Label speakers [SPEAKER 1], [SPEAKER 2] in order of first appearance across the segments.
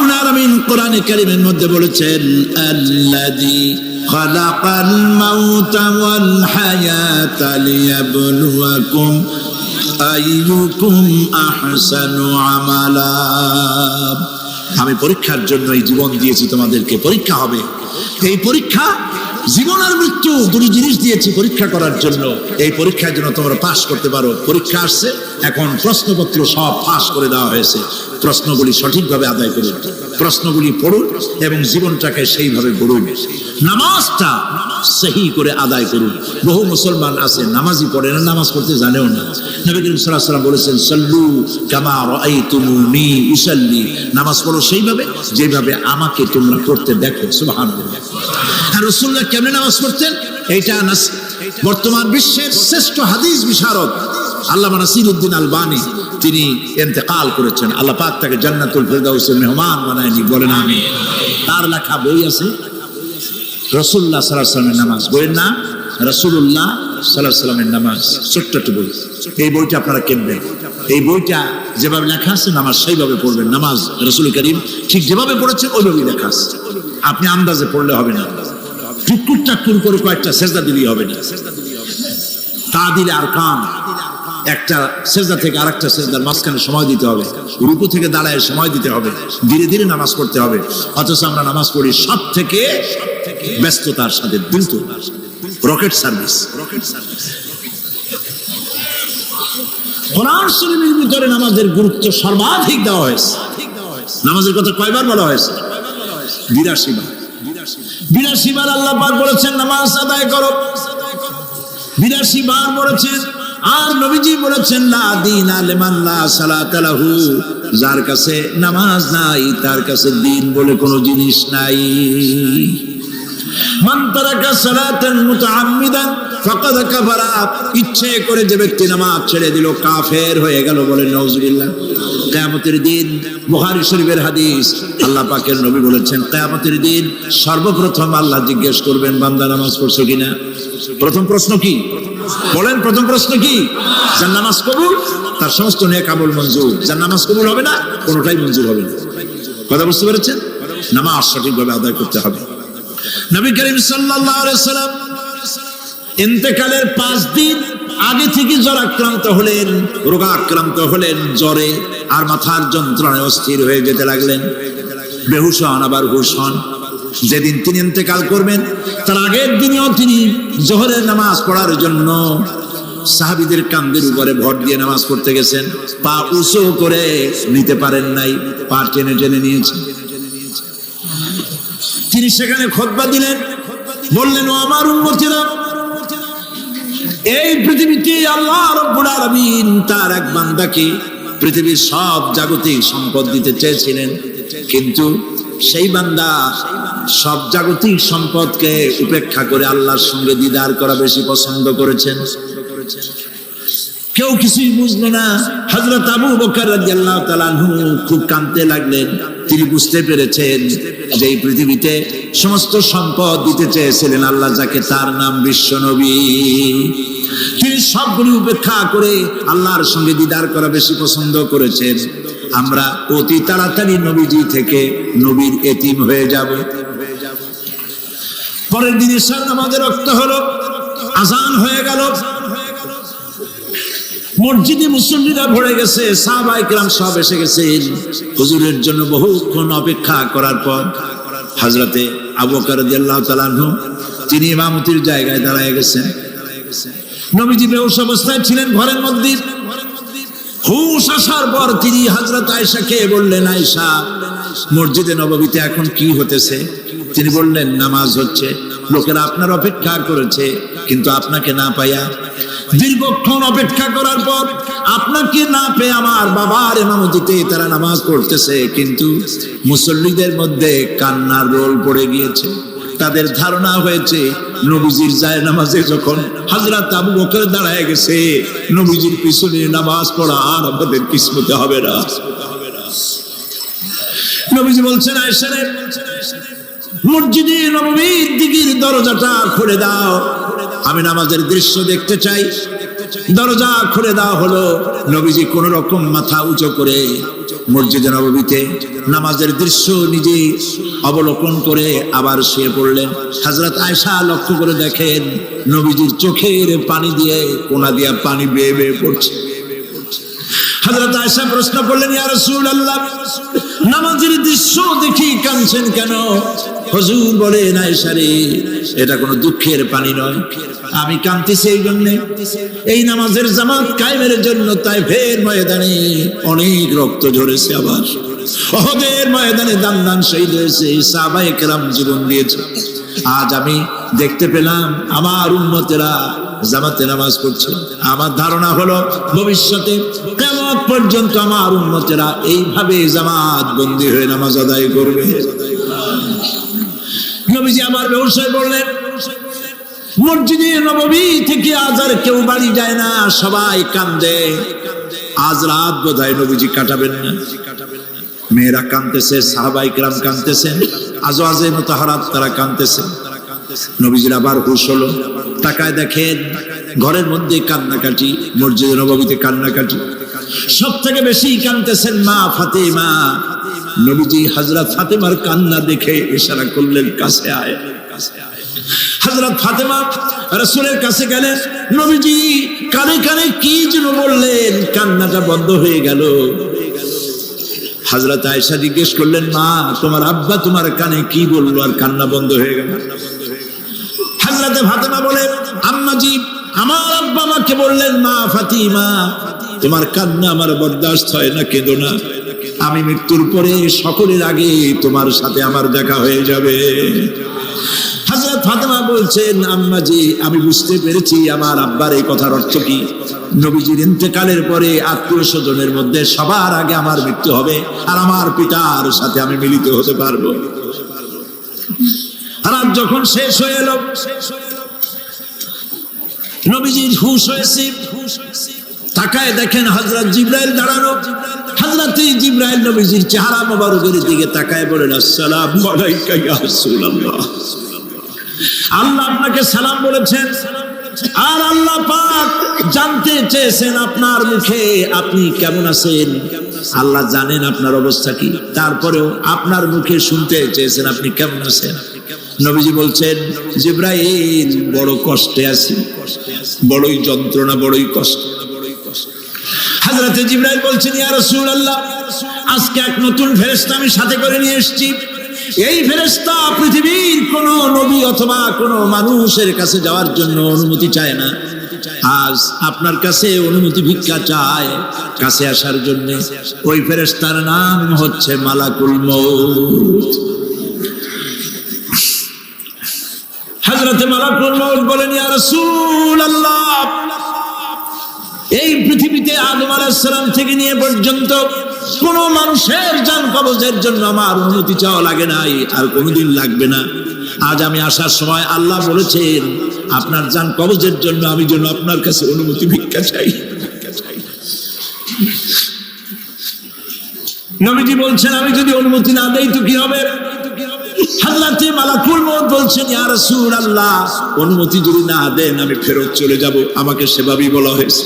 [SPEAKER 1] রব্বুল আলামিন কোরআনে কারীমের মধ্যে বলেছেন, আল্লাযী খালাকাল মাউতা ওয়াল হায়াতা লিয়াবলুয়াকুম আইয়ুকুম আহসানু আমালা। আমি পরীক্ষার জন্য এই জীবন দিয়েছি, তোমাদেরকে পরীক্ষা হবে। এই পরীক্ষা জীবন আর মৃত্যু দুটি জিনিস দিয়েছি পরীক্ষা করার জন্য। এই পরীক্ষার জন্য তোমরা পাস করতে পারো। পরীক্ষা আসছে, এখন প্রশ্নপত্র সব পাস করে দেওয়া হয়েছে। প্রশ্নগুলি সঠিকভাবে আদায় করুন, প্রশ্নগুলি পড়ুন এবং জীবনটাকে সেইভাবে গড়ুন। নামাজটা সহি করে আদায় করুন। বহু মুসলমান আছে নামাজই পড়ে না, নামাজ পড়তে জানেও না। নবী করিম সাল্লাল্লাহু আলাইহি ওয়াসাল্লাম বলেছেন, সাল্লু কামা রাআইতুমুনি উসাল্লি, নামাজ পড়ো সেইভাবে যেভাবে আমাকে তোমরা পড়তে দেখো। সুবহানাল্লাহ। আর রাসূলুল্লাহ কেমনে নামাজ পড়তেন, এইটা বর্তমান বিশ্বের শ্রেষ্ঠ হাদিস বিশারদ আল্লামা নাসিরউদ্দিন আলবানী তিনি ইন্তেকাল করেছেন। আল্লাহ পাক তাকে জান্নাতুল ফেরদাউসের মেহমান বানায়নি, বলেন আমিন। তার লেখা বই আছে রাসূলুল্লাহ সাল্লাল্লাহু আলাইহি ওয়াসাল্লামের নামাজ, বইয়ের নাম রাসূলুল্লাহ সাল্লাল্লাহু আলাইহি ওয়াসাল্লামের নামাজ, ছোট্ট একটা বই। এই বইটা আপনারা কিনবেন। এই বইটা যেভাবে লেখা আছে নামাজ সেইভাবে পড়বেন। নামাজ রাসূল করিম ঠিক যেভাবে পড়েছেন ওইভাবেই লেখা আছে। আপনি আন্দাজে পড়লে হবে না, টুকুর টাকুর করে কয়েকটা সেজদা দিলেই হবে না। তাদিল আরকান, একটা সেজদা থেকে আরেকটা সেজদার মাঝখানে সময় দিতে হবে, রুকু থেকে দাঁড়ায় সময় দিতে হবে, ধীরে ধীরে নামাজ পড়তে হবে। অথচ আমরা নামাজ পড়ি সব থেকে ব্যস্ততার সাথে, দ্রুত, রকেট সার্ভিস। কোরআন শরীফের ভিতরে নামাজের গুরুত্ব সর্বাধিক দেওয়া হয়েছে। নামাজের কথা কয়বার বলা হয়েছে? ৮২ বার। ৮২ বার আল্লাহ পাক বলেছেন নামাজ আদায় করো, ৮২ বার বলেছেন। আর নবীজি বলেছেন, লা দীনা লিমান লা সালাতা লাহু, যার কাছে নামাজ নাই তার কাছে দ্বীন বলে কোনো জিনিস নাই। মান তারাকা সালাতান মুতাআম্মিদান ফাকাদ কাফারা, ইচ্ছে করে যে ব্যক্তি নামাজ ছেড়ে দিল কাফের হয়ে গেল, বলে নাউজুবিল্লাহ। কিয়ামতের দিন, বুখারী শরীফের হাদিস, আল্লাহ পাকের নবী বলেছেন কিয়ামতের দিন সর্বপ্রথম আল্লাহ জিজ্ঞেস করবেন বান্দা নামাজ পড়ছো কিনা। প্রথম প্রশ্ন কি বলেন? প্রথম প্রশ্ন কি? যার নামাজ কবুল তার সমস্ত নেক আমল মঞ্জুর, যার নামাজ কবুল হবে না কোনোটাই মঞ্জুর হবে না। কথা বুঝতে পেরেছেন? নামাজ সঠিকভাবে আদায় করতে হবে। নবী করিম সাল্লাল্লাহু আলাইহি ওয়াসাল্লাম ইন্তেকালের ৫ দিন আগে থেকে জ্বরাক্রান্ত হলেন, রোগাক্রান্ত হলেন, জ্বরে আর মাথার যন্ত্রণায় অস্থির হয়ে যেতে লাগলেন। বেহুশ হন, আবার হুশ হন। যেদিন তিনি ইন্তেকাল করবেন তার আগের দিনেও তিনি জোহরের নামাজ পড়ার জন্য সাহাবীদের কাঁধের উপরে ভর দিয়ে নামাজ পড়তে গেছেন। পা উঁচু করে নিতে পারেন নাই, পা টেনে টেনে নিয়েছেন। তিনি সেখানে খুতবা দিলেন, বললেন, ও আমার উম্মতিরা, এই পৃথিবীতে আল্লাহ রাব্বুল আলামিন তার এক বান্দাকে পৃথিবীর সব জাগতিক সম্পদ দিতে চেয়েছিলেন, কিন্তু সেই বান্দা সব জাগতিক সম্পদকে উপেক্ষা করে আল্লাহর সঙ্গে দিদার করা বেশি পছন্দ করেছেন। কেউ কিছুই বুঝলো না। হযরত আবু বকর রাদিয়াল্লাহু তাআলা আনহু খুব কাঁদতে লাগলেন। তিনি বুঝতে পেরেছেন যে এই পৃথিবীতে সমস্ত সম্পদ দিতে চেয়েছিলেন আল্লাহ যাকে, তার নাম বিশ্ব নবী। তিনি সবগুলি উপেক্ষা করে আল্লাহর সঙ্গে দিদার করা বেশি পছন্দ করেছেন। আমরা অতি তাড়াতাড়ি নবীজি থেকে নবীর এতিম হয়ে যাব। পরের দিন ঈশার নামাজের ওয়াক্ত হলো, আযান হয়ে গেল। মসজিদে মুসল্লিরা ভরে গেছে, সাহাবায়ে কেরাম সব এসে গেছেন। হুজুরের জন্য বহুক্ষণ অপেক্ষা করার পর হযরতে আবু বকর রাদিয়াল্লাহু তাআলা আনহু তিনি ইমামতির জায়গায় দাঁড়ায় গেছেন। নবীজি বেহুশ অবস্থায় ছিলেন ঘরের মধ্যে। হুশ আসার পর তিনি হযরত আয়েশাকে বললেন, আয়েশা, মসজিদে নববীতে এখন কি হতেছে? তিনি বললেন, নামাজ হচ্ছে। লোকেরা আপনার অপেক্ষা করেছে, কিন্তু আপনাকে না পাইয়া, দীর্ঘক্ষণ অপেক্ষা করার পর আপনাকে না পেয়ে আমার বাবার ইমামতিতে তারা নামাজ পড়তেছে, কিন্তু মুসল্লিদের মধ্যে কান্নার রোল পড়ে গিয়েছে। তাদের ধারণা হয়েছে নবীজির জায়নামাজে যখন হযরত আবু বকর দাঁড়ায় গেছে, নবীজির পিছনে নামাজ পড়া আর আমাদের কিসমতে হবে না। নবীজি বলছেন, আয়েশা রে, মসজিদে নববীর দিকের দরজাটা খুলে দাও, আমি নামাজের দৃশ্য দেখতে চাই। দরজা খুলে দেওয়া হলো। নবীজি কোন রকম মাথা উঁচু করে মসজিদে নববীতে নামাজের দৃশ্য নিজে অবলোকন করে আবার শুয়ে পড়লেন। হযরত আয়েশা লক্ষ্য করে দেখেন নবীজির চোখের পানি দিয়ে কোনা দিয়া পানি বেয়ে বেয়ে পড়ছে। হযরত আয়েশা প্রশ্ন করলেন, ইয়া রাসূলুল্লাহ, নামাজের দৃশ্য দেখি কাঁদছেন কেন? হুজুর বলেন, আয়েশা রে, এটা কোনো দুঃখের পানি নয়, আমি কাঁদতেছি এই জন্যে, এই নামাজের জামাত কায়েমের জন্য তাইফের ময়দানে অনেক রক্ত ঝরেছে, আবার উহুদের ময়দানে দান দান শহীদ হয়েছে, সাহাবায়ে কেরাম জীবন দিয়েছে। আজ আমি দেখতে পেলাম আমার উম্মতেরা জামাতে নামাজ পড়ছে। আমার ধারণা হলো ভবিষ্যতে কিয়ামত পর্যন্ত আমার উম্মতেরা এইভাবে জামাত বন্দী হয়ে নামাজ আদায় করবে। নবীজি আবার বেহুশ হয়ে পড়লেন। মসজিদে নববী থেকে আজ আর কেউ বাড়ি যায় না, সবাই কান্দে। আজ রাত বোধহয় নবীজি কাটাবেন না। মেয়েরা কাঁদতেছে, সাহাবায়ে কেরাম কাঁদতেছেন, আজওয়াজে মুতাহারাত তারা কাঁদতেছেন। নবীজির আবার হুঁশ হলো, তাকায় দেখেন ঘরের মধ্যে কান্নাকাটি, মসজিদে নববীতে কান্নাকাটি। সব থেকে বেশি কাঁদতেছেন মা ফাতেমা। নবীজি হযরত ফাতেমার কান্না দেখে ইশারা করলেন, কাছে আয়। হযরত ফাতেমা রাসূলের কাছে গেলেন। নবীজি কানে কানে কি যেন বললেন, কান্নাটা বন্ধ হয়ে গেল। হযরত আয়েশা জিজ্ঞেস করলেন, মা, তোমার আব্বা তোমার কানে কি বললো আর কান্না বন্ধ হয়ে গেল? হযরত ফাতেমা বলে, আম্মাজি, আমার আব্বা আমাকে বললেন, মা ফাতিমা, তোমার কান্না আমার বরদাস্ত হয় না, কেঁদো না, আমি মৃত্যুর পরে সকলের আগে তোমার সাথে আমার দেখা হয়ে যাবে। হযরত ফাতেমা বলছেন, আম্মাজি, আমি বুঝতে পেরেছি আমার আব্বার এই কথার অর্থ কি। নবীজির ইন্তেকালের পরে আত্মীয় স্বজনের মধ্যে সবার আগে আমার মৃত্যু হবে, আর আমার পিতার সাথে আমি মিলিত হতে পারবো। রাত যখন শেষ হয়ে এলো, নবীজির হুঁশ হয়েছে। তাকায় দেখেন হযরত জিবরাইল দাঁড়ানো। হযরত জিবরাইল নবীজির চেহারা মোবারকের দিকে তাকায় বলেন, আসসালামু আলাইকা ইয়া রাসূলুল্লাহ। আল্লাহ আপনাকে সালাম বলেছেন, আর আল্লাহ পাক জানতে চেয়েছেন আপনার মুখে আপনি কেমন আছেন। আল্লাহ জানেন আপনার অবস্থা কি, তারপরেও আপনার মুখে শুনতে চেয়েছেন আপনি কেমন আছেন। নবীজি বলছেন, জিবরাইল, বড় কষ্টে আছি, বড়ই যন্ত্রণা, বড়ই কষ্ট। হযরত জিবরাইল বলছেন, ইয়া রাসূলুল্লাহ, আজকে এক নতুন ফেরেশতা আমি সাথে করে নিয়ে এসেছি। এই ফেরেশতা পৃথিবীর কোন নবী অথবা কোন মানুষের কাছে যাওয়ার জন্য অনুমতি চায় না। আজ আপনার কাছে অনুমতি ভিক্ষা চায় কাছে আসার জন্য। ওই ফেরেশতার নাম হচ্ছে মালাকুল মউত। হযরত মালাকুল মউত বলেন, ইয়া রাসূলুল্লাহ, এই পৃথিবীতে আদম আলাইহিস সালাম থেকে নিয়ে পর্যন্ত কোন মানুষের জান কবজের জন্য আমার অনুমতি চাওয়া লাগে নাই, আর কোনোদিন লাগবে না। আজ আমি আসার সময় আল্লাহ বলেছেন আপনার জান কবজের জন্য আমি যেন আপনার কাছে অনুমতি ভিক্ষা চাই। নবীজি বলছেন, আমি যদি অনুমতি না দেই তো কি হবে? হযরত মালাকুল মউত বলছেন, ইয়া রাসূলুল্লাহ, অনুমতি যদি না দেন আমি ফেরত চলে যাব, আমাকে সেভাবেই বলা হয়েছে।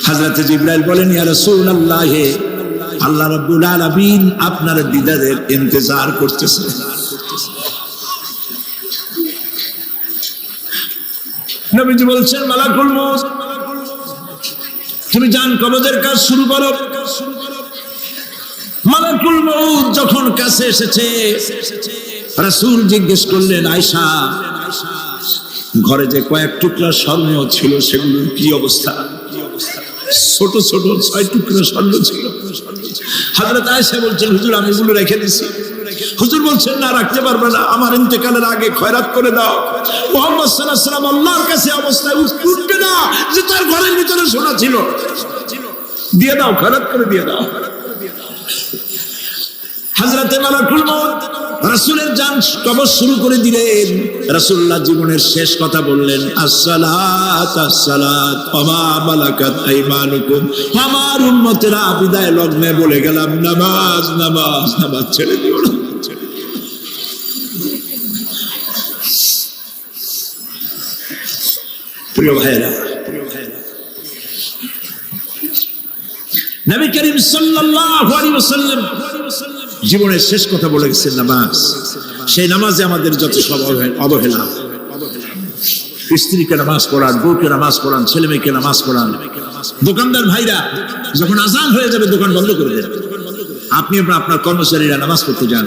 [SPEAKER 1] হযরত জিবরাইল বলেন, ইয়া রাসূলুল্লাহ, আল্লাহ রাব্বুল আলামিন আপনার দিদারের ইন্তজার করতেছে। নবীজি বলছেন, মালাকুল মউত, তুমি জান কবজের কাজ শুরু করো। মালাকুল মউত যখন কাছে এসেছে, রাসূল জিজ্ঞেস করলেন, আয়েশা, ঘরে যে কয়েক টুকরা স্বর্ণ ছিল সেগুলোর কি অবস্থা? ছোট ছোট 6 টুকরা স্বর্ণ ছিল। হযরত আয়েশা বলছেন, হুজুর, আমি এগুলো রেখে দিছি। হুজুর বলছেন, না, রাখতে পারবে না, আমার ইন্তেকালের আগে খয়রাত করে দাও। মুহাম্মদ সাল্লাল্লাহু আলাইহি ওয়াসাল্লাম আল্লাহর কাছে অবস্থায় উঠবে না যে তার ঘরের ভিতরে সোনা ছিল, দিয়ে দাও, খয়রাত করে দিয়ে দাও। হযরত মালাকুল মউত রাসূলের জান কবজ শুরু করে দিলেন। রাসূলুল্লাহ জীবনের শেষ কথা বললেন, আসসালাত আসসালাত ওয়া মা মালাকাত আইমানুকুম। আমার উম্মতেরা বিদায় লগ্নে বলে গেলাম, নামাজ নামাজ নামাজ ছেড়ে দিও না। প্রিয় ভাইরা, নবী করিম সাল্লাল্লাহু আলাইহি ওয়াসাল্লাম জীবনের শেষ কথা বলে গেছেন নামাজ। সেই নামাজে আমাদের যত সব অবহেলা, স্ত্রীকে নামাজ পড়ান, বউকে নামাজ পড়ান, ছেলে মেয়েকে নামাজ পড়ান। দোকানদার ভাইরা যখন আজান হয়ে যাবে দোকান বন্ধ করে দেন, আপনি আপনার কর্মচারীরা নামাজ পড়তে যান।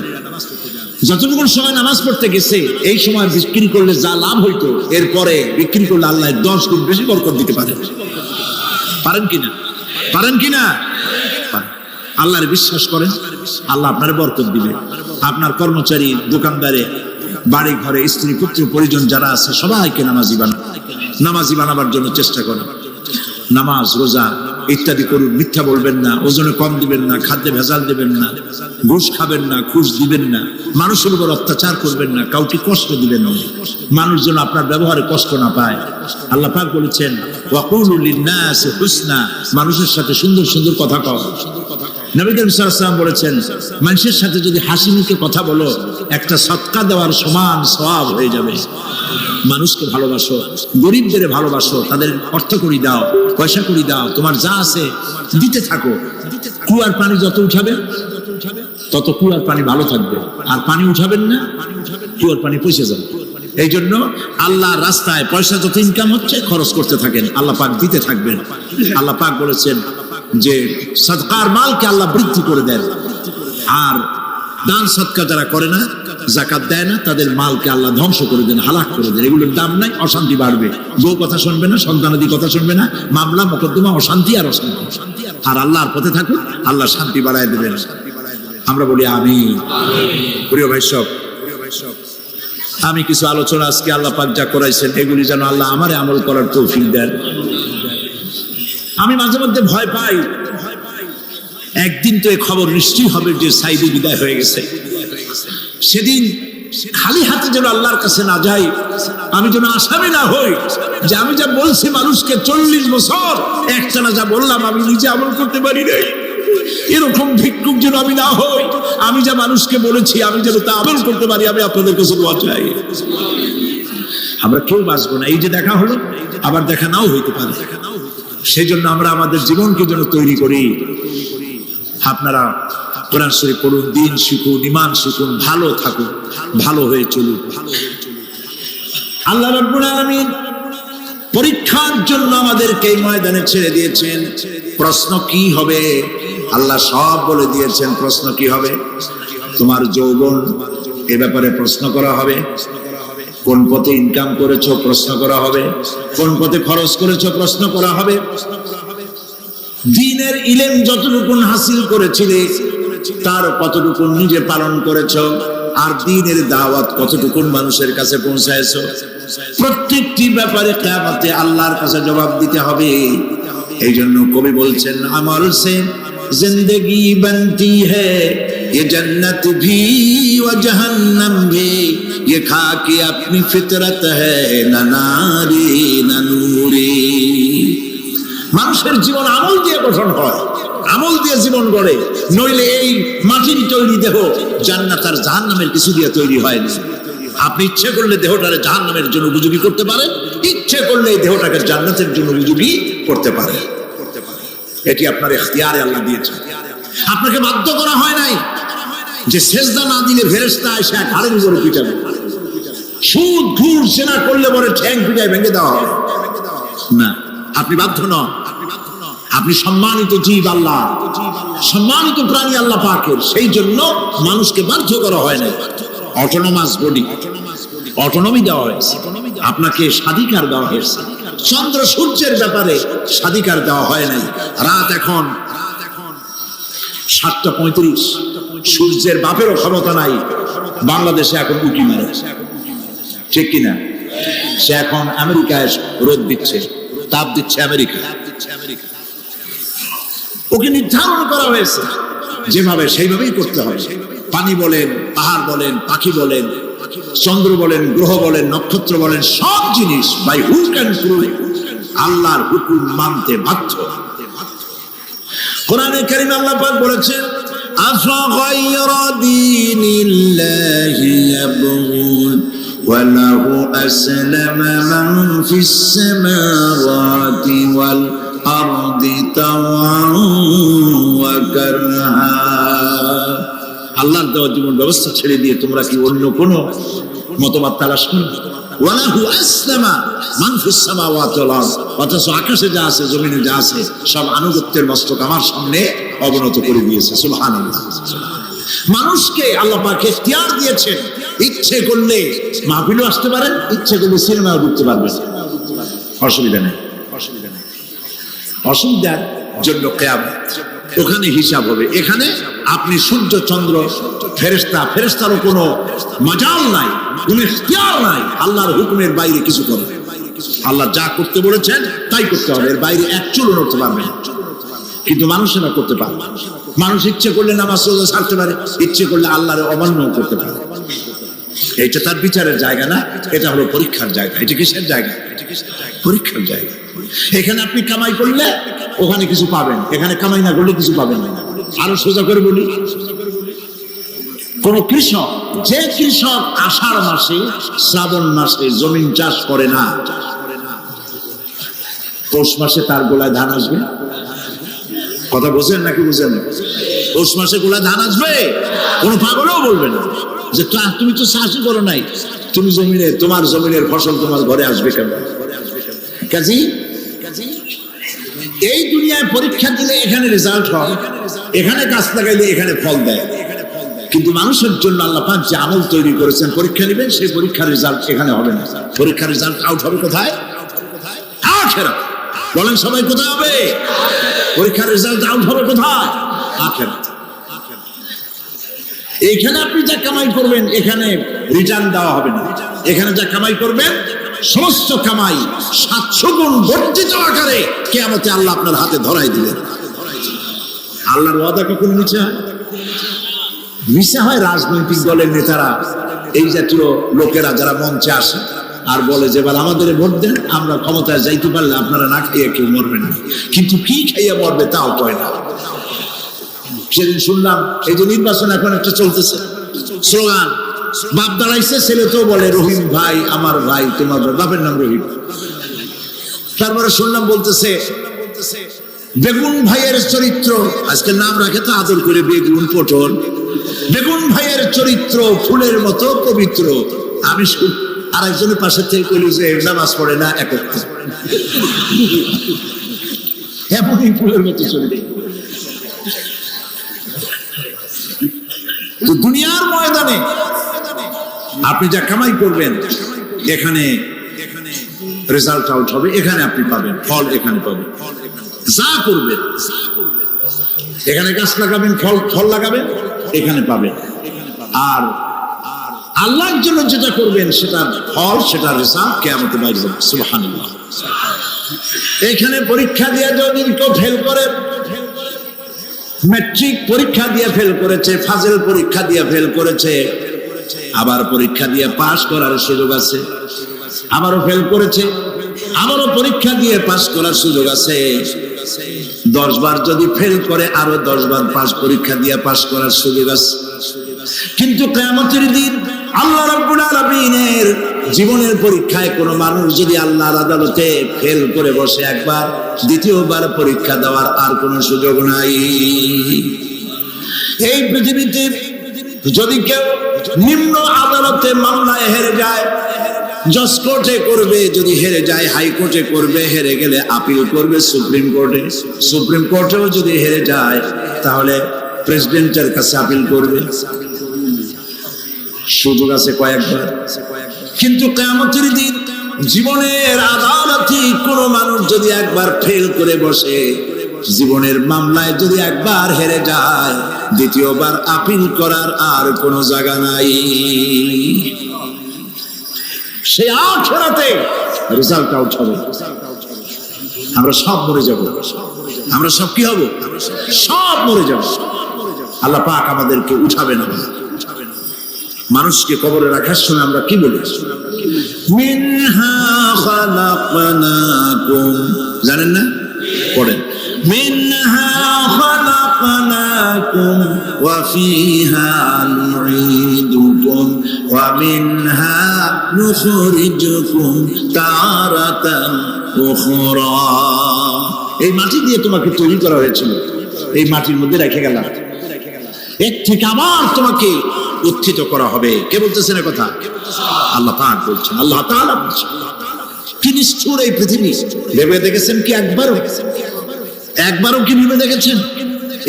[SPEAKER 1] যতটুকু সময় নামাজ পড়তে গেছে এই সময় বিক্রি করলে যা লাভ হইতো এরপরে বিক্রি করলে আল্লাহ 10 গুণ বেশি বরকত দিতে পারেন। পারেন কিনা? পারেন কিনা? আল্লাহর বিশ্বাস করেন, আল্লাহ আপনার বরকত দিবে। আপনার কর্মচারী, দোকানদারে, বাড়ি ঘরে স্ত্রী পুত্র পরিজন যারা আছে সবাইকে নামাজি বানাবার জন্য চেষ্টা করেন। নামাজ রোজা ইত্যাদি করুন। মিথ্যা বলবেন না, ওজনে কম দিবেন না, খাদ্যে ভেজাল দিবেন না, ঘুষ খাবেন না, ঘুষ দিবেন না, মানুষের উপর অত্যাচার করবেন না, কাউকে কষ্ট দিবেন না, মানুষ যেন আপনার ব্যবহারে কষ্ট না পায়। আল্লাহ পাক বলেছেন ওয়াকুলু লিন-নাসি হুসনা, মানুষের সাথে সুন্দর সুন্দর কথা কও। নবী করিম সাল্লাল্লাহু আলাইহি ওয়াসাল্লাম বলেছেন মানুষের সাথে যদি হাসি মুখে কথা বলো একটা সদকা দেওয়ার সমান সওয়াব হয়ে যাবে। মানুষকে ভালোবাসো, গরিবদের ভালোবাসো, তাদের অর্থ করি দাও, পয়সা করি দাও, তোমার যা আছে দিতে থাকো। কুয়ার পানি যত উঠাবে তত কুয়ার পানি ভালো থাকবে, আর পানি উঠাবেন না কুয়ার পানি পচে যাবে। এই জন্য আল্লাহর রাস্তায় পয়সা যত ইনকাম হচ্ছে খরচ করতে থাকেন, আল্লাহ পাক দিতে থাকবেন। আল্লাহ পাক বলেছেন যে সদকার মালকে আল্লাহ বৃদ্ধি করে দেন, আর দান সদকা যারা করে না, যাকাত দেয় না, তাদের মালকে আল্লাহ ধ্বংস করে দেন, হালাক করে দেন। এগুলোর দাম নাই, অশান্তি বাড়বে, বউ কথা শুনবে না, সন্তানাদি কথা শুনবে না, মামলা মোকদ্দমা, অশান্তি আর অশান্তি। আর আল্লাহর পথে থাকুন, আল্লাহ শান্তি বাড়ায় দেবেন। আমরা বলি আমিন। প্রিয় ভাই সব, আমি কিছু আলোচনা আজকে আল্লাহ পাক যা করাইছেন এগুলি যেন আল্লাহ আমারে আমল করার তৌফিক দেন। আমি মাঝে মধ্যে ভয় পাই, একদিন তো এই খবর নিশ্চয়ই হবে যে সাইদি বিদায় হয়ে গেছে। সেদিন খালি হাতে যেন আল্লাহর কাছে না যাই, আমি যেন আসামি না হই যে আমি যা বলছি মানুষকে 40 বছর একটানা যা বললাম আমি নিজে আমল করতে পারি নাই। এরকম ভিক্ষুক যেন আমি না হই, আমি যা মানুষকে বলেছি আমি যেন তা আমল করতে পারি। আমি আপনাদের কাছে দোয়া চাই। আমরা কেউ বাঁচবো না, এই যে দেখা হলো আবার দেখা নাও হইতে পারে। সেই জন্য আমরা আমাদের জীবনকে যেন তৈরি করি। আপনারা কোরআন শরীফ পড়ুন, দিন শিখুন, ঈমান শিখুন, ভালো থাকুন, ভালো হয়ে চলুন। আল্লাহ রাব্বুল আলামিন পরীক্ষার জন্য আমাদেরকে এই ময়দানে ছেড়ে দিয়েছেন। প্রশ্ন কি হবে আল্লাহ সব বলে দিয়েছেন। প্রশ্ন কি হবে? তোমার যৌবন, এ ব্যাপারে প্রশ্ন করা হবে। কোন পথে ইনকাম করেছো প্রশ্ন করা হবে। কোন পথে খরচ করেছো প্রশ্ন করা হবে। দ্বীনের ইলম যতটুকু হাসিল করেছিলে তার কতটুকু নিজে পালন করেছো, আর দ্বীনের দাওয়াত কতটুকু মানুষের কাছে পৌঁছায়ছো। প্রত্যেকটি ব্যাপারে কিয়ামতে আল্লাহর কাছে জবাব দিতে হবে। এই জন্য কবি বলছেন আমল সে জিন্দেগি বনতি হ্যায় ये जन्नत भी व जहन्नम भी ये खाकी अपनी फितरत है ना नारी ना नूरी। মানুষের জীবন আমল দিয়ে গঠন হয়, আমল দিয়ে জীবন গড়ে, নইলে এই মাটির তৈরি দেহ জান্নাত আর জাহান্নামের কিছু দিয়ে তৈরি হয়নি। আপনি ইচ্ছে করলে দেহটারে জাহান্নামের জন্য উপযোগী করতে পারেন, ইচ্ছে করলে এই দেহটাকে জান্নাতের জন্য উপযোগী করতে পারেন। এটি আপনার ইখতিয়ারে আল্লাহ দিয়েছেন, আপনাকে বাধ্য করা হয় নাই যে সেজদা না দিলে ফেরেশতা এসে ঘাড়ের উপরে পিটাবে, সুদ ঘুষ জেনা করলে পরে ঠ্যাং পিটায় ভেঙে দেওয়া হবে না। আপনি বাধ্য নন, আপনি সম্মানিত জীব, আল্লাহ সম্মানিত প্রাণী আল্লাহ পাকের। সেই জন্য মানুষকে বাধ্য করা হয় না। অটোনমাস বডি, অটোনমি দেওয়া হয়েছে, আপনাকে স্বাধিকার দেওয়া হয়েছে। চন্দ্র সূর্যের ব্যাপারে স্বাধিকার দেওয়া হয় নাই। রাত এখন 7:35, সূর্যের বাপেরও ক্ষমতা নাই বাংলাদেশে এখন উঁকি মারে, ঠিক কিনা? সে এখন আমেরিকায় রোদ দিচ্ছে, তাপ দিচ্ছে আমেরিকা। ওকে নির্ধারণ করা হয়েছে যেভাবে সেইভাবেই করতে হবে। পানি বলেন, পাহাড় বলেন, পাখি বলেন, চন্দ্র বলেন, গ্রহ বলেন, নক্ষত্র বলেন, সব জিনিস বাই হুক অ্যান্ড ক্রুক আল্লাহর হুকুম মানতে বাধ্য। কোরআনে কারীমে আল্লাহ পাক বলেছেন আফগায়রা দীনিল্লাহি ইয়াবগুন ওয়া লাহু আসলামা মান ফিস সামাওয়াতি ওয়াল আরদি তাওআন ওয়া কারহা। আল্লাহর দেওয়া জীবন ব্যবস্থা ছেড়ে দিয়ে তোমরা কি অন্য কোন মতবাদ তালাশ করবে? ওয়ালাহু আসলামা মান ফিস সামাওয়াতি ওয়াল আরদ, অথচ আকাশে যা আছে জমিনে যা আছে সব আনুগত্যের মস্তক আমার সামনে অবনত করে দিয়েছে। সুবহানাল্লাহ। মানুষকে আল্লাহ পাক ইখতিয়ার দিয়েছেন, ইচ্ছে করলে মাহফিলও আসতে পারেন, ইচ্ছে করলে সিনেমাও ঢুকতে পারবেন, অসুবিধা নেই। অসুবিধার জন্য কিয়ামত, ওখানে হিসাব হবে। এখানে আপনি সূর্য চন্দ্র ফেরেশতারও কোনো মজাল নাই, কোনো ইখতিয়ার নাই আল্লাহর হুকুমের বাইরে কিছু করে। আল্লাহ যা করতে বলেছেন তাই করতে হবে, এর বাইরে এক চুলও নড়তে পারবে না। কিন্তু মানুষেরা করতে পারে। মানুষ ইচ্ছে করলে নামাজ রোজা ছাড়তে পারে, ইচ্ছে করলে আল্লাহর অমান্য করতে পারে। এটা তার বিচারের জায়গা না, এটা হলো পরীক্ষার জায়গা। এটা কিসের জায়গা? পরীক্ষার জায়গা। এখানে আপনি কামাই করলে ওখানে কিছু পাবেন, এখানে কামাই না করলে কিছু পাবেন না। আরো সোজা করে বলি, কোন কৃষক, যে কৃষক আষাঢ় মাসে শ্রাবণ মাসে জমিন চাষ করে না, পৌষ মাসে তার গোলায় ধান আসবে? কথা বোঝেন নাকি বুঝেন? পৌষ মাসে গোলায় ধান আসবে? কোন পাগলও বলবে না যে তুমি তো চাষই করো নাই, তুমি তোমার জমিনের ফসল তোমার ঘরে আসবে কেন? কাজী এই দুনিয়ায় পরীক্ষা দিলে এখানে রেজাল্ট হয়, এখানে গাছ লাগাইলে এখানে ফল দেয়। কিন্তু মানুষের জন্য আল্লাহ পাক যে আমল তৈরি করেছেন, পরীক্ষা নেবেন, সেই পরীক্ষার রেজাল্ট এখানে হবে না। পরীক্ষার রেজাল্ট আউট হবে কোথায়? আখিরাত। বলেন সবাই, কোথায় হবে? পরীক্ষার রেজাল্ট আউট হবে কোথায়? আখিরাত। এখানে আপনি যা কামাই করবেন এখানে রিটার্ন দেওয়া হবে না। এখানে যা কামাই করবেন সমস্ত কামাই 700 গুণ বর্ধিত আকারে কিয়ামতে আল্লাহ আপনার হাতে ধরাই দিবেন। আল্লাহর ওয়াদা কখনো মিথ্যা হয়? মিথ্যা হয় রাজনৈতিক দলের নেতারা, এই জাতীয় লোকেরা যারা মঞ্চে আসে আর বলে যে এবার আমাদের ভোট দেন, আমরা ক্ষমতায় যাইতে পারলে আপনারা না খাইয়া কেউ মরবেন না। কিন্তু কি খাইয়া মরবে তাও কয় না। সেদিন শুনলাম এই যে নির্বাচন এখন একটা চলতেছে, স্লোগান বাপ দাঁড়াইছে, ছেলে তো বলে রহিম ভাই আমার ভাই, তোমার বাপের নাম রহিম। তারপরে শুনলাম বলতেছে বেগুন ভাইয়ের চরিত্র, আজকে নাম রাখে তো আদর করে বেগুন পটল, বেগুন ভাইয়ের চরিত্র ফুলের মতো পবিত্র। আমি আরেকজনের পাশে থেকে কইল যে নামাজ পড়ে না একত্রে, এমনই ফুলের মতো চরিত্র। দুনিয়ার ময়দানে আপনি যা কামাই করবেন এখানে রেজাল্ট আউট হবে, এখানে আপনি পাবেন ফল, এখানে পাবেন। যা করবেন এখানে গাছ লাগাবেন, ফল লাগাবেন, এখানে পাবেন। আর আল্লাহর জন্য যেটা করবেন সেটা ফল, সেটা রেজাল্ট কিয়ামতে বাইরে হবে। সুবহানাল্লাহ। এখানে পরীক্ষা দিয়ে যদি কেউ ফেল করে, ম্যাট্রিক পরীক্ষা দিয়ে ফেল করেছে, ফাজিল পরীক্ষা দিয়ে ফেল করেছে, আবার পরীক্ষা দিয়ে পাস করার সুযোগ আছে, আবারও ফেল করেছে, আবারও পরীক্ষা দিয়ে পাস করার সুযোগ আছে। 10 বার যদি ফেল করে আরো 10 বার পরীক্ষা দিয়ে পাস করার সুযোগ আছে। কিন্তু কিয়ামতের দিন আল্লাহ রাব্বুল আলামিনের জীবনের পরীক্ষায় কোনো মানুষ যদি আল্লাহর আদালতে ফেল করে বসে একবার, দ্বিতীয়বার পরীক্ষা দেওয়ার আর কোনো সুযোগ নাই। এই পৃথিবীতে যদি কেউ নিম্ন আদালতে মামলায় হেরে যায়, জজ কোর্টে করবে, যদি হেরে যায় হাইকোর্টে করবে, হেরে গেলে আপিল করবে সুপ্রিম কোর্টে, সুপ্রিম কোর্টেও যদি হেরে যায় তাহলে প্রেসিডেন্টের কাছে আপিল করবে। সুযোগ আছে কয়েকবার। কিন্তু কিয়ামতের দিন জীবনের আদালতে কোনো মানুষ যদি একবার ফেল করে বসে, জীবনের মামলায় যদি একবার হেরে যায়, দ্বিতীয়বার আপিল করার আর কোনো জায়গা নাই। সে আখিরাতে রেজাল্ট আউট হবে। আমরা সব মরে যাব, আমরা সব কি হব? সব মরে যাব। আল্লাহ পাক আমাদেরকে উঠাবে না। মানুষকে কবরে রাখার সময় আমরা কি বলি? মিনহা খালাকনাকুম, জানেন না? পড়েন, মিনহা খালাকনাকুম ওয়া ফিহা নুঈদুকুম ওয়া মিনহা নুখরিজুকুম তারাতান উখরা। এই মাটি দিয়ে তোমাকে তৈরি করা হয়েছিল, এই মাটির মধ্যে রেখে গেলাম, এর থেকে আবার তোমাকে উত্থিত করা হবে। কে বলতেছেন এ কথা? আল্লাহ পাক বলছেন, আল্লাহ তাআলা বলছেন। কি নিষ্ঠুর এই পৃথিবী! ভেবে দেখেছেন কি একবারও কি ভেবে দেখেছেন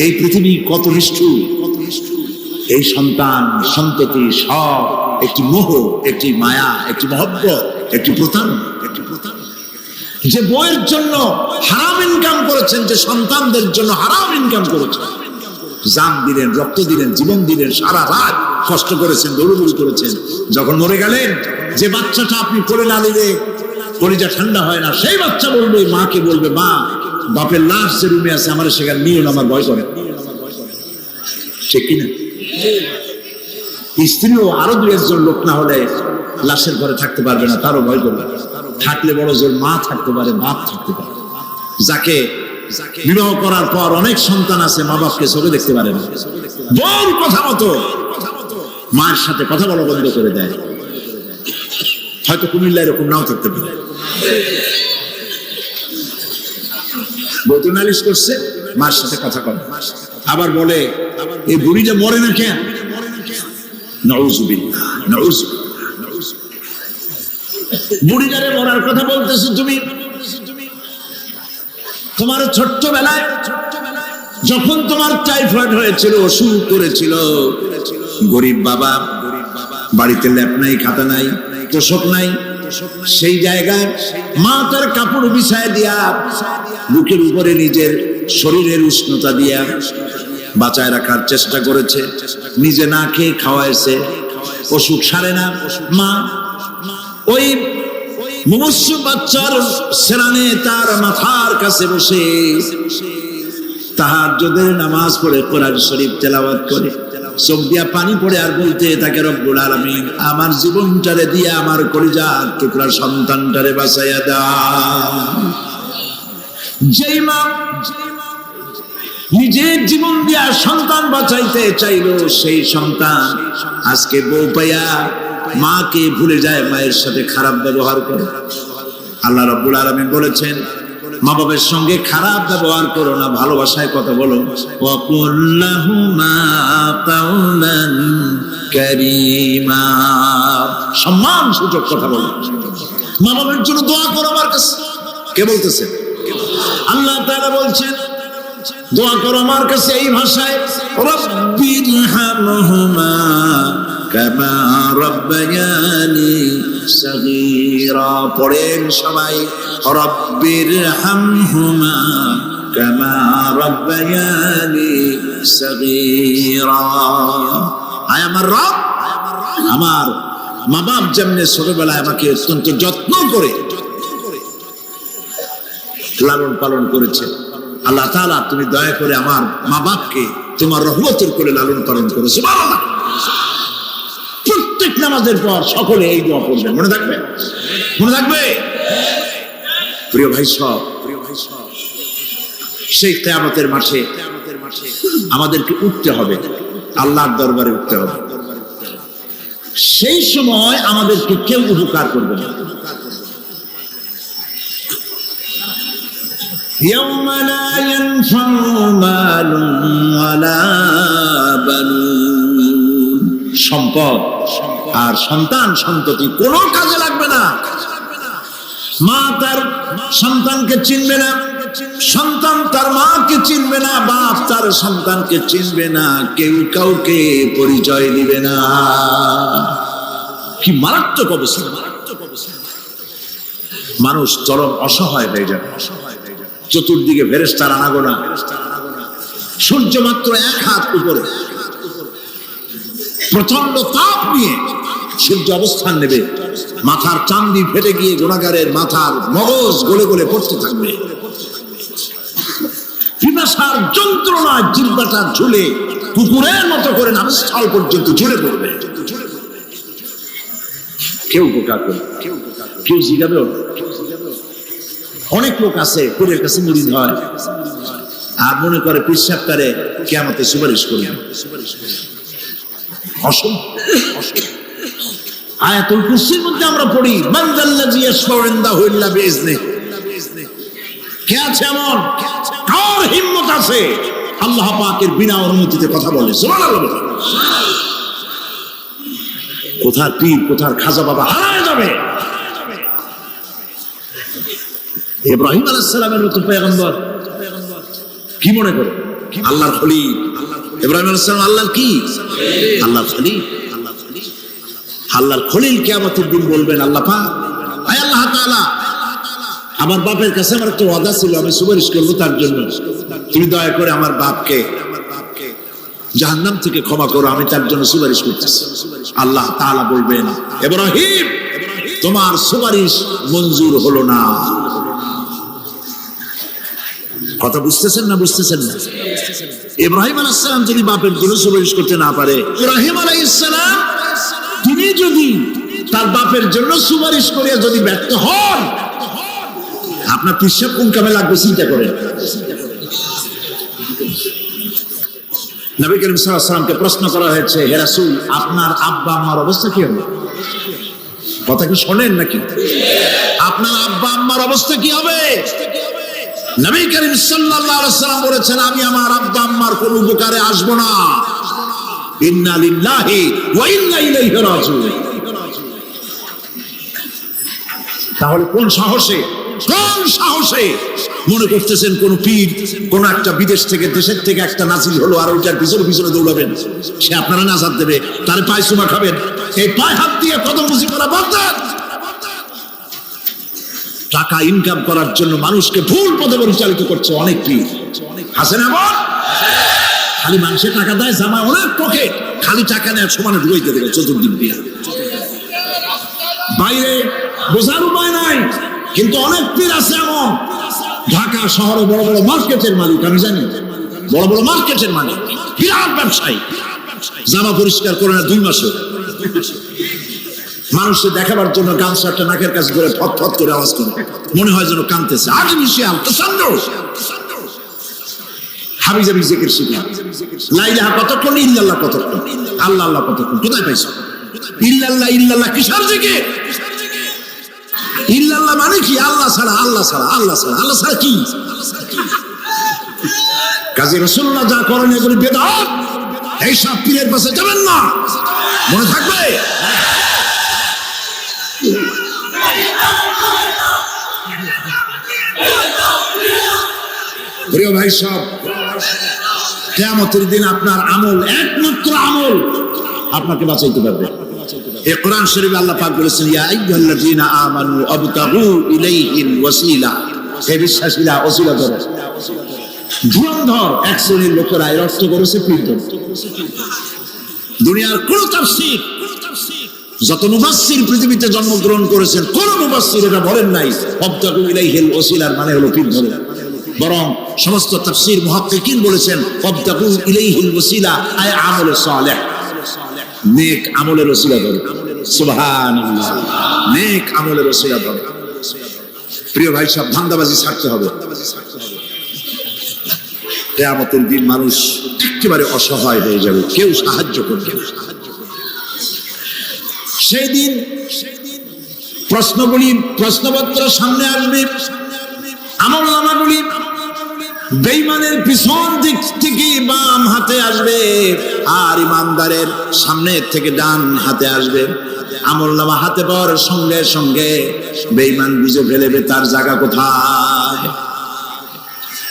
[SPEAKER 1] এই পৃথিবী কত নিষ্ঠুর? এই সন্তান সন্ততি সব একটি মোহ, একটি মায়া, একটি মহব্বত, একটি প্রতারণা। যে বইয়ের জন্য হারাম ইনকাম করেছেন, যে সন্তানদের জন্য হারাম ইনকাম করেছেন, জান দিলেন, রক্ত দিলেন, জীবন দিলেন, সারা রাত কষ্ট করেছেন, দৌড়দৌড়ি করেছেন, যখন মরে গেলেন, যে বাচ্চাটা আপনি কোলে না দিলে কলিজা ঠান্ডা হয় না, সেই বাচ্চা বলবে, মাকে বলবে, মা বাপের লাশ যে রুমে আছে আমার সেখানে নিয়ে আমার ভয় করে। ঠিক কিনা? স্ত্রীও আরো দু একজন লোক না হলে লাশের ঘরে থাকতে পারবে না, তারও ভয় করবে। থাকলে বড় জোর মা থাকতে পারে, বাপ থাকতে পারে। যাকে বিবাহ করার পর অনেক সন্তান আছে, মা বাপকে চোখে দেখতে পারে না, বউর কথা মতো মায়ের সাথে কথা বলা বন্ধ করে দেয়। হয়তো কুমিল্লা এরকম নাও থাকতে পারে। বউ তো নালিশ করছে, মার সাথে কথা বলে, আবার বলে এই বুড়িটা মরে না কেন? নাউযুবিল্লাহ, নাউযুবিল্লাহ। বুড়িটারে মরার কথা বলতেছো তুমি? তোমার ছোট্টবেলায় যখন তোমার টাইফয়েড হয়েছিল, অসুখ করেছিল, গরিব বাবা, বাড়িতে ল্যাপ নাই, খাতা নাই, তোষক নাই, সেই জায়গায় মা তার কাপড় বিছায় দিয়া বুকের উপরে নিজের শরীরের উষ্ণতা দিয়া বাঁচায় রাখার চেষ্টা করেছে, নিজে না খেয়ে খাওয়াইছে, অসুখ সারে না। মা ওই মুমূর্ষ বাচ্চার সেরানে তার মাথার কাছে বসে তাহাজ্জুদের নামাজ পড়ে, কোরআন শরীফ তেলাওয়াত করে, চোখ দিয়া পানি পড়ে আর বলতে তাকে, রব্বুল আলামিন আমার জীবনটারে দিয়া আমার কলিজার টুকরা সন্তানটারে বাঁচাইয়া দাও। যেই মা নিজের জীবন দিয়া সন্তান বাঁচাইতে চাইলো, সেই সন্তান আজকে বউ পাইয়া মাকে ভুলে যায়, মায়ের সাথে খারাপ ব্যবহার করে। আল্লাহ রাব্বুল আলামিন বলেছেন, মা বাবার সঙ্গে খারাপ ব্যবহার করো না, ভালোবাসায় কথা বলো। ওয়াকুল লাহুমা কাওলান কারীমা, সম্মান সূচক কথা বলো। মা বাবার জন্য দোয়া করো আমার কাছে। কে বলতেছে? আল্লাহ তাআলা বলছেন, দোয়া করো আমার কাছে এই ভাষায়, রব্বিরহামহুমা কামা রাব্বায়ানি সাগীরা। পড়েন সবাই, রব্বিরহামহুমা কামা রাব্বায়ানি সাগীরা। আয় আমার রব, আমার মা বাপ যেমনি ছোটবেলায় আমাকে অত্যন্ত যত্ন করে লালন পালন করেছে, আল্লাহ তাআলা তুমি দয়া করে আমার মা বাপকে তোমার রহমতের করে লালন পালন করো। সুবহানাল্লাহ। প্রত্যেক নামাজের পর সকলে এই দোয়া করবেন, মনে থাকবে? মনে থাকবে? প্রিয় ভাই সব, সেই কিয়ামতের মাঠে আমাদেরকে উঠতে হবে, আল্লাহর দরবারে উঠতে হবে। সেই সময় আমাদেরকে কেউ উপকার করবে না। يوم لا ينفع مال ولا بنون, সম্পদ আর সন্তান সন্ততি কোনো কাজে লাগবে না। মা তার সন্তানকে চিনবে না, সন্তান তার মাকে চিনবে না, বাপ তার সন্তানকে চিনবে না, কেউ কাউকে পরিচয় দিবে না। কি মারাত্মক অবস্থা! মানুষ চরম অসহায় হয়ে যাবে। চতুর্দিকে ফেরেশতার আনাগোনা, সূর্য মাত্র 1 হাত উপরে, প্রচন্ড তাপ নিয়ে সূর্য অবস্থান নেবে, মাথার চান্দি ফেটে গিয়ে গুনাহগারের মাথার মগজ গলে গলে পড়তে থাকবে। পিপাসার যন্ত্রণায় জিহ্বাটা ঝুলে কুকুরের মতো করে নাভস্থল পর্যন্ত ঝুলে পড়বে। কেউ উপকার করবে, কেউ জিগাবে। অনেক লোক আছে পীরের কাছে মুরিদ হয় আর মনে করে পীর সাহেব তারে কিয়ামতে সুপারিশ করবে। আয়াতুল কুরসির মধ্যে আমরা পড়ি, মান যাল্লাযী ইয়াশফাউ ইনদাহু ইল্লা বিইজনিহি, কে আছে এমন, কার হিম্মত আছে আল্লাহ পাকের বিনা অনুমতিতে কথা বলে? সুবহানাল্লাহ। কোথার পীর কোথার খাজা বাবা হারায় যাবে। ইব্রাহিম আলাইহিস সালামের মতো পয়গম্বর কি মনে করে আল্লাহর খলিল? ইব্রাহিম আলাইহিস সালাম আল্লাহর কি? আল্লাহর খলিল। আল্লাহর খলিল কিয়ামতের দিন বলবেন, আল্লাহ পাক, আয় আল্লাহ তাআলা, আমার বাপের কাছে আমার একটা ওয়াদা ছিল, আমি সুপারিশ করবো তার জন্য, তুমি দয়া করে আমার বাপকে জাহান্নাম থেকে ক্ষমা করো, আমি তার জন্য সুপারিশ করতেছি। আল্লাহ তাআলা বলবেন, ইব্রাহিম, তোমার সুপারিশ মঞ্জুর হলো না। কথা বুঝতেছেন না? বুঝতেছেন না? ইব্রাহিম আলাইহিস সালাম যদি বাপের জন্য সুপারিশ করতে না পারে, ইব্রাহিম আলাইহিস সালাম তিনি যদি তার বাপের জন্য সুপারিশ করে যদি ব্যর্থ হন, আপনার পিসাব কোন কামে লাগবে চিন্তা করেন। নবী করিম সাল্লাল্লাহু আলাইহি ওয়াসাল্লামকে প্রশ্ন করা হয়েছে, হে রাসূল, আপনার আব্বা আম্মার অবস্থা কি হবে? কথা কি শোনেন নাকি? আপনার আব্বা আম্মার অবস্থা কি হবে? নবী করিম সাল্লাল্লাহু আলাইহি ওয়াসাল্লাম বলেছেন, আমি আমার আব্বা আম্মার কোন উপকারে আসব না। ইন্না লিল্লাহি ওয়া ইন্না ইলাইহি রাজিউন। তাহলে কোন সাহসে মনে করতেছেন কোন পীর কোন একটা বিদেশ থেকে দেশের থেকে একটা নাজিল হলো আর ওইটার পিছনে পিছনে দৌড়াবেন, সে আপনারা নাজাত দেবে, তার পায়ে চুমা খাবেন, এই পায়ে হাত দিয়ে কদমবুজি করা বাদ দেন। টাকা ইনকাম করার জন্য মানুষকে ভুল পথে পরিচালিত করছে অনেক পীর, আছে না? খালি মানুষের টাকা দেয়, জামা অনেক পকেট, খালি টাকা নেওয়ার সমানে ঢুকাইতে দেবে চতুর্দিক দিয়ে। বাইরে বোঝার উপায় নাই, কিন্তু অনেক পীর আছে এমন, ঢাকা শহরে বড় বড় মার্কেটের মালিক, আমি জানি, বড় বড় মার্কেটের মালিক, বিরাট ব্যবসায়ী, জামা পরিষ্কার করে না 2 মাসে, মানুষকে দেখাবার জন্য গামছাটা নাকের কাছে ধরে ফট ফট করে আওয়াজ করে, মনে হয় যেন কাঁদতেছে। আজ মিশিয়াল হাবিজাবি জিকির শিখা, লা ইলাহা কতক্ষণ, ইল্লাল্লাহ কতক্ষণ, আল্লাহ আল্লাহ কতক্ষণ, কোথায় পাইছো? ইল্লাল্লাহ ইল্লাল্লাহ কিসের জিকির? ইল্লাল্লাহ মানে কি? আল্লাহ ছাড়া, আল্লাহ ছাড়া, আল্লাহ ছাড়া, আল্লাহ ছাড়া কি? কাজী রাসূলুল্লাহ যা করেন এগুলি বেদাত, এই সব পীরের পাশে যাবেন না, মনে থাকবে। প্রিয় ভাই সব, কিয়ামতের দিন আপনার আমল, একমাত্র আমল আপনাকে বাঁচাইতে পারবে। এই কোরআন শরীফে আল্লাহ পাক বলেছেন, ইয়া আইয়ুহাল্লাযীনা আমানু আবতাগু ইলাইহিল ওয়াসিলা, হে বিশ্বাসীরা ওসিলা ধরো। ধুরন্ধর এক শ্রেণীর লোকেরা এর অর্থ করেছে পীরদের। দুনিয়ার কোন তাফসীর, যত মুফাসসির পৃথিবীতে জন্মগ্রহণ করেছেন, কোন মুফাসসির এটা বলেন নাই আবতাগু ইলাইহিল ওসিলার মানে হলো পীর ধরো। বরং সমস্ত তাফসীর মুহাক্কিকিন বলেছেন আবতাগু ইলাইহিল ওসিলা আয় আমলে সালেহ, নেক আমলের ওসিলা ধরো। সুবহানাল্লাহ, নেক আমলের ওসিলা ধরো। প্রিয় ভাই সব, ধান্দাবাজি ছাড়তে হবে। কিয়ামতের দিন মানুষ একেবারে অসহায় হয়ে যাবে, কেউ সাহায্য করবে না। সেই দিন প্রশ্নগুলি, প্রশ্নপত্র সামনে আসবে, আমলনামাগুলি বেঈমানের পিছন দিক থেকে বাম হাতে আসবে, আর ইমানদারের সামনে থেকে ডান হাতে আসবে। আমলনামা হাতে পাওয়ার সঙ্গে সঙ্গে বেঈমান বুঝে ফেলবে তার জায়গা কোথায়।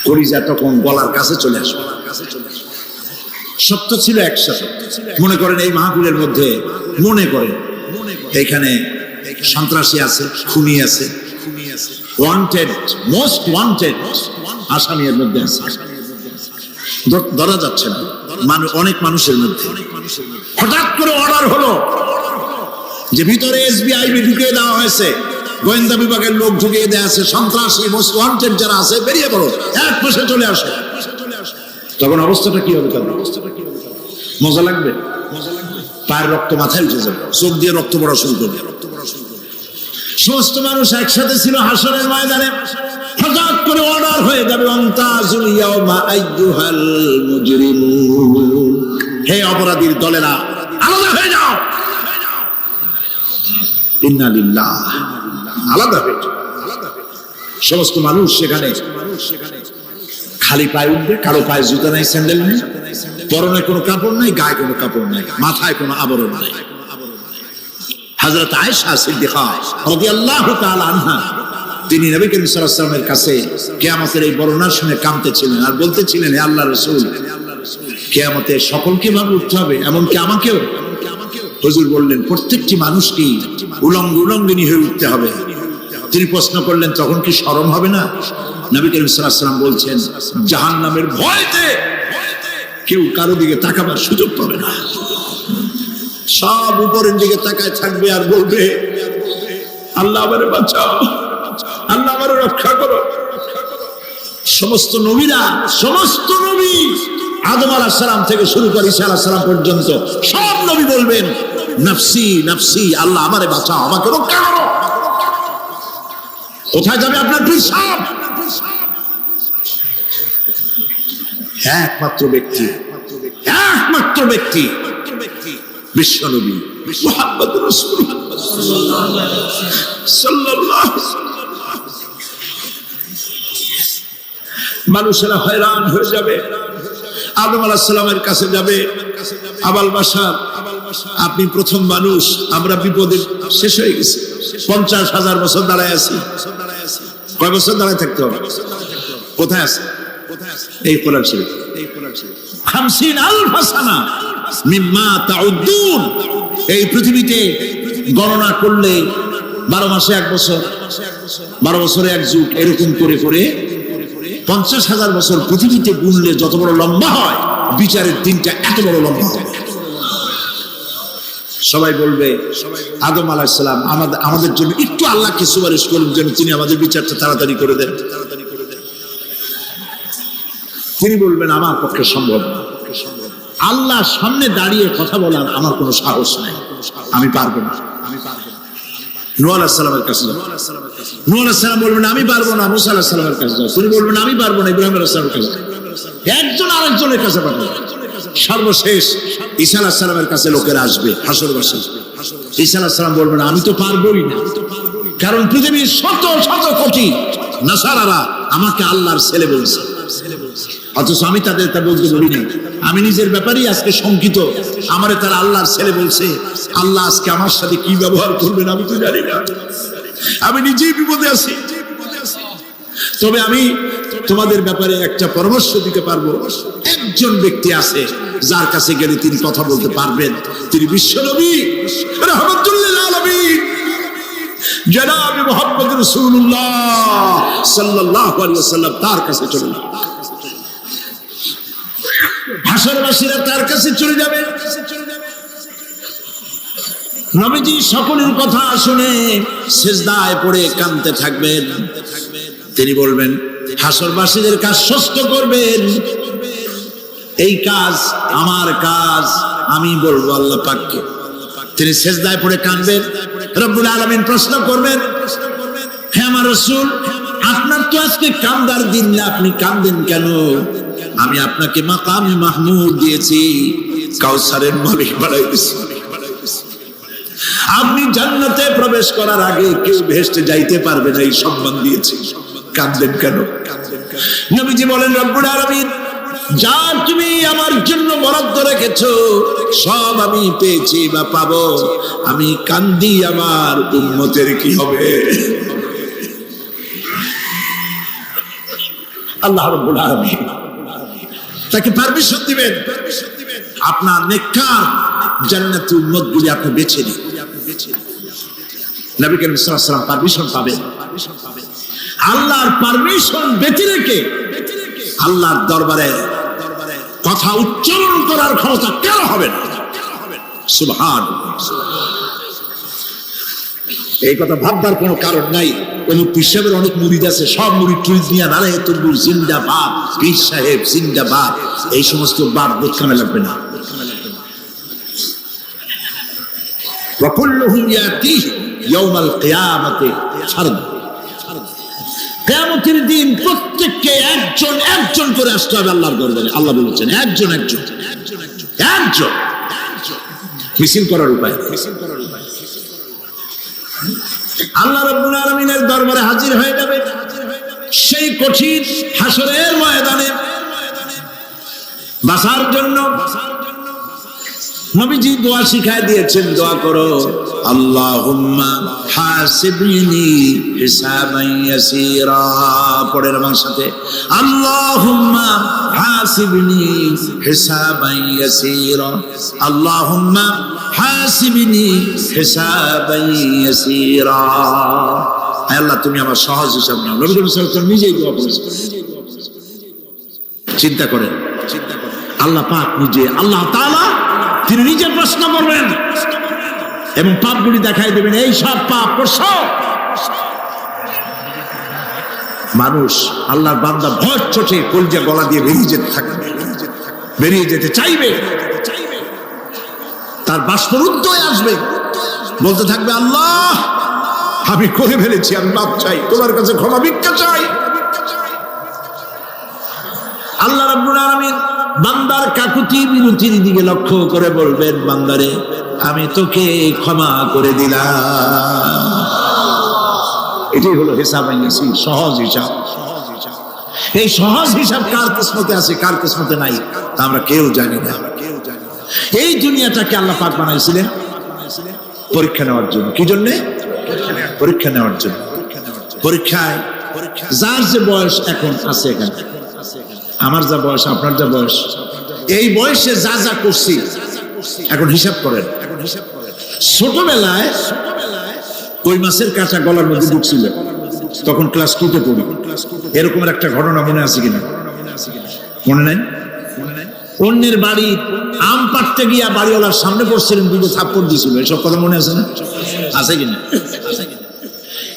[SPEAKER 1] কলিজা তখন গলার কাছে চলে আসবে। সত্য ছিল একসাথে। মনে করেন এই মাহফিলের মধ্যে, মনে করেন এখানে সন্ত্রাসী আছে, খুনি আছে, ওয়ান্টেড, মোস্ট ওয়ান্টেড আসামির মধ্যে আছে, ধরা যাচ্ছে না অনেক মানুষের মধ্যে। হঠাৎ করে অর্ডার হলো যে ভিতরে এসবিআইবি ঢুকিয়ে দেওয়া হয়েছে, গোয়েন্দা বিভাগের লোক ঢুকিয়ে দেওয়া আছে, সন্ত্রাসী মোস্ট ওয়ান্টেড যারা আছে বেরিয়ে পড়ো, এক মাসে চলে আসে। তখন অবস্থাটা কি হবে? মজা লাগবে? পায়ের রক্ত মাথায় উঠে যাবে, চোখ দিয়ে রক্ত পড়া শুরু করবে। সমস্ত মানুষ একসাথে ছিল হাসরের ময়দানে। হঠাৎ করে অর্ডার হয়ে যাবে, অন্তাজুল ইয়াউমা আইয়ুহাল মুজরিমুন, হে অপরাধীর দলেরা আলাদা হয়ে যাও। ইন্না লিল্লাহ, আলাদা হয়ে যাও। সমস্ত মানুষ সেখানে খালি পায়ে উঠবে, কারো পায়ে জুতা নাই, স্যান্ডেল নেই, পরনে কোনো কাপড় নাই, গায়ে কোনো কাপড় নাই, মাথায় কোনো আবরণ নাই। হযরত আয়েশা সিদ্দিকা রাদিয়াল্লাহু তাআলা আনহা তিনি নবী করিম সাল্লাল্লাহু আলাইহি ওয়াসাল্লামের কাছে কিয়ামতের এই বর্ণনা শুনে কাঁদতেছিলেন আর বলতেছিলেন, হে আল্লাহর রাসূল, কিয়ামতে সকলকে ভাবে উঠতে হবে, এমনকি আমাকেও? হুজুর বললেন, প্রত্যেকটি মানুষকেই উলঙ্গিনী হয়ে উঠতে হবে। তিনি প্রশ্ন করলেন, তখন কি শরম হবে না? নবী করিম সাল্লাল্লাহু আলাইহি ওয়াসাল্লাম বলছেন, জাহান্নামের ভয়তে কেউ কারো দিকে তাকাবার সুযোগ পাবে না। সব উপরের দিকে তাকায় থাকবে আর বলবে, আল্লাহ আমারে বাঁচাও, আল্লাহ আমারে রক্ষা করো। সমস্ত নবী আদম আলাইহিস সালাম থেকে শুরু করে ঈসা আলাইহিস সালাম পর্যন্ত সব নবী বলবেন, নফসি নফসি, আল্লাহ আমারে বাঁচাও, আমাকে রক্ষা করো। কোথায় যাবে আপনার পিসাব? একমাত্র ব্যক্তি বিশ্ব নবী মুহাম্মদুর রাসূলুল্লাহ সাল্লাল্লাহু আলাইহি ওয়াসাল্লাম। মানুষেরা হয়রান হয়ে যাবে, আদম আলাইহিস সালামের কাছে যাবে, আবাল বাশার, আপনি প্রথম মানুষ, আমরা বিপদে শেষ হয়ে গেছি, 50,000 বছর দাঁড়ায় আছি। কয় বছর দাঁড়ায় থাকতে হবে? কোথায় আছে? এই কোরআন শরীফ 50,000 সানা মিম্মা তাউদ্দুন। এই পৃথিবীতে গণনা করলে 12 মাসে 1 বছর, 12 বছরে 1 যুগ, এরকম করে করে 50,000 বছর পৃথিবীতে গুনলে যত বড় লম্বা হয়, বিচারের দিনটা এত বড় লম্বা হবে। সবাই বলবে, আদম আলাইহিস সালাম আমাদের জন্য একটু আল্লাহকে সুপারিশ করুন যেন তিনি আমাদের বিচারটা তাড়াতাড়ি করে দেন। তিনি বলবেন, আমার পক্ষে সম্ভব না, আল্লাহর সামনে দাঁড়িয়ে কথা বলার আমার কোনো সাহস নাই, আমি পারবো না। নূহ আলাইহিস সালামের কাছে যাও, নূহ আলাইহিস সালাম বলবেন, আমি পারবো না। মুসা আলাইহিস সালামের কাছে যাও, তিনি বলবেন, আমি পারবো না। ইব্রাহিম আলাইহিস সালামের কাছে, একজন আরেকজনের কাছে পাঠাবো। সর্বশেষ ঈসা আলাইহিস সালামের কাছে লোকেরা আসবে হাসরবাসী। ঈসা আলাইহিস সালাম বলবেন, আমি তো পারবোই না, কারণ পৃথিবীর শত শত কোটি নাসারারা আমাকে আল্লাহর ছেলে বলছে, অথচ আমি তাদের তা বলতে বলিনি। আমি নিজের ব্যাপারেই আজকে শঙ্কিত, আমারে তারা আল্লাহর ছেলে বলছে। আল্লাহ আজকে আমার সাথে কি ব্যবহার করবেন আমি তো জানি না, আমি নিজেই বিপদে আছি। তবে আমি তোমাদের ব্যাপারে একটা পরামর্শ দিতে পারবো। একজন ব্যক্তি আছে যার কাছে গেলে তিনি কথা বলতে পারবেন, তিনি বিশ্বনবী রাহমাতুল লিল আলামিন জনাব মুহাম্মদ রাসূলুল্লাহ সাল্লাল্লাহু আলাইহি ওয়াসাল্লাম। তার কাছে চলুন, হাসরবাসীরা তার কাছে চলে যাবে। নবীজি সকলের কথা শুনে সিজদায় পড়ে কাঁদতে থাকবেন। তিনি বলবেন, হাসরবাসীদের কাজ সুস্থ করবেন, এই কাজ আমার কাজ, আমি বলবো আল্লাহ পাককে। তিনি সিজদায় পড়ে কাঁদবেন, রব্বুল আলামিন প্রশ্ন করবেন, হে আমার রাসূল, আপনার তো আজকে কান্দার দিন না, আপনি কাঁদেন কেন? আমি আপনাকে মাকামে মাহমুদ দিয়েছি, কাউসারের মালিক বানাই দিয়েছি। আপনি জান্নাতে প্রবেশ করার আগে কেউ বেহেশতে যাইতে পারবে না, এই সম্মান দিয়েছি, কাঁদলেন কেন? নবীজি বলেন, রব্বুল আলামিন যা তুমি আমার জন্য বরাদ্দ রেখেছো সব আমি পেয়েছি বা পাবো, আমি কান্দি আমার উম্মতের কি হবে? আল্লাহ রাব্বুল আলামিন তাকে পারমিশন দিবেন, আপনার নেককার জান্নাতি উম্মতগুলি আপনি বেছে নিন। নবী করিম সাল্লাল্লাহু আলাইহি ওয়াসাল্লাম পারমিশন পাবেন। আল্লাহর পারমিশন ব্যতি রেখে আল্লাহর দরবারে কথা উচ্চারণ করার ক্ষমতা কারো হবে না। সুবহানাল্লাহ। এই কথা ভাববার কোনো কারণ নাই। অমুক পীর সাহেবের অনেক মুরিদ আছে, সব মুরিদ টুরিদ নিয়ে নারে তকবীর জিন্দাবাদ, পীর সাহেব জিন্দাবাদ, এই সমস্ত বাদ বোধখানে লাগবে না। وكلهم يأتيه يوم القيامة فردا। কিয়ামতের দিন প্রত্যেককে একজন একজন করে আসতে হবে আল্লাহর দরবারে। আল্লাহ বলেছেন একজন একজন একজন, মিছিল করার উপায়। আল্লাহ রাব্বুল আলামিনের দরবারে হাজির হয়ে যাবে। সেই কঠিন হাসরের ময়দানে বাঁচার জন্য নবীজি দোয়া শিখায় দিয়েছেন, দোয়া করো, আল্লাহুম্মা হাসিবনি হিসাবান ইয়াসীরা। পড়েন আমার সাথে, আল্লাহুম্মা হাসিবনি হিসাবান ইয়াসীরা, আল্লাহুম্মা হাসিবনি হিসাবান ইয়াসীরা। আল্লাহ তুমি আমার সহজ হিসাব নাও। নবী সাল্লাল্লাহু আলাইহি ওয়াসাল্লাম নিজেই দোয়া করেছেন। চিন্তা করেন, আল্লাহ পাক নিজে, আল্লাহ তাআলা তিনি নিজে প্রশ্ন করবেন এবং পাপগুলি দেখাই দেবেন, এই সব পাপ করছো। মানুষ আল্লাহর বান্দা ভয় চোটে কলজা গলা দিয়ে বেরিয়ে যেতে থাকবে, বেরিয়ে যেতে চাইবে, তার বাষ্পরুদ্ধ হয়ে আসবে, বলতে থাকবে, আল্লাহ আমি করে ফেলেছি, আমি মাপ চাই, তোমার কাছে ক্ষমা ভিক্ষা চাই। আল্লাহ রাব্বুল আলামিন বান্দার কাকুতি মিনতির দিকে লক্ষ্য করে বলবেন, বান্দারে আমি তোকে ক্ষমা করে দিলাম। এটাই হলো হিসাব, সহজ হিসাব। এই সহজ হিসাব কার কিসমতে আছে, কার কিসমতে নাই, তা আমরা কেউ জানি না। এই দুনিয়াটাকে আল্লাহ পাক বানাইছিলেন পরীক্ষা নেওয়ার জন্য। কি জন্যে? পরীক্ষা নেওয়ার জন্য। পরীক্ষায় যার যে বয়স এখন আছে, এখানে আমার যা বয়স, আপনার যা বয়স, এই বয়সে যা যা করছি এখন হিসাব করেন। ছোটবেলায় কই মাছের কাঁচা গলার মধ্যে ঢুকছিল, তখন ক্লাস 2-তে পড়ি। এরকম একটা ঘটনা মনে আছে কিনা? মনে নাই? অন্যের বাড়ি আম পাড়তে গিয়া বাড়িওয়ালার সামনে পড়ছিলেন, দুটো থাপ্পড় দিয়েছিল, এসব কথা মনে আছে না? আছে কিনা?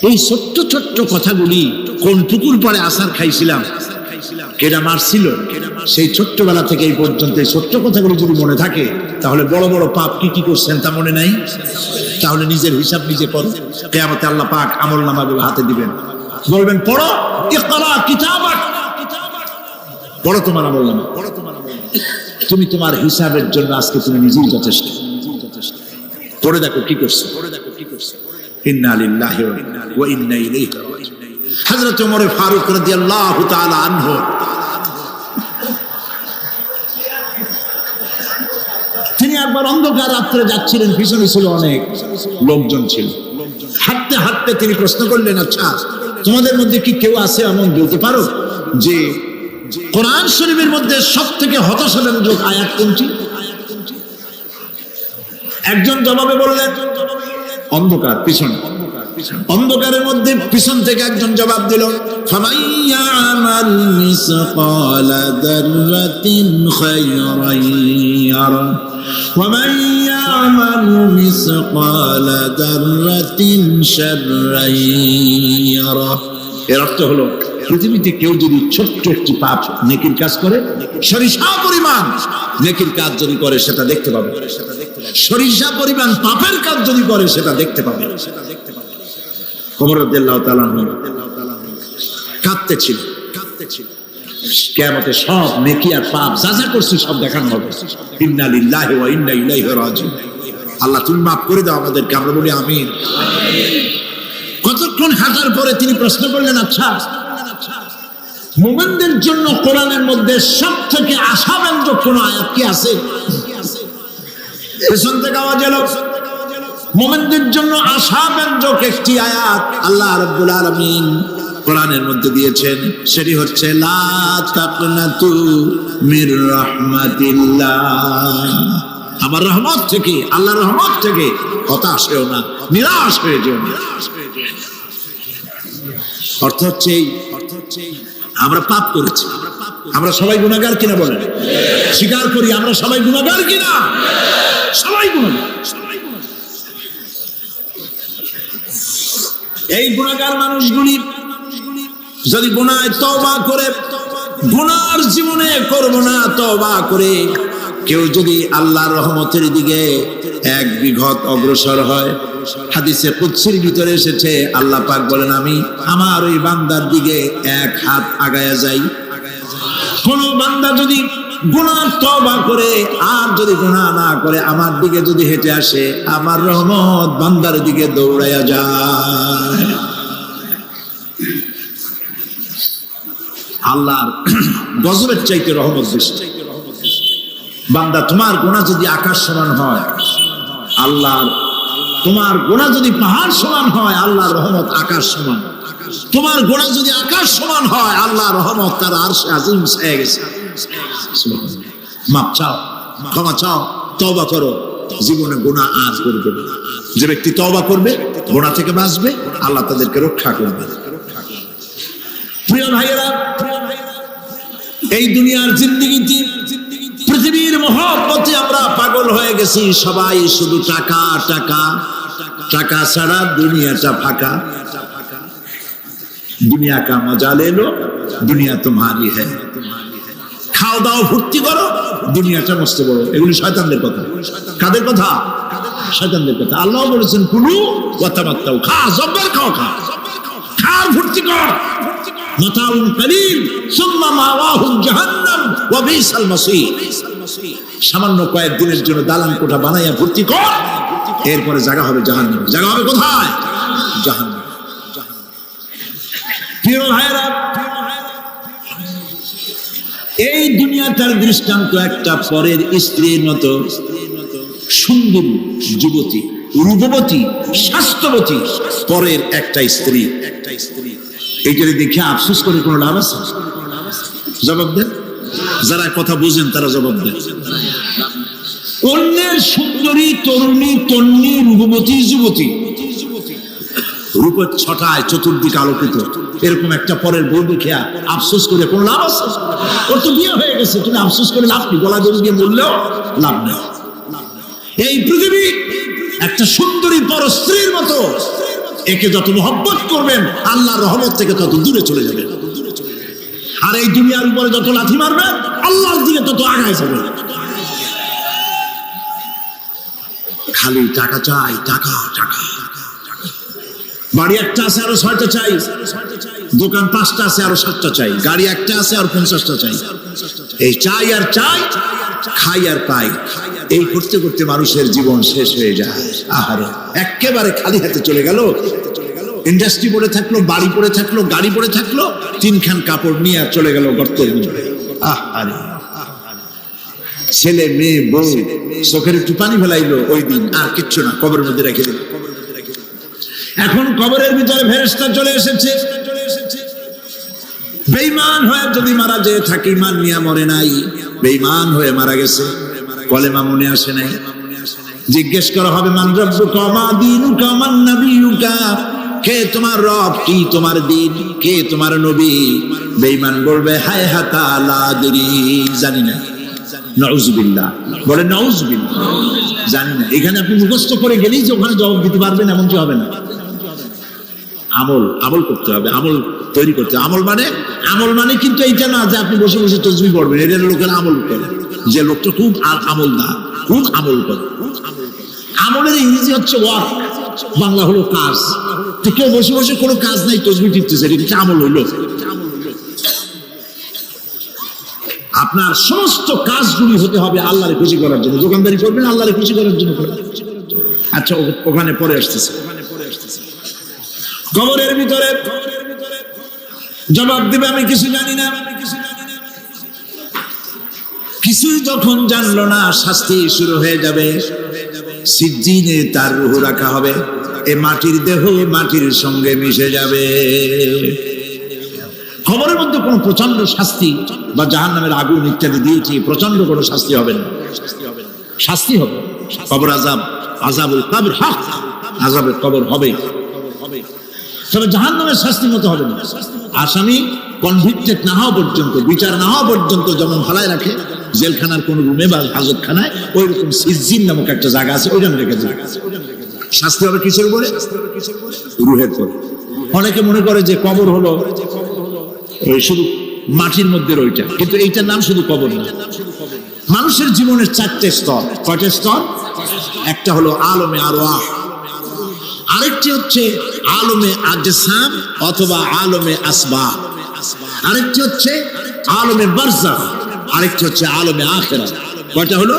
[SPEAKER 1] এই ছোট্ট ছোট্ট কথাগুলি কোন পুকুর পাড়ে আসার খাইছিলাম, কেডা মারছিল, সেই ছোট্টবেলা থেকে এই পর্যন্ত এই ছোট্ট কথাগুলো যদি মনে থাকে, তাহলে বড় বড় পাপ কি কি করছেন তা মনে নাই। তাহলে নিজের হিসাব নিজে করো, কিয়ামতে আল্লাহ পাক আমলনামা হাতে দিবেন, বলবেন পড়ো, ইকরা কিতাবাক, পড়ো তোমার আমলনামা। তুমি তোমার হিসাবের জন্য আজকে তুমি নিজেই যথেষ্ট। পড়ে দেখো কি করছো। ইন্না লিল্লাহি ওয়া ইন্না ইলাইহি রাজিউন। হযরত ওমর ফারুক রাদিয়াল্লাহু তাআলা আনহু তিনি একবার অন্ধকার রাত্রে যাচ্ছিলেন, পিছনে ছিল অনেক লোকজন ছিল। হাঁটতে হাঁটতে তিনি প্রশ্ন করলেন, আচ্ছা তোমাদের মধ্যে কি কেউ আছে এমন বলতে পারো যে কোরআন শরীফের মধ্যে সবথেকে হতাশাব্যঞ্জক আয়াত কোনটি? একজন জবাবে বললেন, অন্ধকার পিছনে, অন্ধকারের মধ্যে পিছন থেকে একজন জবাব দিল, ফামাইয়ামাল মিসকালা যাররাতিন খায়রান ইয়ারা ওয়া মাইয়ামাল মিসকালা যাররাতিন শাররান ইয়ারা। এর অর্থ হলো, পৃথিবীতে কেউ যদি ছোট্ট একটি পাপ নেকির কাজ করে, সরিষা পরিমাণ নেকির কাজ যদি করে সেটা দেখতে পাবে, সরিষা পরিমাণ পাপের কাজ যদি করে সেটা দেখতে পাবে। ওমর রাদিয়াল্লাহু তাআলা কাঁদতেছিল। কিয়ামতে সব নেকি আর পাপ যা যা করছি সব দেখানো হবে। ইন্না লিল্লাহি ওয়া ইন্না ইলাইহি রাজিউন। আল্লাহ তুমি মাফ করে দাও আমাদেরকে, আমরা বলি আমিন। কতক্ষণ হাঁটার পরে তিনি প্রশ্ন করলেন, আচ্ছা মুমিনদের জন্য কোরআনের মধ্যে সবথেকে আশাব্যঞ্জক কোন আয়াত কি আছে? পেছন থেকে আওয়াজ এলো, মুমিনদের জন্য আশাব্যঞ্জক একটি আয়াত আল্লাহ রাব্বুল আলামিন কোরআনের মধ্যে দিয়েছেন, সেটি হচ্ছে লা তাকনাতু মির রাহমাতিল্লাহ। আমার রহমত থেকে, আল্লাহর রহমত থেকে হতাশ হও না, নিরাশ হয়ে যেও না। অর্থ হচ্ছে আমরা পাপ করেছি, আমরা সবাই গুনাহগার কিনা বলেন? স্বীকার করি আমরা সবাই গুনাহগার কিনা? সবাই গুনাহগার। এই গুনাহগার মানুষগুলি যদি গুনাহে তওবা করে, গুনার জীবনে করব না তওবা করে কেউ যদি আল্লাহর রহমতের দিকে এক বিঘত অগ্রসর হয়, হাদিসে কুদসির ভিতরে এসেছে আল্লাহ পাক বলেন, আমি আমার ওই বান্দার দিকে এক হাত আগায়া যাই। কোন বান্দা যদি গুনাহ তওবা করে আর যদি গুনাহ না করে আমার দিকে যদি হেঁটে আসে, আমার রহমত বান্দার দিকে দৌড়াইয়া যায়। আল্লাহর গজবের চাইতে রহমত বেশি। বান্দা তোমার গুনাহ যদি আকাশ সমান হয়, আল্লাহর, তোমার গুনাহ যদি পাহাড় সমান হয়, আল্লাহর রহমত আকাশ সমান। তোমার গুনাহ যদি আকাশ সমান হয়, আল্লাহর রহমত তার আরশে আজিম ছেয়ে গেছে। মাপ চাও, ক্ষমা চাও, তওবা করো, জীবনে গুনাহ আর করবে না। যে ব্যক্তি তওবা করবে, গুনাহ থেকে বাঁচবে, আল্লাহ তাদেরকে রক্ষা করবে। প্রিয় ভাইয়েরা, এই দুনিয়ার জিন্দেগিতে পৃথিবীর মহব্বতে আমরা পাগল হয়ে গেছি। সবাই শুধু টাকা টাকা টাকা ছাড়া দুনিয়াটা ফাঁকা। দুনিয়া কা মজা লে লো, দুনিয়া তোমারি হ্যায়। খাও দাও ফুর্তি করো, দুনিয়াটা মস্ত বড়। এগুলি শয়তানদের কথা। কাদের কথা? শয়তানদের কথা। আল্লাহ বলেছেন কুলু ওয়া তামাত্তাউ, খা, জব্বর খাও, খা, খার ফুর্তি কর। মাতাউন কালিল সুম্মা মাওয়াহুম জাহান্নাম ওয়া বিসাল মাসীর। সামান্য কয়েক দিনের জন্য দালান কোঠা বানাইয়া ফুর্তি কর, এরপরে জায়গা হবে জাহান্নাম। জায়গা হবে কোথায়? জাহান্নাম। প্রিয় ভাইরা, এই দুনিয়াটার দৃষ্টান্ত একটা পরের স্ত্রীর মতো সুন্দর যুবতী, রূপবতী, স্বাস্থ্যবতী পরের একটা স্ত্রী। এইটারে দেখে আফসোস করে কোনো লাভ আছে? জবাব দেন। যারা কথা বুঝেন তারা জবাব দেন। অন্যের সুন্দরী তরুণী, তন্নি, রূপবতী যুবতী, রূপের ছটায় চতুর্দিকে আলোকিত, এরকম একটা পরের বউ দেখিয়া আফসোস করে কোনো লাভ আছে? ওর তো বিয়ে হয়ে গেছে, তুমি আফসোস করে লাভ নেই। গলা দড়ি দিয়ে বললেও লাভ নেই। এই পৃথিবী একটা সুন্দরী পর স্ত্রীর মতো, একে যত মহব্বত করবেন, আল্লাহর রহমত থেকে তত দূরে চলে যাবেন। আর এই দুনিয়ার উপরে যত লাথি মারবেন, আল্লাহর দিকে তত আগায় যাবেন। খালি টাকা চাই, টাকা টাকা। বাড়ি একটা আছে আরো 6টা চাই, দোকান 5টা আছে আরো 7টা চাই, গাড়ি একটা আছে আর 50টা চাই। এই চাই আর চাই, খাই আর পাই, এই করতে করতে মানুষের জীবন শেষ হয়ে যায়। আহারে, একেবারে খালি হাতে চলে গেল। ইন্ডাস্ট্রি পড়ে থাকলো, বাড়ি পড়ে থাকলো, গাড়ি পড়ে থাকলো, 3খান কাপড় নিয়ে আর চলে গেল গর্তের ভিতরে। আহারে, ছেলে মেয়ে বউ চোখের একটু পানি ফেলাইলো ওই দিন, আর কিচ্ছু না, কবরের মধ্যে রেখে দিল। এখন কবরের ভিতরে ফেরেশতা চলে এসেছে। বেঈমান হয়ে যদি মারা যেয়ে থাকে, ঈমান নিয়ে মরে নাই, বেঈমান হয়ে মারা গেছে, কলেমা মনে আসে নাই। জিজ্ঞেস করা হবে মান রাব্বুকা মা দীনুকা মান নাবিয়ুকা, কে তোমার রব, কি তোমার দিন, কে তোমার নবী? বেঈমান বলবে হায় হাতা লা আদরি, জানি না। নাউযুবিল্লাহ, বলে নাউযুবিল্লাহ, জানি না। এখানে আপনি মুখস্থ করে গেলেই যে ওখানে জবাব দিতে পারবেন এমনটি হবে না। আমল, আমল করতে হবে, আমল তৈরি করতে হবে। আমল মানে কিন্তু এইটা না যে আপনি বসে বসে তসবিহ পড়বেন। এটা লোকের আমল করে, যে লোকটা খুব আমলদার, খুব আমল করে। আমলের ইংরেজি হচ্ছে ওয়ার্ক, বাংলা হলো কাজ। তো কেউ বসে বসে কোনো কাজ নাই, তসবিহ টিপতেছে, এটা আমল হইলো? আপনার সমস্ত কাজগুলি হতে হবে আল্লাহরে খুশি করার জন্য। দোকানদারি করবেন আল্লাহরে খুশি করার জন্য করবেন। আচ্ছা, ওখানে পরে আসতেছে। কবরের ভিতরে জবাব দিবে আমি কিছু জানি না। কিছুই যখন জানলো না, শাস্তি শুরু হয়ে যাবে। সিজ্জিনে তার রূহ রাখা হবে, এ মাটির দেহ মাটির সঙ্গে মিশে যাবে। খবরের মধ্যে কোনো প্রচন্ড শাস্তি বা জাহান্নামের আগুন ইত্যাদি দিয়েছি, প্রচন্ড কোনো শাস্তি হবে না। শাস্তি হবে কবর আযাব, আযাবুল কবর হক, আযাবের কবর হবে। তবে জাহান্নামের শাস্তি মতো হবে না। আসামি কনভিক্টেড না হওয়া পর্যন্ত, বিচার না হওয়া পর্যন্ত যেমন ফালায় রাখে জেলখানার কোন রুমে বা হাজতখানায়, ওই রকম সিজ্জিন নামক একটা জায়গা আছে, ওইখানে রেখে দেবে। শাস্তি হবে কিসের উপরে? রুহের পরে। অনেকে মনে করে যে কবর হলো শুধু মাটির মধ্যে ওইটা, কিন্তু এইটার নাম শুধু কবর না। মানুষের জীবনের 4টে স্তর। কয়টা স্তর? একটা হলো আলমে আরওয়াহ, আরেকটি হচ্ছে আলমে আজসাম অথবা আলমে আসবাব, আরেকটি হচ্ছে আলমে বারজাখ, আরেকটি হচ্ছে আলমে আখিরাত। কয়টা হলো?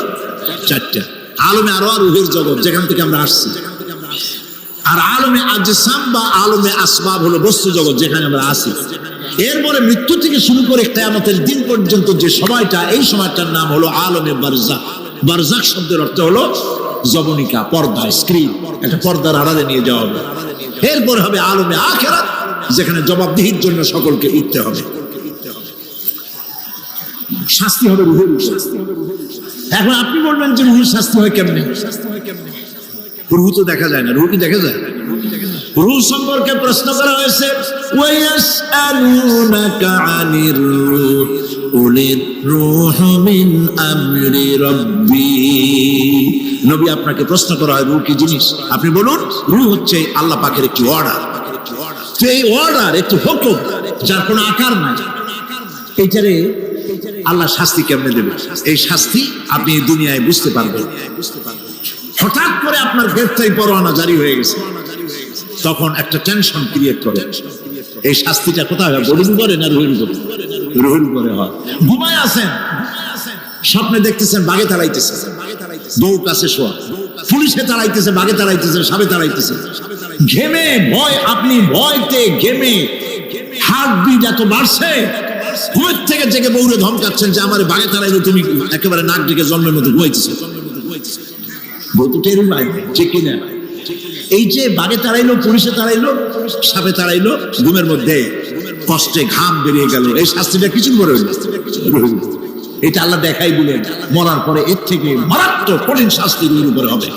[SPEAKER 1] 4টা। আলমে আরওয়াহ রূহের জগৎ, যেখান থেকে আমরা আসছি। আর আলমে আজসাম বা আলমে আসবাব হলো বস্তু জগৎ, যেখানে আমরা আছি। এরপরে মৃত্যু থেকে শুরু করে কিয়ামতের দিন পর্যন্ত যে সময়টা, এই সময়টার নাম হলো আলমে বারজাখ। বারজাখ শব্দের অর্থ হলো জবনিকা, পর্দা, স্ক্রিন, একটা পর্দার আড়ালে নিয়ে যাওয়া হবে। এরপর হবে আলমে আখিরাত, যেখানে জবাবদিহির জন্য সকলকে উঠতে হবে। শাস্তি হবে রূহের উপর। এখন আপনি বলবেন যে রূহের শাস্তি হয় কেমনে? রূহ তো দেখা যায় না। রূহ কি দেখা যায়? রূহ সম্পর্কে প্রশ্ন করা হয়েছে, ওয়ায়াসআলুনাকা আনির রূহ কুলির রূহু মিন আমরি রাব্বি। নবী, আপনাকে প্রশ্ন করা হয় রূহ কি জিনিস, আপনি বলুন রূহ হচ্ছে আল্লাহ পাকের একটি অর্ডার। তো এই অর্ডার, একটি হুকুম, যার কোনো আকার নাই, এইটারে আল্লাহ শাস্তি কেমনে দেবে? এই শাস্তি আপনি দুনিয়ায় বুঝতে পারবেন। হঠাৎ করে আপনার গ্রেফতারি পরোয়ানা জারি হয়ে গেছে, তখন একটা টেনশন ক্রিয়েট করে। এই শাস্তিটা কোথায় হয়? বডির উপরে না রুহের উপরে? রুহের উপরে হয়। ঘুমায় আছেন, স্বপ্নে দেখতেছেন বাঘে তাড়াইতেছে, বউ কাছে শোয়া, পুলিশে তাড়াইতেছে, বাঘে তাড়াইতেছে, সাপে তাড়াইতেছে, ঘেমে ভয়, আপনি ভয়তে ঘেমে হার্টবিট এত বাড়ছে, ঘুমের থেকে জেগে বউরে ধমকাচ্ছেন যে আমার বাঘে তাড়াইলো, তুমি একেবারে নাক ডেকে জন্মের মতো ঘুমাইতেছে। বউ তো টেরই পায়, ঠিক কিনা? এই যে বাঘে তাড়াইলো, পুলিশে তাড়াইলো, সাপে তাড়াইলো, ঘুমের মধ্যে কষ্টে ঘাম বেরিয়ে গেল, এই শাস্তিটা কিছু করে হইল। এটা আল্লাহ দেখাই দিলেন, মরার পরে এর থেকে মারাত্মক কঠিন শাস্তি রুহের উপরে হবে।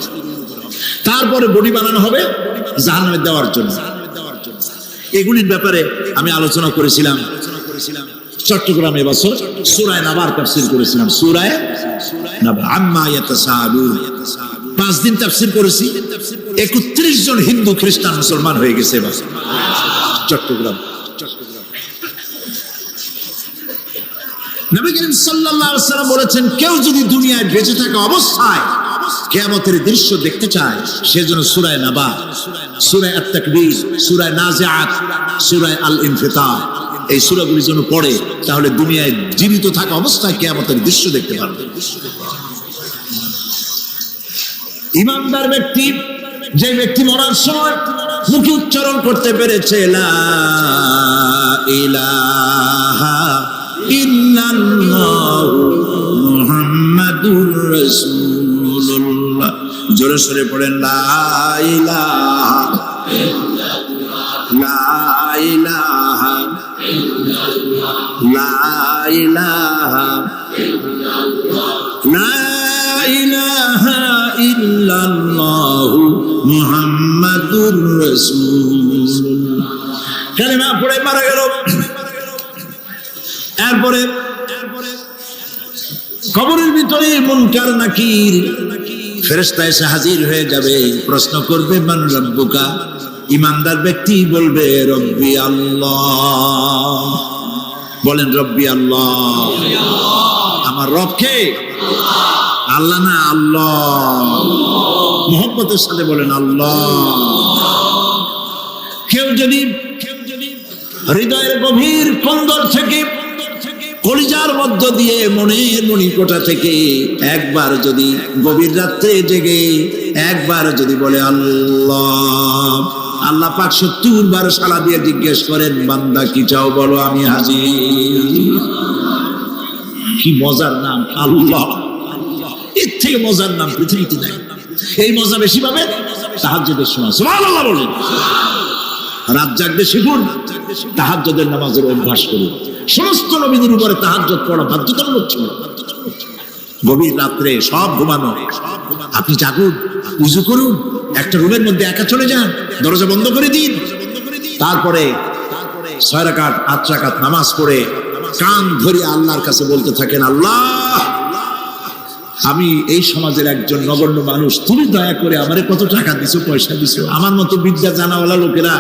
[SPEAKER 1] তারপরে বডি বানানো হবে জাহান্নামে দেওয়ার জন্য। এগুলির ব্যাপারে আমি আলোচনা করেছিলাম চট্টগ্রামে বছর সূরা নাবার তাফসীর করেছিলাম। সূরা নাবা, আম্মা ইয়াতাসাআলুন, 5 দিন তাফসীর করেছি। 31 জন হিন্দু খ্রিস্টান মুসলমান হয়ে গেছে এবার চট্টগ্রাম। নবী করিম সাল্লাল্লাহু আলাইহি ওয়াসাল্লাম বলেছেন, কেউ যদি দুনিয়ায় বেঁচে থাকা অবস্থায় কিয়ামতের দৃশ্য দেখতে চায়, সেজন্য সূরা নাবা, সূরা আত-তাকবীর, সূরা নাজিআত, সূরা আল-ইনফিতার, এই সূরাগুলি যেন পড়ে, তাহলে দুনিয়ায় জীবিত থাকা অবস্থায় কিয়ামতের দৃশ্য দেখতে পারবে। ঈমানদার ব্যক্তি, যে ব্যক্তি মরার সময় মুখে উচ্চারণ করতে পেরেছে লা ইলাহা ইল্লাল্লাহু মুহাম্মাদুর রাসূলুল্লাহ, জোরে সরে পড়েন লা ইলাহা লা ইলাহা লা ইলাহা লা ইলাহা ইল্লাল্লাহু মুহাম্মাদুর রাসূলুল্লাহ। কালেমা পড়ে মারা গেল। এরপরে কবরের ভিতরে মুনকার নাকির ফেরেশতা এসে হাজির হয়ে যাবে, প্রশ্ন করবে মান রাব্বুকা। ঈমানদার ব্যক্তি বলবে রব্বি আল্লাহ। বলেন রব্বি আল্লাহ। আমার রব কে? আল্লাহ না, আল্লাহ। মুহাব্বতের সাথে বলেন আল্লাহ। কেউ যদি হৃদয়ের গভীর কন্দর থেকে, কলিজার মধ্য দিয়ে, মনের মণিকোঠা থেকে একবার যদি গভীর রাত্রে জেগে একবার যদি বলে আল্লাহ, আল্লাহ পাক 70 বার সালা দিয়ে জিজ্ঞেস করেন, বান্দা কি চাও বলো, আমি হাজির। কি মজার নাম আল্লাহ! এর থেকে মজার নাম পৃথিবীতে নাই। এই মজা বেশি পাবেন তাহাজ্জুদের সময়। সুবহানাল্লাহ বলেন। রাত জাগতে শিখুন, তাহাজ্জুদের নামাজের অভ্যাস করুন। সমস্ত নবীদের উপরে তাহাজ্জুদ পড়া বাধ্যতামূলক ছিল। গভীর রাত্রে সব ঘুমানো, আপনি জাগুন, উযু করুন, একটা রুমের মধ্যে একা চলে যান, দরজা বন্ধ করে দিন। তারপরে 6 রাকাত 8 রাকাত নামাজ পড়ে কান ধরে আল্লাহর কাছে বলতে থাকেন, আল্লাহ, আমি এই সমাজের একজন নগণ্য মানুষ, তুমি দয়া করে আমারে কত টাকা দিছো, পয়সা দিছো। আমার মতো বিদ্যা জানাওয়ালা লোকেরা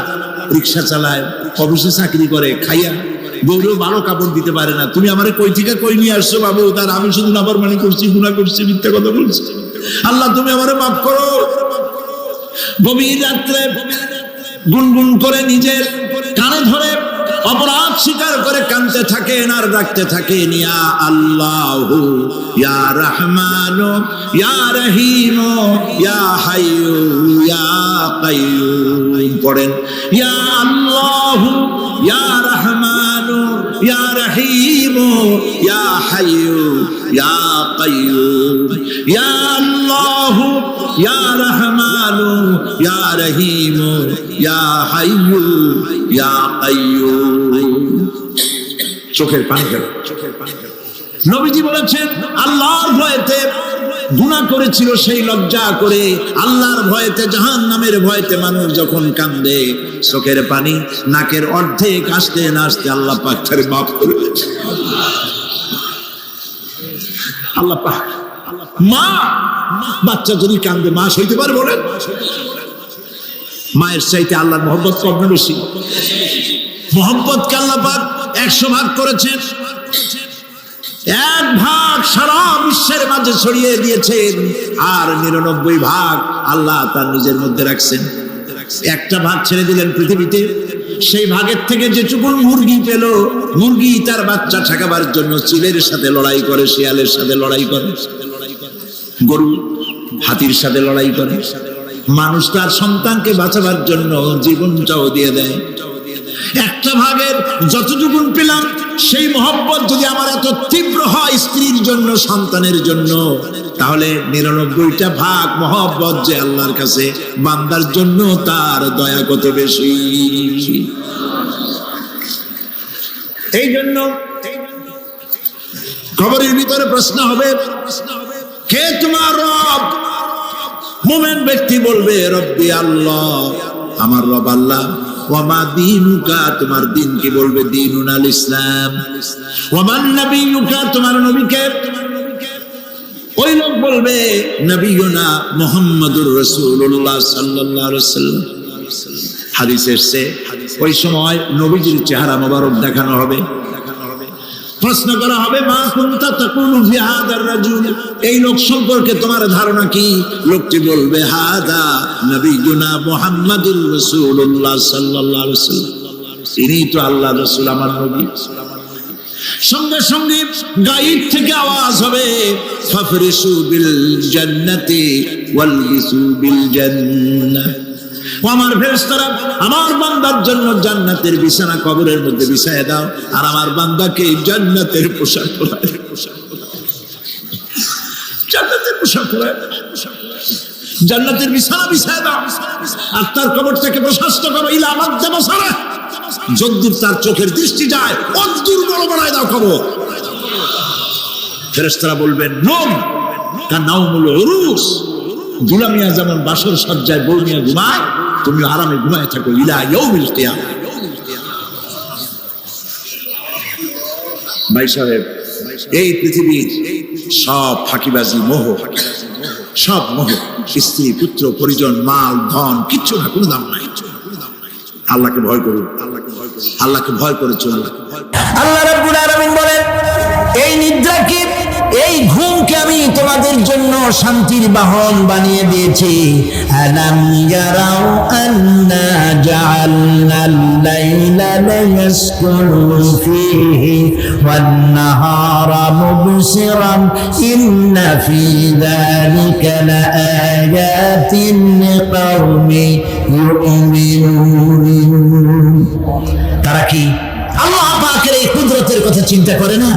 [SPEAKER 1] রিক্সা চালায়, অফিসে চাকরি করে, খাইয়া বউরেও ভালো কাপড় দিতে পারে না। তুমি আমারে কই থেকে কই নিয়ে আসছো বাবু? তার আমি শুধু নাফরমানি করছি, গুনাহ করছি, মিথ্যা কথা বলছি। আল্লাহ তুমি আমারে মাফ করো। গভীর রাত্রে গুনগুন করে নিজের কানে ধরে অপরাধ স্বীকার করে কাঁদতে থাকেন আর ডাকতে থাকেন, ইয়া আল্লাহু ইয়া রহমানু ইয়া রহিমু ইয়া হাইয়ু ইয়া কাইয়ুম। পড়েন ইয়া আল্লাহু ইয়া রহমানু ইয়া রহিম ইয়া হাইয়্যু ইয়া কাইয়্যুম ইয়া আল্লাহ ইয়া রহমান ইয়া রহিম ইয়া হাইয়্যু ইয়া কাইয়্যুম। চোখের পানি গেল। নবীজি বলেছেন আল্লাহর ভয়েতে গুনাহ করেছিল, সেই লজ্জা করে আল্লাহর ভয়েতে, জাহান্নামের ভয়েতে মানুষ যখন কান্দে, চোখের পানি নাকের অর্ধেক আসতে না আসতে আল্লাহ পাক তারে মাফ করে দেন। আল্লাহ পাক, মা বাচ্চা যদি কান্দে মা সইতে পারে বলেন? মায়ের চাইতে আল্লাহর মহব্বত কম না বেশি? মহব্বতকে আল্লাহ পাক 100 ভাগ করেছেন, 1 ভাগ সারা বিশ্বের মাঝে ছড়িয়ে দিয়েছেন, আর 99 ভাগ আল্লাহ তার নিজের মধ্যে রাখছেন। 1টা ভাগ ছেড়ে দিলেন পৃথিবীতে, সেই ভাগের থেকে যেটুকু মুরগি পেল, মুরগি তার বাচ্চা ঠেকাবার জন্য চিলের সাথে লড়াই করে, শিয়ালের সাথে লড়াই করে, গরু হাতির সাথে লড়াই করে, মানুষ তার সন্তানকে বাঁচাবার জন্য জীবনটাও দিয়ে দেয়। 1টা ভাগের যতটুকু পেলাম, সেই মহব্বত যদি আমার এত তীব্র হয় স্ত্রীর জন্য, সন্তানের জন্য, তাহলে 99টা ভাগ মহব্বত যে আল্লাহর কাছে বান্দার জন্য, তার দয়া কত বেশি। এই জন্য কবরের ভিতরে প্রশ্ন হবে, কে তোমার রব? মুমিন ব্যক্তি বলবে রব্বি আল্লাহ, আমার রব আল্লাহ। ওয়ামা দীনুকা, তোমার দিন কি? বলবে দীনুল ইসলাম। ওয়ামান নবিয়ুকা, তোমার নবীকে? ওই লোক বলবে নবিয়ুনা মুহাম্মাদুর রাসূলুল্লাহ সাল্লাল্লাহু আলাইহি ওয়াসাল্লাম। হাদিসে এসেছে ওই সময় নবীজির চেহারা মোবারক দেখানো হবে, প্রশ্ন করা হবে মা কুনতা তাকুলু ফি হাদার রাজুল, এই লোক সম্পর্কে তোমার ধারণা কি? লোকটি বলবে হাদা নবিয়ুনা মুহাম্মাদুর রাসূলুল্লাহ সাল্লাল্লাহু আলাইহি ওয়াসাল্লাম, ইনি তো আল্লাহর রাসূল, আমার নবী। সঙ্গে সঙ্গে গায়েব থেকে আওয়াজ হবে ফাফরিসু বিল জান্নাতি ওয়ালবিসু বিল জান্নাহ, আমার ফেরেশতারা আমার বান্দার জন্য জান্নাতের বিছানা কবরের মধ্যে বিছায় দাও, আর আমার বান্দাকে জান্নাতের পোশাক পরায়, জান্নাতের পোশাক পরায়, জান্নাতের বিছানা বিছায় দাও, আর তার কবরটাকে প্রশস্ত করো, ইলা মাদ্দা বাসারা, যদ্দূর তার চোখের দৃষ্টি যায় অদ্দূর বড় বানায় দাও কবর। ফেরেশতারা বলবেন নম কানাউমুল উরুস, দুলামিয়া যেমন বাসর সজ্জায় বৌমিয়া ঘুমায়, তুমি আরামে ঘুমায় থাকো ইলা ইয়াউমিল কিয়ামা। ভাই সাহেব, এই পৃথিবীর সব ফাঁকিবাজি, মোহ, সব মোহ, স্ত্রী পুত্র পরিজন মাল ধন কিচ্ছু না, কোনো দাম নাই। আল্লাহকে ভয় করুন, আল্লাহকে ভয় করে চলুন।
[SPEAKER 2] আল্লাহ রাব্বুল আলামিন বলেন, এই নিদ্রাকে, এই ঘুমকে আমি তোমাদের জন্য শান্তির বাহন বানিয়ে দিয়েছি। আলাম ইয়ারাউ আন্না জাআলনাল লাইলা লিয়াসকুনু ফীহি ওয়ান নাহারা মুবসিরান ইন্না ফী যালিকা লাআয়াতিন লিকাওমিন ইউমিনুন। তারা কি আল্লাহ পাকের এই কুদরতের কথা চিন্তা করে না,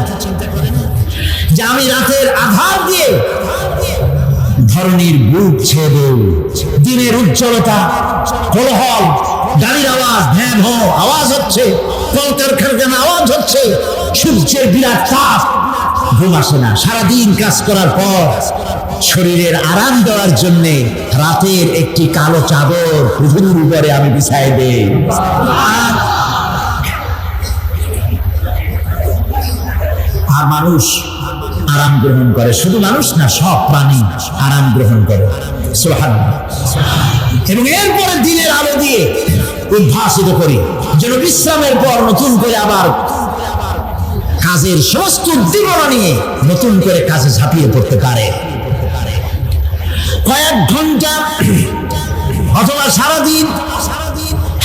[SPEAKER 2] যে আমি রাতের আধার দিয়ে ধরনীর বুক ছেড়ে, দিনের উজ্জ্বলতা, কোলাহল, গাড়ির আওয়াজ, ভ্যাঁ ভঁ আওয়াজ হচ্ছে, কলকারখানার আওয়াজ হচ্ছে, সূর্যের বিরাট তাপ, ঘুম আসে না। সারাদিন কাজ করার পর শরীরের আরাম দেওয়ার জন্য রাতের একটি কালো চাদর পৃথিবীর উপরে আমি বিছাই দেই। আর মানুষ আরাম গ্রহণ করে, শুধু মানুষ না, সব প্রাণী আরাম গ্রহণ করে, সুবহানাল্লাহ। এবং এরপরে দিনের আলো দিয়ে উদ্ভাসিত করি, যেন বিশ্রামের পর নতুন করে আবার কাজের সমস্ত উদ্দীপনা নিয়ে নতুন করে কাজে ঝাঁপিয়ে পড়তে পারে। কয়েক ঘন্টা অথবা সারাদিন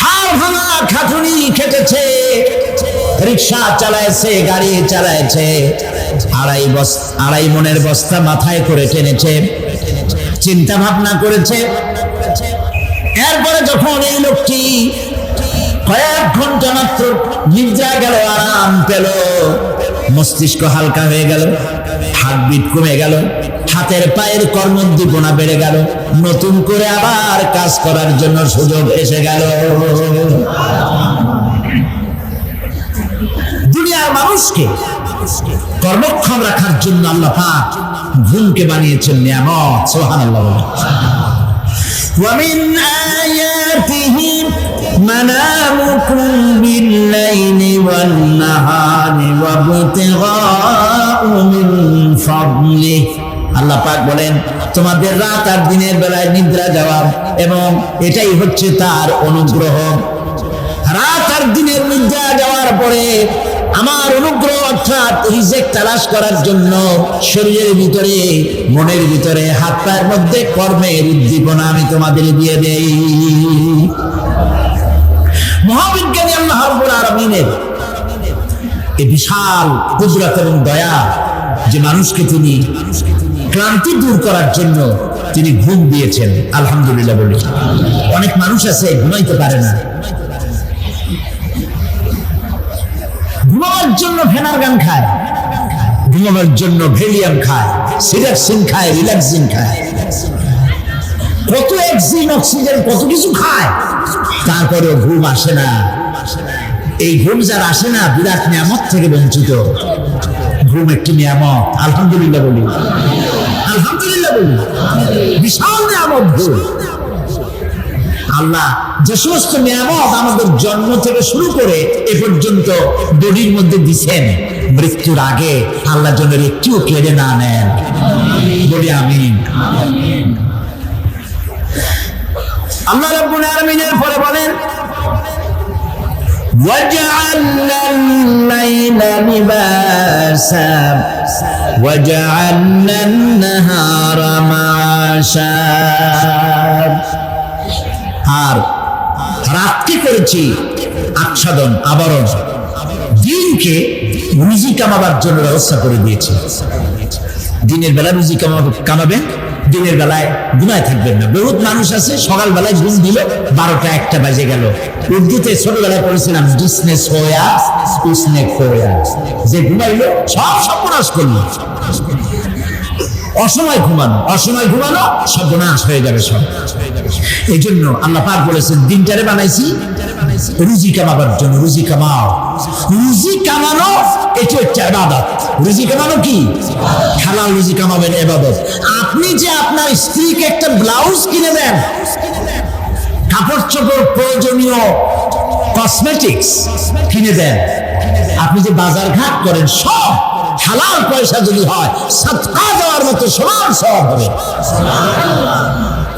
[SPEAKER 2] হাড় ভাঙা খাটুনি খেটেছে, রিক্সা চালাইছে, গাড়ি চালাইছে, আড়াই মনের বস্তা মাথায় করে টেনেছে, চিন্তা ভাবনা করেছে। এরপরে যখন এই লোকটি কয়েক ঘন্টা মাত্র নিদ্রা গেল, আরাম পেল, মস্তিষ্ক হালকা হয়ে গেল, হার্টবিট কমে গেল, হাতের পায়ের কর্মোদ্দীপনা বেড়ে গেল, নতুন করে আবার কাজ করার জন্য সুযোগ এসে গেল। দুনিয়ার মানুষকে কর্মক্ষম রাখার জন্য আল্লাহ পাক ঘুমকে বানিয়েছেন নিয়ামত। সুবহানাল্লাহ। ومن آياته منامكم بالليل والنهار وابتغاء من فضله। আল্লাহ পাক বলেন তোমাদের রাত আর দিনের বেলায় নিদ্রা যাওয়া এবং এটাই হচ্ছে তার অনুগ্রহ। রাত আর দিনের নিদ্রা যাওয়ার পরে আমার অনুগ্রহ অর্থাৎ রিজিক তালাশ করার জন্য শরীরের ভিতরে, মনের ভিতরে, হাত পায়ের মধ্যে কর্মের উদ্দীপনা আমি তোমাদের দিয়ে দেই। মহাবিজ্ঞানী আল্লাহ রাব্বুল আলামিনের এই বিশাল কুদরত এবং দয়া যে মানুষকে তিনি ক্লান্তি দূর করার জন্য তিনি ঘুম দিয়েছেন, আলহামদুলিল্লাহ বলি। অনেক মানুষ আছে ঘুমাইতে পারে না, ঘুমাবার জন্য ফেনার গান খায়, ঘুমাবার জন্য ভেলিয়াম খায়, সিরাক্সিন খায়, রিল্যাক্সিন খায়, কত এক্সিন, অক্সিজেন, কত কিছু খায়, তারপরেও ঘুম আসে না। এই ঘুম যার আসে না বিরাট নিয়ামত থেকে বঞ্চিত। ঘুম একটি নিয়ামত, আলহামদুলিল্লাহ বলি, আলহামদুলিল্লাহ বলি। বিশাল নিয়ামত ঘুম। আল্লাহ যে সমস্ত নিয়ামত আমাদের জন্ম থেকে শুরু করে এ পর্যন্ত বডির মধ্যে দিচ্ছেন, মৃত্যুর আগে আল্লাহ যেন একটিও কেড়ে না নেন, বলি আমিন। আল্লাহ রাব্বুল আলামিনের পরে বলেন وَجَعَلْنَا اللَّيْلَ لِبَاسًا وَجَعَلْنَا النَّهَارَ مَعَاشًا। আর রাতকে করেছি আচ্ছাদন, আবরণ, দিনকে রুজি কামাবার জন্য ব্যবস্থা করে দিয়েছি। দিনের বেলা রুজি কামাবেন, দিনের বেলায় ঘুমায় থাকবেন না। বহুত মানুষ আছে সকালবেলায় ঘুম দিল 12টা-1টা বাজে গেল। উর্দুতে ছোটবেলায় পড়েছিলাম জিসনে সোয়া উসনে খোয়া, যে ঘুমাইলো সব সর্বনাশ করলো। অসময় ঘুমানো, অসময় ঘুমানো সর্বনাশ হয়ে যাবে সব। এই জন্য আল্লাহ পাক বলেছেন দিনটারে বানাইছি রুজি কামাবার জন্য। রুজি কামাও, রুজি কামানো এটি হচ্ছে ইবাদত। রুজি কামানো কি? হালাল রুজি কামাবেন, ইবাদত। আপনি যে আপনার স্ত্রীকে একটা ব্লাউজ কিনে দেন, কাপড় চোপড়, প্রয়োজনীয় কসমেটিক্স কিনে দেন, আপনি যে বাজার ঘাট করেন, সব হালাল পয়সা যদি হয় সাদকা দেওয়ার মতো সমান সওয়াব হবে।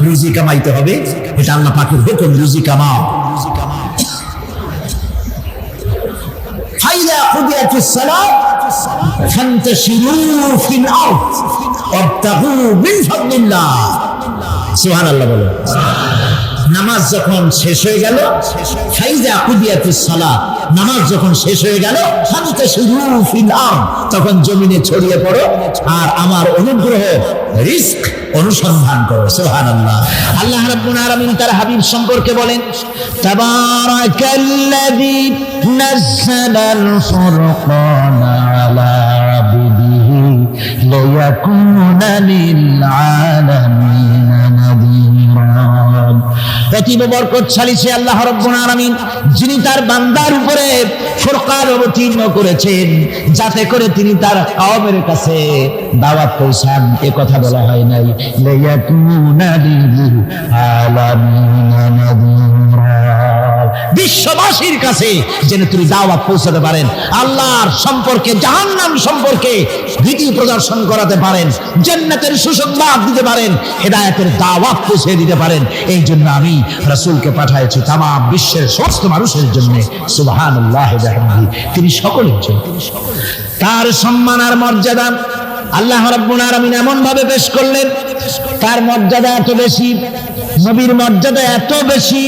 [SPEAKER 2] রুজি কামাইতে হবে, এটা আল্লাহ পাকের হুকুম, রুজি কামাও। ফাইদা কুদিয়াতিস সালাত ফান্তাশিরু ফিল আরদ ওয়াবতাগু মিন ফাদলিল্লাহ। সুবহানাল্লাহ বলো। নামাজ যখন শেষ হয়ে গেল, ফাইদা কুদিয়াতিস সালাত, নামাজ যখন শেষ হয়ে গেল, ফান্তাশিরু ফিল আরদ, তখন জমিনে ছড়িয়ে পড়ো আর আমার অনুগ্রহ, রিস্ক অনুসন্ধান করো। সুবহানাল্লাহ। আল্লাহ রাব্বুল আলামিন তার হাবিব সম্পর্কে বলেন তাবারাকাল্লাযী নাযালাল ফুরকানা আলা আবদিহি লিয়াকুনা লিল আলামিনা নাযীরা। অতীব বরকতশালী সে আল্লাহ রাব্বুল আলামিন, যিনি তার বান্দার উপরে ফুরকান অবতীর্ণ করেছেন যাতে করে তিনি তার কওমের কাছে দাওয়াত পৌঁছান। এ কথা বলা হয় নাই লিয়াকুনা লিল আলামিনা নাযীরা, বিশ্ববাসীর কাছে যেন তিনি দাওয়াত পৌঁছাতে পারেন, আল্লাহর সম্পর্কে, জাহান্নাম সম্পর্কে ভীতি প্রদর্শন করাতে পারেন, জান্নাতের সুসংবাদ দিতে পারেন, হেদায়েতের দাওয়াত পৌঁছে দিতে পারেন। এই জন্য আমি রাসূলকে পাঠাইছি তাম বিশ্বের সমস্ত মানুষের জন্য। সুবহানাল্লাহি ওয়া বিহামদিহি, তিনি সকলের জন্য। তার সম্মান আর মর্যাদা আল্লাহ রাব্বুল আলামিন এমন ভাবে পেশ করলেন, তার মর্যাদা এত বেশি, নবীর মর্যাদা এত বেশি।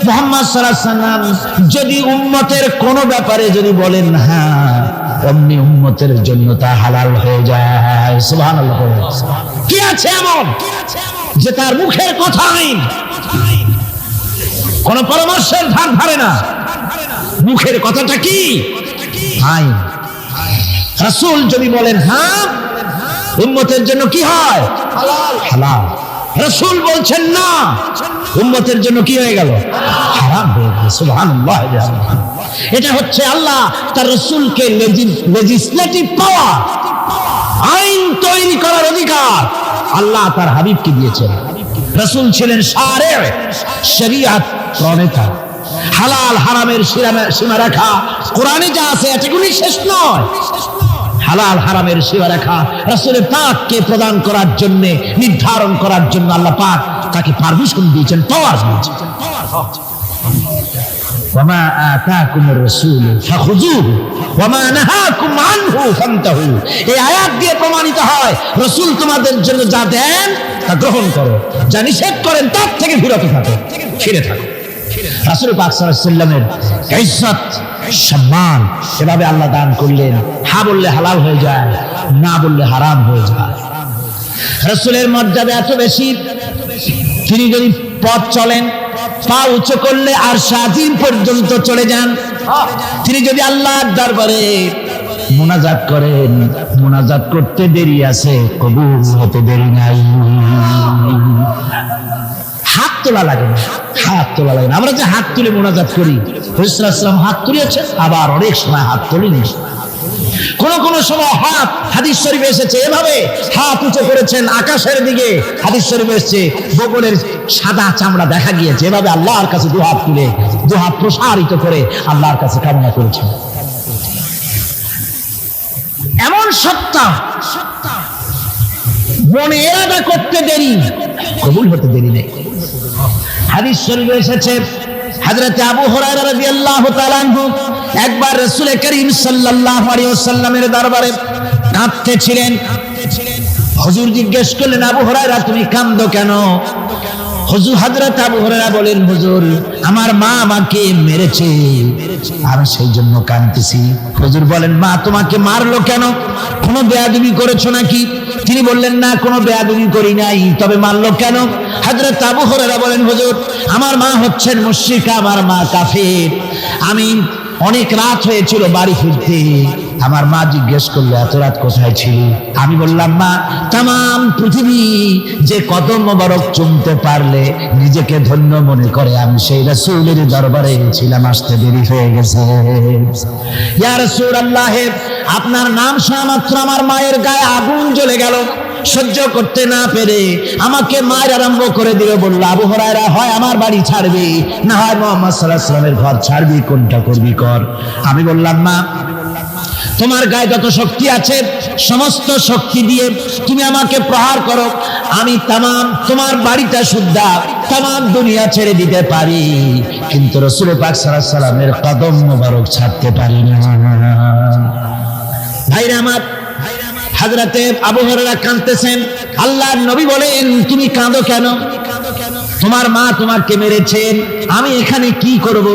[SPEAKER 2] মুহাম্মদ সাল্লাল্লাহু আলাইহি ওয়াসাল্লাম যদি উম্মতের কোনো ব্যাপারে যদি বলেন হ্যাঁ, অমনি উম্মতের জন্য তা হালাল হয়ে যায়। সুবহানাল্লাহ। কি আছে এমন যে তার মুখের কথাই কোন পরামর্শের ধার ধারে না, মুখের কথাটা কি? আইন। রাসূল যদি বলেন হ্যাঁ, উম্মতের জন্য কি হয়? হালাল। রাসূল বলছেন না, উম্মতের জন্য কি হয়ে গেল? হারাম হয়ে গেল। সুবহানাল্লাহ। এটা হচ্ছে আল্লাহ তার রাসূলকে লেজিসলেটিভ পাওয়ার, আইন তৈরি করার অধিকার আল্লাহ তার হাবিবকে দিয়েছেন। রাসূল ছিলেন শারে, শরীয়ত প্রণেতা। হালাল হারামের সীমারেখা কোরআনে যা আছে এটুকুই শেষ নয়। হালাল হারামের সীমারেখা রাসূলের পাককে প্রদান করার জন্য, নির্ধারণ করার জন্য আল্লাহ পাক তাকে পারমিশন দিয়েছেন, পাওয়ার দিয়েছেন। ওয়ামা আতাকুমুর রাসূল ফাখুযুহু ওয়ামা নাহাকুম আনহু ফান্তাহু। এই আয়াত দিয়ে প্রমাণিত হয় রাসূল তোমাদের জন্য যা দেন তা গ্রহণ করো, যা নিষেধ করেন তার থেকে বিরত থাকো, ফিরে থাকো। রাসূল পাক সাল্লাল্লাহু আলাইহি ওয়াসাল্লামের ইজ্জত সম্মান এভাবে আল্লাহ দান করলেন। হ্যাঁ বললে হালাল হয়ে যায়, না বললে হারাম হয়ে যায়। রাসূলের মর্যাদা এত বেশি, তিনি যদি পথ চলেন, পা উঁচু করলে আর শাজিম পর্যন্ত চলে যান। তিনি যদি আল্লাহর দরবারে মুনাজাত করেন, মুনাজাত করতে দেরি আছে, কবুল হতে দেরি নাই। হাত তোলা লাগে না, হাত তোলা লাগে না। আমরা যে হাত তুলে মুনাজাত করি, রাসূল সাল্লাল্লাহু আলাইহি ওয়াসাল্লাম হাত তুলেছেন, আবার অনেক সময় হাত তোলেনি। কোন সময় হাত, হাদিস শরীফে এসেছে এভাবে হাত উঁচু করেছেন আকাশের দিকে। হাদিস শরীফে এসেছে বগলের সাদা চামড়া দেখা গিয়েছে, এভাবে আল্লাহর কাছে দু হাত তুলে, দু হাত প্রসারিত করে আল্লাহর কাছে কামনা করেছেন। এমন সত্তা মনে এরাদা করতে দেরি, কবুল হতে দেরি নেই। হাদিস শরীফে এসেছে হযরত আবু হুরায়রা রাদিয়াল্লাহু তাআলা আনহু একবার রাসূল করিম সাল্লাল্লাহু আলাইহি ওয়াসাল্লামের দরবারে কাঁদতেছিলেন। হুজুর জিজ্ঞেস করলেন, আবু হুরায়রা তুমি কাঁদো কেন? হযরত আবু হুরায়রা বলেন, হুজুর আমার মা আমাকে মেরেছে, আমি সেই জন্য কাঁদতেছি। হুজুর বলেন, মা তোমাকে মারলো কেন? কোনো বেয়াদবি করেছো নাকি? তিনি বললেন, না কোনো বেয়াদবি করি নাই, তবে মারলো কেন? হযরত আবু হুরায়রা বলেন, হুজুর আমার মা হচ্ছেন মুশরিকা, আমার মা কাফের। আমি অনেক রাত হয়েছিল বাড়ি ফিরতে, আমার মা জিজ্ঞেস করলো এত রাত কোথায় ছিল? আমি বললাম, মা তাম পৃথিবী যে কদম মোবারক চুমতে পারলে নিজেকে ধন্য মনে করে, আমি সেই রাসূলের দরবারে ছিলাম, আসতে দেরি হয়ে গেছে। ইয়া রাসূলুল্লাহ, আপনার নাম শোনা মাত্র আমার মায়ের গায়ে আগুন জ্বলে গেল। সহ্য করতে না পেরে আমাকে মায়ের আরম্ভ করে দিল। বলল, আবু হুরায়রা হয় আমার বাড়ি ছাড়বি, না হয় মুহাম্মদ সাল্লাল্লাহু আলাইহি ওয়াসাল্লামের ঘর ছাড়বি, কোনটা করবি কর। আমি বললাম, মা তোমার গায়ে যত শক্তি আছে সমস্ত শক্তি দিয়ে তুমি আমাকে প্রহার করো, আমি তামাম তোমার বাড়িটা শুদ্ধা তামাম দুনিয়া ছেড়ে দিতে পারি, কিন্তু রাসূল পাক সাল্লাল্লাহু আলাইহি ওয়াসাল্লামের কদম মোবারক ছাড়তে পারি না। ভাইরা আমার, হযরতে আবু হুরায়রা কাঁদতেছেন। আল্লাহর নবী বলেন, তুমি কাঁদো কেন? তোমার মা তোমাকে মেরেছেন, আমি এখানে কি করব?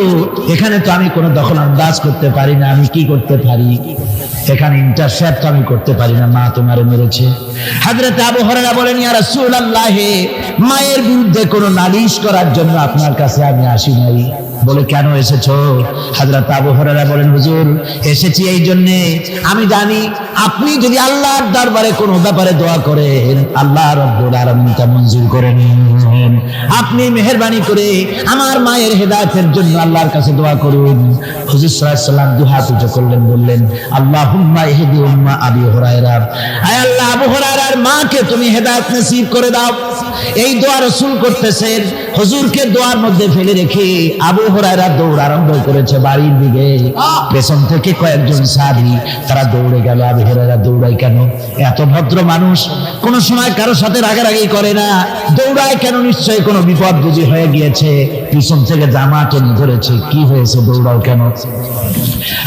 [SPEAKER 2] এখানে তো আমি কোনো দখল আন্দাজ করতে পারি না, আমি কি করতে পারি? এখানে ইন্টারসেপ্ট আমি করতে পারি না, মা তোমারে মেরেছে। হযরত আবু হুরায়রা বলেন, ইয়া রাসূলুল্লাহ, মায়ের বিরুদ্ধে কোনো নালিশ করার জন্য আপনার কাছে আমি আসি নাই। বলে, কেন এসেছো? হযরত আবু হুরায়রা বলেন, হুজুর এসেছি এই জন্য, আমি জানি আপনি যদি আল্লাহর দরবারে কোনো ব্যাপারে দোয়া করেন, আল্লাহ রাব্বুল আলামিন তা মঞ্জুর করে নেন। আপনি মেহেরবানি করে আমার মায়ের হেদায়েতের জন্য আল্লাহর কাছে দোয়া করুন। হুজুর সাল্লাল্লাহু আলাইহি ওয়াসাল্লাম দুই হাত উঁচু করলেন, বললেন, আল্লাহুম্মা ইহদি উম্মা আবি হুরায়রা, আয় আল্লাহ আবু হুরায়রার মাকে তুমি হেদায়েত নসিব করে দাও। এই দোয়া রাসূল করতেছেন। হুজুরকে দোয়ার মধ্যে ফেলে রেখে আবু হুরায়রা দৌড় আরম্ভ করেছে বাড়ির দিকে। পেছন থেকে কয়েকজন সাহাবী তারা দৌড়ে গেল। আবু হুরায়রা দৌড়ায় কেন? এত ভদ্র মানুষ, কোন সময় কারোর সাথে রাগারাগি করে না, দৌড়ায় কেন? নিশ্চয়ই কোনো বিপদ বুঝি হয়ে গিয়েছে, পিছন থেকে জামা টেনে ধরেছে। কি হয়েছে, দৌড়াও কেন?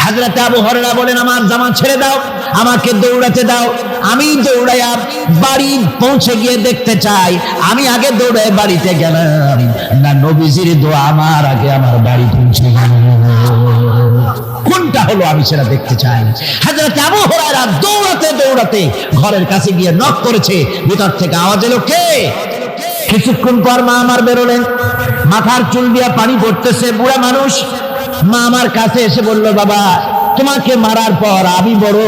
[SPEAKER 2] হযরত আবু হুরায়রা বলেন, আমার জামা ছেড়ে দাও, আমাকে দৌড়াতে দাও। আমি দৌড়াইয়া বাড়ি পৌঁছে গিয়ে দেখতে চাই আমি আগে দৌড়ায় বাড়িতে গেলাম না নবীজির দোয়া আমার আগে আমার বাড়ি পৌঁছে গেল। কোনটা হলো আমি সেটা দেখতে চাই। হযরত আবু হুরায়রা দৌড়াতে দৌড়াতে ঘরের কাছে গিয়ে নক করেছে। ভিতর থেকে আওয়াজ এলো, কে? কিছুক্ষণ পর মা আমার বেরোলেন, মাথার চুল দিয়া পানি পড়তেছে, বুড়া মানুষ। মা আমার কাছে এসে বলল, বাবা তোমাকে মারার পর আমি বড়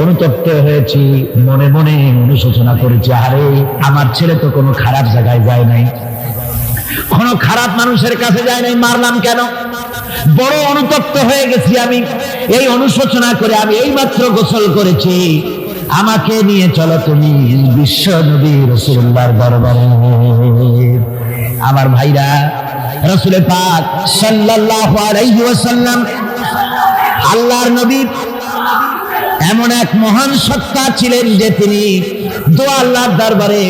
[SPEAKER 2] অনুতপ্ত হয়েছি, মনে মনে অনুশোচনা করেছি, আরে আমার ছেলে তো কোনো খারাপ জায়গায় যায় নাই, কোনো খারাপ মানুষের কাছে যায় নাই, মারলাম কেন? বড় অনুতপ্ত হয়ে গেছি আমি। এই অনুশোচনা করে আমি এইমাত্র গোসল করেছি, আমাকে নিয়ে চলো তুমি বিশ্ব নবী রাসূলুল্লাহর দরবারে। আমার ভাইরা, রাসূল পাক সাল্লাল্লাহু আলাইহি ওয়াসাল্লাম আল্লাহর নবী এমন এক মহান সত্তা ছিলেন যে তিনি দোয়া আল্লাহর দরবারে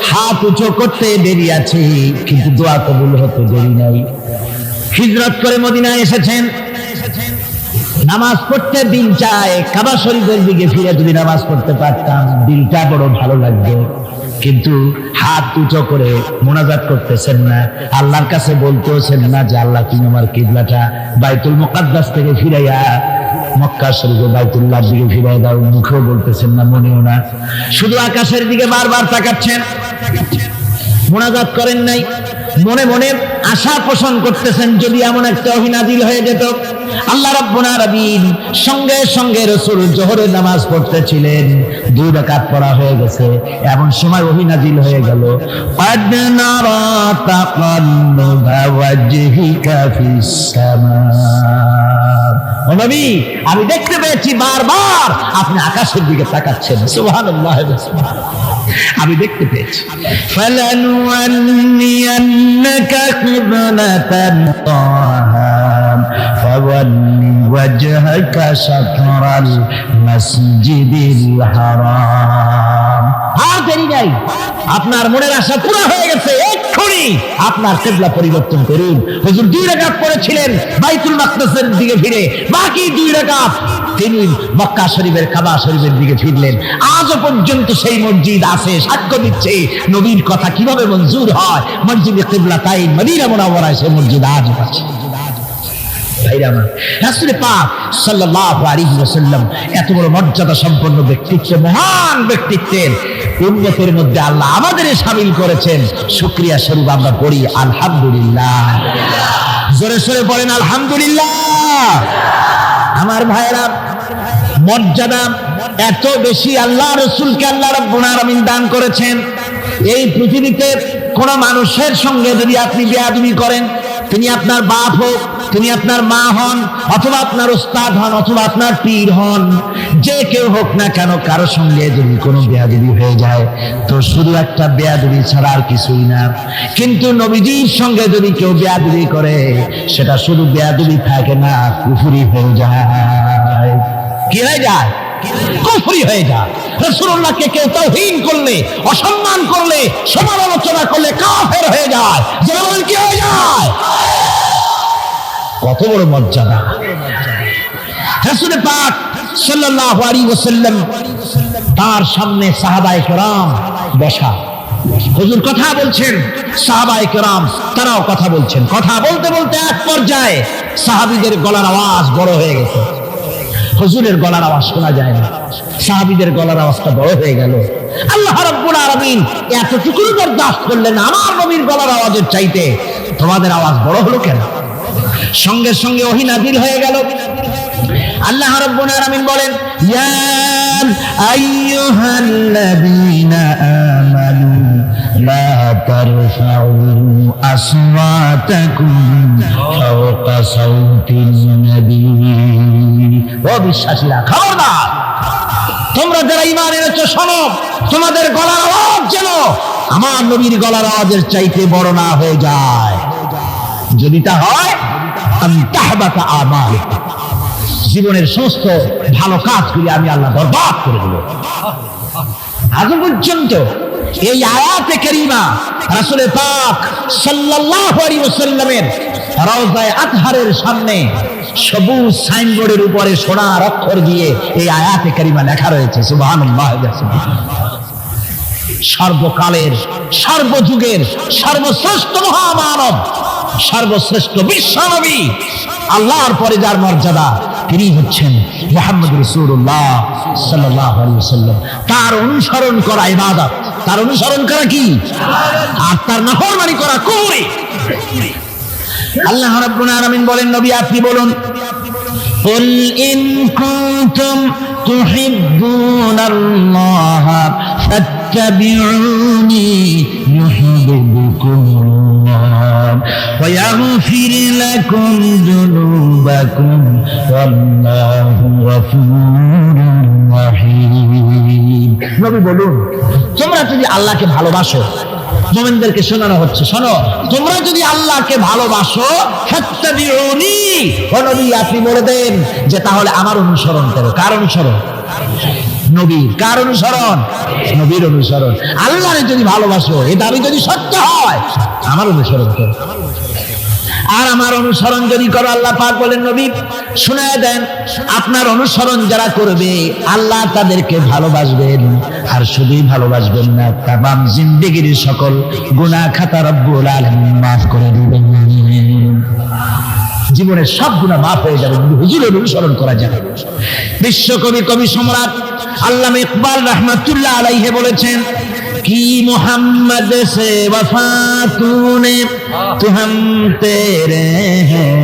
[SPEAKER 2] হাত উঁচু করতে দেরি আছে, কিন্তু দোয়া কবুল হতে দেরি নাই। হিজরত করে মদিনায় এসেছেন, নামাজ পড়তে দিল চায়, কাবা শরীফের দিকে ফিরে যদি নামাজ পড়তে পারতাম দিলটা বড় ভালো লাগবে, কিন্তু হাত উঁচু করে মোনাজাত করতেছেন না, আল্লাহর কাছে বলতেছেন না যে আল্লাহ তুমি আমার কিবলাটা বাইতুল মুকাদ্দাস থেকে ফিরাইয়া মক্কা শরীফে বাইতুল্লাহর দিকে ফিরাই দাও, মুখেও বলতেছেন না, মনেও না, শুধু আকাশের দিকে বারবার তাকাচ্ছেন, মোনাজাত করেন নাই। মনে মনে আশা পোষণ করতেছেন যদি এমন একটা ওহী নাযিল হয়ে যেত। আল্লাহ রাব্বুল আলামিন সঙ্গে সঙ্গে রাসূল যোহরের নামাজ পড়তেছিলেন, 2 রাকাত পড়া হয়ে গেছে, এমন সময় ওহী নাযিল হয়ে গেল, ক্বাদ নারা তাকাল্লুবা ওয়াজহিকা ফিস সামা। ও নবী, আমি দেখতে পেয়েছি বারবার আপনি আকাশের দিকে তাকাচ্ছেন। সুবহানাল্লাহ, আমি দেখতে পেয়েছি। ফালানুয়ান্নিয়ান্নাকা কিবলাতান তাহাম ফাওয়াল্লি ওয়াজহাকা শাতরাল মাসজিদিল হারাম। আর দেরি নাই, আপনার মনের আশা পুরো হয়ে গেছে, এক্ষুনি আপনার কিবলা পরিবর্তন করুন। হুজুর 2 রাকাত পড়েছিলেন বাইতুল মাকদাসের দিকে ফিরে, বাকি 2 রাকাত তিনি মক্কা শরীফের কাবা শরীফের দিকে ফিরলেন। আজও পর্যন্ত সেই মসজিদ আছে, সাক্ষ্য দিচ্ছে নবীর কথা কিভাবে মঞ্জুর হয়। মসজিদে কিবলাতাইন মদিনা মুনাওয়ারায় সেই মসজিদ আজও আছে। রাসূল পাক সাল্লাল্লাহু আলাইহি ওয়াসাল্লাম এত বড় মর্যাদা সম্পন্ন ব্যক্তিত্ব, মহান ব্যক্তিত্বের উম্মতের মধ্যে আল্লাহ আমাদের শামিল করেছেন। শুকরিয়া স্বরূপ আমরা পড়ি আলহামদুলিল্লাহ। জোরে সোরে পড়েন আলহামদুলিল্লাহ। আমার ভাইরা, মর্যাদা এত বেশি আল্লাহ রাসূলকে আল্লাহ রাব্বুল আলামিন দান করেছেন। এই পৃথিবীতে কোন মানুষের সঙ্গে যদি আপনি বেয়াদবি করেন, তিনি আপনার বাপ হোক, তিনি আপনার মা হন, অথবা আপনার উস্তাদ হন, অথবা আপনার পীর হন, যে কেউ হোক না কেন, কারো সঙ্গে যদি কোনো বেয়াদবি হয়ে যায় তো শুধু একটা বেয়াদবি ছাড়া আর কিছুই না। কিন্তু নবীজির সঙ্গে যদি কেউ বেয়াদবি করে সেটা শুধু বেয়াদবি থাকে না, কুফরি হয়ে যায়। কি হয়ে যায়? কুফরি হয়ে যায়। রাসূলুল্লাহকে কেউ তাওহীন করলে, অসম্মান করলে, সমালোচনা করলে কাফের হয়ে যায়। যেমন কি হয়ে যায়? কত বড় মর্যাদা! রাসূল পাক সাল্লাল্লাহু আলাইহি ওয়াসাল্লাম তার সামনে সাহাবায়ে কেরাম বসা, হুজুর কথা বলছেন, সাহাবায়ে কেরাম তারাও কথা বলছেন। কথা বলতে বলতে এক পর্যায়ে সাহাবীদের গলার আওয়াজ বড় হয়ে গেছে, হুজুরের গলার আওয়াজ শোনা যায় না, সাহাবীদের গলার আওয়াজটা বড় হয়ে গেল। আল্লাহ রাব্বুল আলামিন এতটুকু বরদাস্ত করলেন, আমার নবীর গলার আওয়াজের চাইতে তোমাদের আওয়াজ বড় হলো কেন? সঙ্গে সঙ্গে ওহী নাযিল হয়ে গেল। আল্লাহ রাব্বুল আলামিন বলেন, ইয়া আইয়ুহাল্লাযীনা আমানু লা তারফাউ আসওয়াতাকুম ফাওকা সাউতিন নবী। ও বিশ্বাসীরা, খবরদার, তোমরা যারা ঈমান এনেছো শোনো, তোমাদের গলার আওয়াজ যেন আমার নবীর গলার আওয়াজের চাইতে বড় না হয়ে যায়। যদি তা হয়, তাহবাতা আমালুকুম, জীবনের সমস্ত ভালো কাজগুলি আমি আল্লাহ বরবাদ করে দেব। আজ পর্যন্ত এই আয়াতে কারিমা রাসূল পাক সাল্লাল্লাহু আলাইহি ওয়াসাল্লামের রওজায়ে আতহারের সামনে সবুজ সাইনবোর্ডের উপরে সোনার অক্ষর দিয়ে এই আয়াতে কারিমা লেখা রয়েছে। সুবহানাল্লাহ। সর্বকালের, সর্বযুগের সর্বশ্রেষ্ঠ মহামানব, সর্বশ্রেষ্ঠ বিশ্বনবী, আল্লাহর পরে যার মর্যাদা, তিনি হচ্ছেন মুহাম্মদ রাসূলুল্লাহ সাল্লাল্লাহু আলাইহি ওয়াসাল্লাম। তার অনুসরণ করা ইবাদত, তার অনুসরণ করা কি? আর তার নাফরমানি করা কুফর। আল্লাহ রাব্বুল আলামিন বলেন, নবী আপনি বলুন, কুল ইন কুনতুম তুহিব্বুনাল্লাহ ফাত্তাবিউনি ইউহিব্বুকুমুল্লাহ ওয়া ইয়াগফির লাকুম যুনুবাকুম ওয়াল্লাহু গফুরুর রাহিম। নবী বলুন, তোমরা যদি আল্লাহকে ভালোবাসো, মুমিনদেরকে শোনানো হচ্ছে, শোনো, তোমরা যদি আল্লাহকে ভালোবাসো, ফাত্তাবিউনি, ও নবী আপনি বলে দেন যে তাহলে আমার অনুসরণ করো। কার অনুসরণ? নবীর। কার অনুসরণ? নবীর অনুসরণ। আল্লাহকে যদি ভালোবাসো, এই দাবি যদি সত্য হয়, আমার অনুসরণ করো। আর আমার অনুসরণ যদি করো, আল্লাহ পাক বলেন, নবী শুনায় দেন, আপনার অনুসরণ যারা করবে আল্লাহ তাদেরকে ভালোবাসবেন। আর শুধুই ভালোবাসবেন না, তামাম জিন্দেগির সকল গুনাহ খাতা রব্বুল আলামিন মাফ করে দিবেন। জীবনের সব গুনাহ মাফ হয়ে যাবে যদি হুজুরের অনুসরণ করা যায়। বিশ্বকবি কবি সম্রাট আল্লামা ইকবাল রাহমাতুল্লাহ আলাইহি বলেছেন, कि मोहम्मद से वफा तूने तो हम तेरे हैं,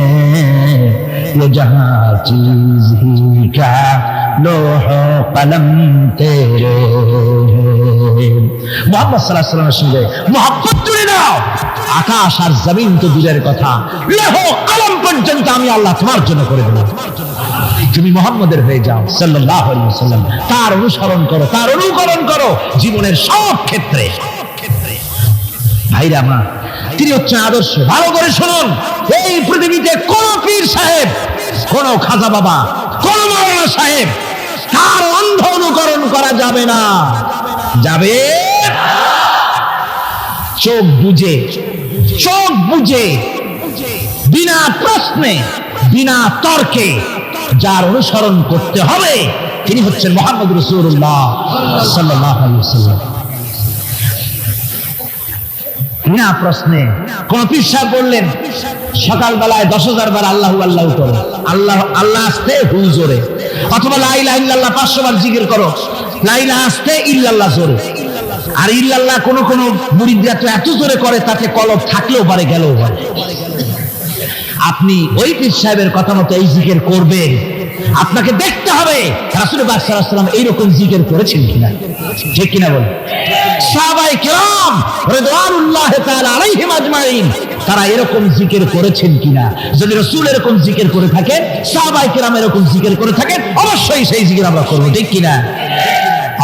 [SPEAKER 2] ये जहां चीज ही क्या लोह कलम तेरे हैं। मोहम्मद सल्लल्लाहु अलैहि वसल्लमेর সঙ্গে মোহাব্বত জুড়ে নাও। আকাশ আর জমিন তো দূরের কথা, লোহ কলম পর্যন্ত আমি আল্লাহ তোমার জন্য করে দিলাম। তুমি মুহাম্মদের হয়ে যাও সাল্লাল্লাহু আলাইহি ওয়াসাল্লাম, তার অনুসরণ করো, তার অনুকরণ করো জীবনের সব ক্ষেত্রে। ভাইরা আমার, তিনি হচ্ছেন আদর্শ। ভালো করে শুনুন, এই পৃথিবীতে কোন পীর সাহেব, কোন খাজা বাবা, কোন মাওলানা সাহেব, তার অন্ধ অনুকরণ করা যাবে না। যাবে চোখ বুঝে, চোখ বুঝে, বিনা প্রশ্নে, বিনা তর্কে যার অনুসরণ করতে হবে তিনি হচ্ছেন মুহাম্মদ রাসূলুল্লাহ সাল্লাল্লাহু আলাইহি ওয়াসাল্লাম। বিনা প্রশ্নে। কোন পীর সাহেব বললেন সকালবেলায় 10,000 বার আল্লাহু আল্লাহু করো, আল্লাহ আল্লাহ আসতে হুই জোরে, অথবা লা ইলাহা ইল্লাল্লাহ 500 বার জিকির করো, লা ইলাহা আসতে ইল্লাল্লাহ জোরে। আর ইল্লাল্লাহ কোন কোন মুরিদরা তো এত জোরে করে তাতে কলব থাকলেও পারে, গেলেও পারে। আপনি ওই পীর সাহেবের কথা মতো এই জিকির করবেন, আপনাকে দেখতে হবে রাসূল পাক সাল্লাল্লাহু আলাইহি ওয়াসাল্লাম এইরকম জিকির করেছেন কিনা। ঠিক কিনা বলেন? সাহাবায়ে কেরাম রিদওয়ানুল্লাহি তাআলা আলাইহিম আজমাইন তারা এরকম জিকির করেছেন কিনা। যদি রাসূল এরকম জিকির করে থাকেন, সাহাবায়ে কেরাম এরকম জিকির করে থাকেন, অবশ্যই সেই জিকির আমরা করব। ঠিক কিনা?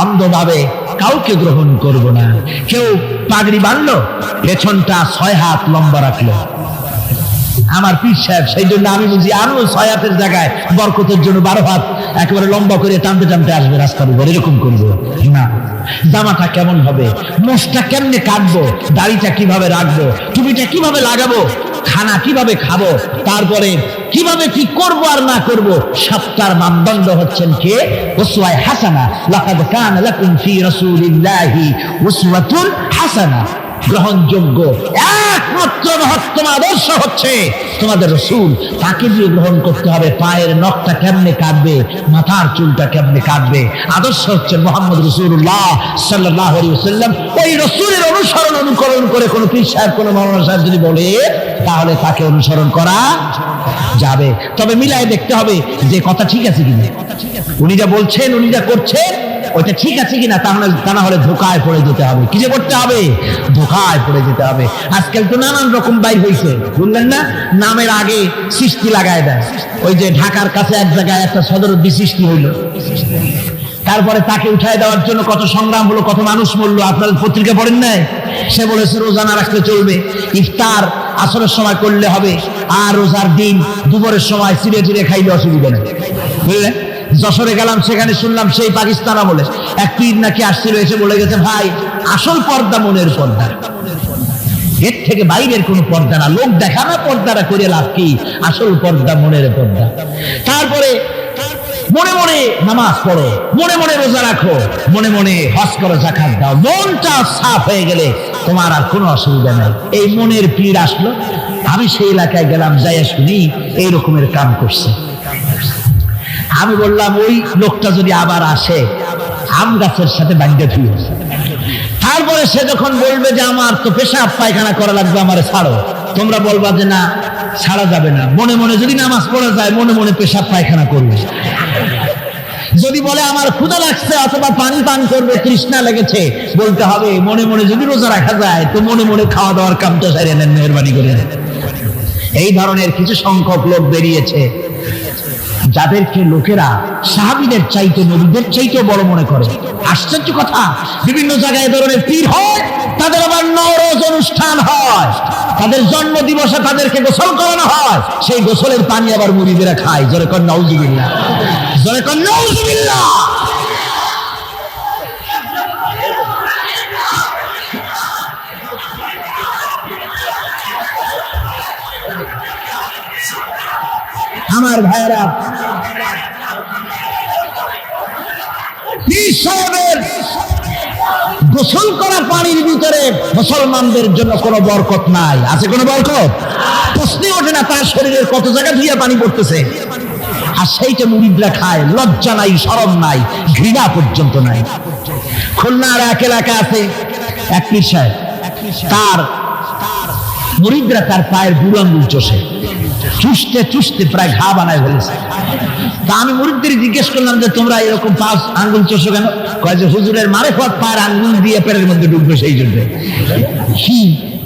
[SPEAKER 2] অন্ধভাবে কাউকে গ্রহণ করব না। কেউ পাগড়ি বাঁধলো, পেছনটা 6 হাত লম্বা রাখলো, আমার পীর সাহেব, সেই জন্য আমি বুঝি আরো 6 হাতের জায়গায় বরকতের জন্য 12 হাত একেবারে লম্বা করে টানতে টানতে আসবে রাস্তার উপর, এরকম করবো না। জামাটা কেমন হবে, মোষটা কেমনে কাটবো, দাড়িটা কিভাবে রাখবো, টুপিটা কিভাবে লাগাবো, খানা কিভাবে খাবো, তারপরে কিভাবে কি করব আর না করব, সবটার মানদণ্ড হচ্ছেন কে? উসওয়া হাসানা। লাকাদ কানা লাকুম ফি রাসূলিল্লাহি উসওয়াতুন হাসানা। গ্রহণযোগ্য একমাত্র মহত্তম আদর্শ হচ্ছে তোমাদের রাসূল। তাকে দিয়ে গ্রহণ করতে হবে। পায়ের নখটা কেমনে কাটবে, মাথার চুলটা কেমনে কাটবে, আদর্শ হচ্ছে মুহাম্মদ রাসূলুল্লাহ সাল্লাল্লাহু আলাইহি ওয়াসাল্লাম। ওই রাসূলের অনুসরণ অনুকরণ করে কোন পীর সাহেব, কোন মাওলানা সাহেব যদি বলে, তাহলে তাকে অনুসরণ করা যাবে। তবে মিলাই দেখতে হবে যে কথা ঠিক আছে কিনা, উনি যা বলছেন, উনি যা করছেন ওইটা ঠিক আছে কিনা। তা না হলে ধোকায় পড়ে যেতে হবে। কি যে করতে হবে? ধোকায় পড়ে যেতে হবে। আজকাল তো নানান রকম বাইর হয়েছে, বুঝলেন না? নামের আগে সৃষ্টি লাগায় দেয়। ওই যে ঢাকার কাছে এক জায়গায় একটা সদরদ্দি সৃষ্টি হইলো, তারপরে তাকে উঠায় দেওয়ার জন্য কত সংগ্রাম হলো, কত মানুষ মরলো। আপনার পত্রিকা পড়েন নাই? সে বলেছে রোজা না রাখলে চলবে, ইফতার আসরের সময় করলে হবে, আর রোজার দিন দুপুরের সময় চিড়ে চিড়ে খাইলে অসুবিধা নেই। বুঝলেন? যশোরে গেলাম, সেখানে শুনলাম সেই পাকিস্তান আমলে এক পীর নাকি আসছিল, এসে বলে গেছে, ভাই আসল পর্দা মনের পর্দা, এর থেকে বাইরের কোনো পর্দা না। লোক দেখানো পর্দাটা করে লাভ কি? আসল পর্দা মনের পর্দা। তারপরে মনে মনে নামাজ পড়ো, মনে মনে রোজা রাখো, মনে মনে হজ করো, যাকাত দাও। মনটা সাফ হয়ে গেলে তোমার আর কোনো অসুবিধা নাই। এই মনের পীর আসলো, আমি সেই এলাকায় গেলাম, যাইয়া শুনি এই রকমের কাম করছে। আমি বললাম, ওই লোকটা যদি আবার আসে আম গাছের সাথে বাঁধে ধুয়ে, তারপরে সে যখন বলবে যে আমার তো পেশাব পায়খানা করা লাগবে, আমারে ছাড়ো, তোমরা বলবা যে না ছাড়া যাবে না, মনে মনে যদি নামাজ পড়া যায় মনে মনে পেশাব পায়খানা করবে। যদি বলে আমার ক্ষুধা লাগছে অথবা পানি পান করবে, তৃষ্ণা লেগেছে, বলতে হবে মনে মনে যদি রোজা রাখা যায় তো মনে মনে খাওয়া দাওয়ার কামটা সারিয়ে নেন, মেহরবানি করে। এই ধরনের কিছু সংখ্যক লোক বেরিয়েছে যাদেরকে লোকেরা সাহাবীদের চাইতে, নবীদের চাইতেও বড় মনে করে। আশ্চর্য কথা, বিভিন্ন জায়গায় এ ধরনের পীর হয়, তাদের আবার নওরোজ অনুষ্ঠান হয়, তাদের জন্ম দিবসে তাদেরকে গোসল করানো হয়, সেই গোসলের পানি আবার মুরিদেরা খায়। জোরে কর নাউজুবিল্লাহ, জোরে কর নাউজুবিল্লাহ। আমার ভাইয়েরা, পীর সাহেবের গোসল করা পানির ভিতরে মুসলমানদের জন্য কোনো বরকত নাই। আছে কোনো বরকত? প্রশ্নই ওঠে না, তার শরীরের কত জায়গা ধুইয়া পানি পড়তেছে, আর সেইটা মুরিদরা খায়। লজ্জা নাই, শরম নাই, ঘৃণা পর্যন্ত নাই। খুলনার এক এলাকা আছে, এক পীর সাহেব, তার মুরিদরা তার পায়ের বুড়ো আঙ্গুল চষে, চুষতে চুষতে প্রায় ঘা বানায় ফেলেছে। তা আমি মুরিদদের জিজ্ঞেস করলাম যে তোমরা এরকম পাঁচ আঙ্গুল চষো কেন? কয় যে হুজুরের মারেফত পায়ের আঙ্গুল দিয়ে পেটের মধ্যে ঢুকবে, সেই জন্য।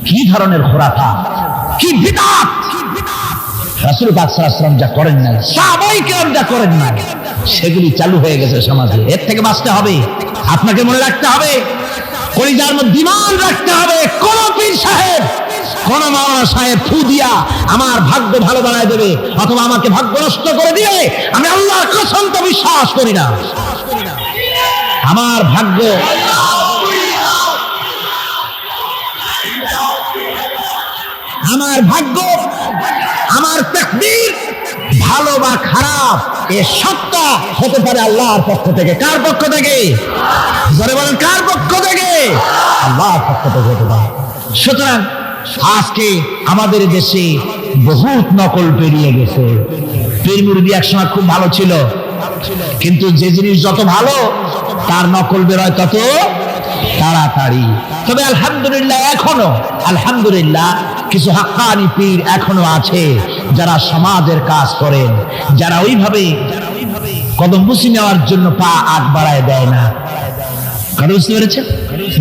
[SPEAKER 2] কি ধরনের খোরাফাত, কি বিদআত! রাসূল পাক সাল্লাল্লাহু আলাইহি ওয়াসাল্লাম যা করেন না, সাহাবায়ে কেরাম যা করেন না, সেগুলি চালু হয়ে গেছে সমাজে। এর থেকে বাঁচতে হবে, আপনাকে মনে রাখতে হবে, কলিজার মধ্যে ঈমান রাখতে হবে। কোন পীর সাহেব, কোন মাওলানা সাহেব ফু দিয়া আমার ভাগ্য ভালো বানায় দেবে অথবা আমাকে ভাগ্য নষ্ট করে দিবে, আমি আল্লাহর কসম তো বিশ্বাস করি না। আমার ভাগ্য, আমার ভাগ্য, আমার তাকদীর ভালো বা খারাপ এ সবটা হতে পারে আল্লাহর পক্ষ থেকে। কার পক্ষ থেকে? জোরে বলেন, কার পক্ষ থেকে? আল্লাহর পক্ষ থেকে হতে পারে। সুতরাং আজকে আমাদের দেশে বহুত নকল পেরিয়ে গেছে। পীর মুরিদি একসময় খুব ভালো ছিল, কিন্তু যে জিনিস যত ভালো তার নকল বেরোয় তত তাড়াতাড়ি। তবে আলহামদুলিল্লাহ, এখনো আলহামদুলিল্লাহ কিছু হাক্কানি পীর এখনো আছে যারা সমাজের কাজ করেন, যারা ওইভাবে কদম বুঝি নেওয়ার জন্য পা আগ বাড়ায় দেয় না। বুঝতে পেরেছেন?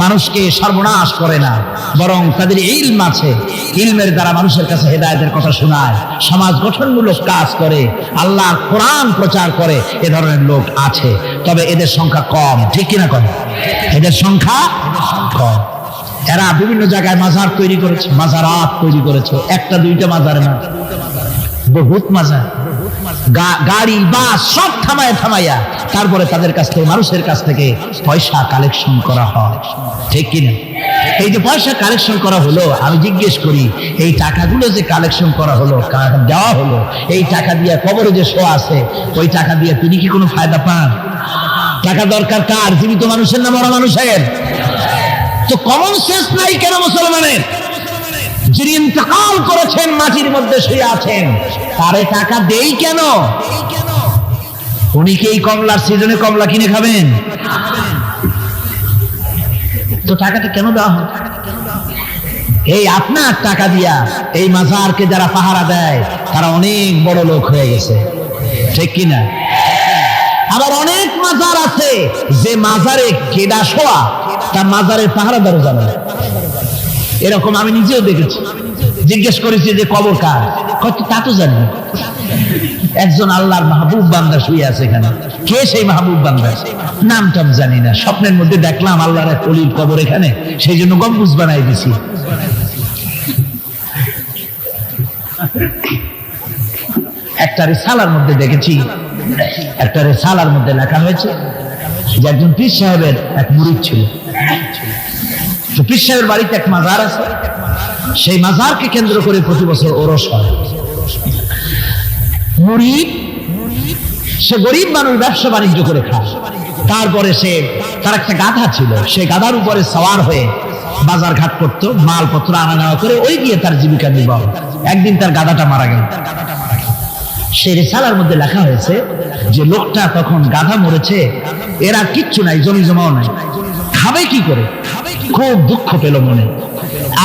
[SPEAKER 2] মানুষকে সর্বনাশ করে না, বরং তাদের ইলম আছে, ইলমের দ্বারা মানুষের কাছে হেদায়েতের কথা শোনায়, সমাজ গঠনমূলক কাজ করে, আল্লাহর কোরআন প্রচার করে। এ ধরনের লোক আছে, তবে এদের সংখ্যা কম। ঠিক কিনা কম? এদের সংখ্যা কম। এরা বিভিন্ন জায়গায় মাজার তৈরি করেছে, মাজারাত তৈরি করেছে, একটা দুইটা মাজার না, বহুত মাজার, গাড়ি বাস সব থামাইয়া তারপরে তাদের কাছ থেকে, মানুষের কাছ থেকে পয়সা কালেকশন করা হয়। ঠিক কিনা? এই যে পয়সা কালেকশন করা হলো, আমি জিজ্ঞেস করি এই টাকাগুলো যে কালেকশন করা হলো, দেওয়া হলো, এই টাকা দিয়ে কবরে যে শোয়া আছে, ওই টাকা দিয়ে তিনি কি কোনো ফায়দা পান? টাকা দরকার কার? জীবিত মানুষের না মরা মানুষের? তো কমন সেন্স নাই কেন মুসলমানের? যিনি ইন্তেকাল করেছেন, মাটির মধ্যে শুয়ে আছেন, তারে টাকা দেই কেন? উনি কি এই কমলার সিজনে কমলা কিনে খাবেন? তো টাকাটা কেন দেওয়া হয়? এই আপনার টাকা দিয়া এই মাজারকে যারা পাহারা দেয় তারা অনেক বড় লোক হয়ে গেছে। ঠিক কিনা? আবার অনেক মাজার আছে যে মাজারে কেডা শোয়া তার মাজারের পাহারাদারও জানে না। এরকম আমি নিজেও দেখেছি। জিজ্ঞেস করেছি যে কবর কার? কত তা তো জানি। একজন আল্লাহর মাহবুব বান্দা শুয়ে আছে এখানে। কে সেই মাহবুব বান্দা? নামটাম জানি না, স্বপ্নের মধ্যে দেখলাম আল্লাহর এক ওলির কবর এখানে, সেই জন্য গম্বুজ বানাই দিছি। একটা রিসালার মধ্যে দেখেছি, একটা রিসালার মধ্যে লেখা হয়েছে যে একজন পীর সাহেবের এক মুরিদ ছিল। তো পীর সাহেবের বাড়িতে এক মাজার আছে, সেই মাজারকে কেন্দ্র করে প্রতি বছর ওরস হয়। মুরিদ সে গরিব মানুষ, ব্যবসা বাণিজ্য করে খায়। তারপরে তার একটা গাধা ছিল, সে গাধার উপরে সওয়ার হয়ে বাজার ঘাট করতো, মালপত্র আনা নেওয়া করে ওই দিয়ে তার জীবিকা নির্বাহ। একদিন তার গাধাটা মারা গেল। সেই রিসালার মধ্যে লেখা হয়েছে যে লোকটা তখন গাধা মরেছে, এরা কিচ্ছু নাই, জমি জমাও নাই, খাবে কি করে? খুব দুঃখ পেল মনে।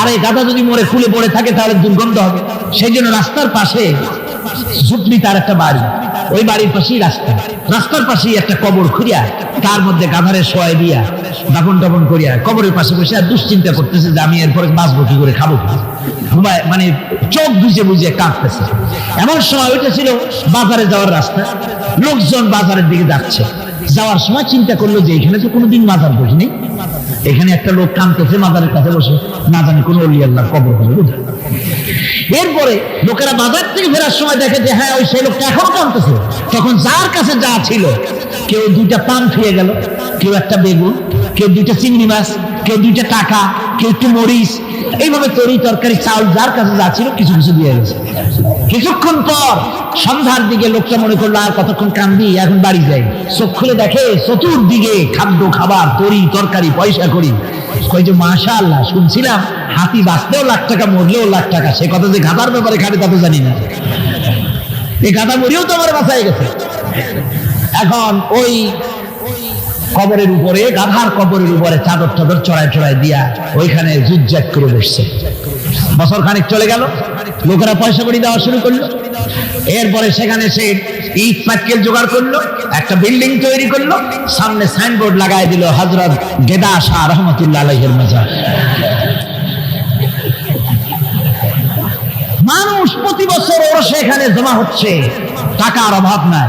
[SPEAKER 2] আরে গাধা যদি মরে খুলে পড়ে থাকে তাহলে দুর্গন্ধ হবে। সেই জন্য রাস্তার পাশে ঝুপড়ি তার একটা বাড়ি, ওই বাড়ির পাশেই রাস্তার পাশেই একটা কবর খুঁড়িয়া তার মধ্যে গাধারে শোয়াই দিয়া দাফন টাফন করিয়া কবরের পাশে বসে আর দুশ্চিন্তা করতেছে যে আমি এরপরে বাঁচবো কি করে, খাবো কি, মানে চোখ বুঝে বুঝে কাঁদতেছে। এমন সময় ওইটা ছিল বাজারে যাওয়ার রাস্তা, লোকজন বাজারের দিকে যাচ্ছে। যাওয়ার সময় চিন্তা করলো যে এখানে তো কোনোদিন মাজার বসিনি, এখানে একটা লোক কাঁদতেছে মাজারের কাছে বসে, না জানি কোন ওলি আল্লাহর কবর হবে বোধহয়। এরপরে লোকেরা বাজার থেকে ফেরার সময় দেখে যে হ্যাঁ ওই সেই লোকটা এখনো কাঁদতেছে। তখন যার কাছে যা ছিল, কেউ 2টা পান খেয়ে গেল, কেউ একটা বেগুন, কেউ 2টা চিংড়ি মাছ, কেউ 2টা টাকা, কেউ একটু মরিচ, এইভাবে তরি তরকারি চাউল যার কাছে যা ছিল কিছু কিছু দিয়ে গেছে। কিছুক্ষণ পর সন্ধ্যার দিকে লোকটা মনে করলো আর কতক্ষণ কান্দি, এখন বাড়ি যাই। চোখ খুলে দেখে চতুর্দিকে খাদ্য খাবার, তরি তরকারি, পয়সা করি। কই যে মাশাআল্লাহ, শুনছিলাম হাতি বাঁচতেও লাখ টাকা, মরলেও লাখ টাকা। সে কথা যে গাধার ব্যাপারে খাটে তা তো জানি না, এই গাধা মরিও তো আমার বাঁচাই গেছে। এখন ওই কবরের উপরে, গাধার কবরের উপরে চাদর টাদর চড়াই চড়াই দিয়া ওইখানে জুজ্জাক করে বসছে। বছর খানিক চলে গেল, লোকেরা পয়সা করে দেওয়া শুরু করলো। এরপরে সেখানে সে ইট পাটকেল জোগাড় করলো, একটা বিল্ডিং তৈরি করলো, সামনে সাইনবোর্ড লাগাই দিল হযরত গেদা শাহ রহমতুল্লাহ আলাইহির মাজার। মানুষ প্রতি বছর ওর সেখানে জমা হচ্ছে, টাকার অভাব নাই।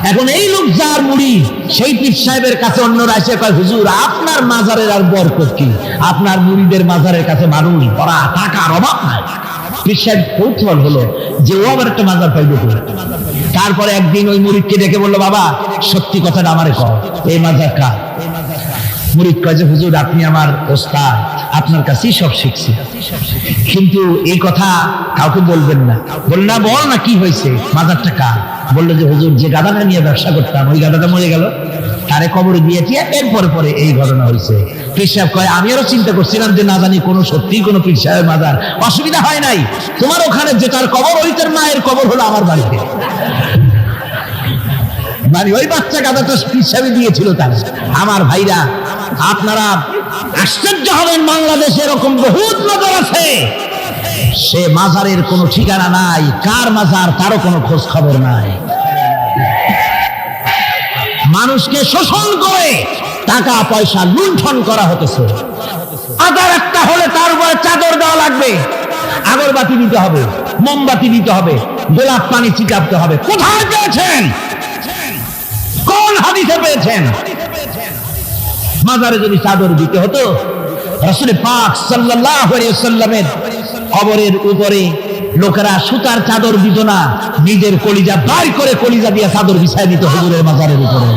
[SPEAKER 2] এখন এই লোক যার মুড়ি, সেই পীর সাহেবের কাছে অন্যরা এসে কয় হুজুর আপনার মাজারের আর বরকত কি, আপনার মুড়িদের মাজারের কাছে মানুষ ভরা, টাকার অভাব নাই। পীর সাহেব কৌতূহল হলো যে ও আবার একটা মাজার পাইবে তো। তারপরে একদিন ওই মুরিদকে ডেকে বললো বাবা সত্যি কথাটা আমারে কও, এই মাজার কার? মুরিদ কয় যে হুজুর আপনি আমার ওস্তাদ, আপনার কাছেই সব শিখছি, কিন্তু এই কথা কাউকে বলবেন না। বল না, বল না কি হয়েছে, মাজারটা কার? বললো যে হুজুর যে গাধাটা নিয়ে ব্যবসা করতাম ওই গাধাটা মরে গেল, তারে কবরে দিয়েছি, এরপরে পরে এই ঘটনা হয়েছে। পীর সাহেব কয় আমি আরো চিন্তা করছিলাম যে না জানি কোনো সত্যি কোনো পীর সাহেব মাজার, অসুবিধা হয় নাই, তোমার ওখানে যেটার কবর ওইটার মায়ের কবর হলো আমার বাড়িতে। মানে ওই বাচ্চা গাধাটা পীর সাহেব দিয়েছিল তার। আমার ভাইরা আপনারা আশ্চর্য হবেন, বাংলাদেশে এরকম বহুত মাজার আছে, সে মাজারের কোনো ঠিকানা নাই, কার মাজার তারও কোনো খোঁজ খবর নাই। মানুষকে শোষণ করে টাকা পয়সা লুণ্ঠন করা হতেছে। আধার একটা হলে তার উপরে চাদর দেওয়া লাগবে, আগরবাতি দিতে হবে, মোমবাতি দিতে হবে, গোলাপ পানি ছিটাতে হবে। কোথায় পেয়েছেন? কোন হাদিসে পেয়েছেন? মাজারে যদি চাদর দিতে হতো, রাসূল পাক সাল্লাল্লাহু আলাইহি ওয়াসাল্লামের কবরের উপরে লোকেরা সুতার চাদর দিত না, নিজের কলিজা বার করে কলিজা দিয়ে চাদর বিছায় দিত হুজুরের মাজারের উপরে।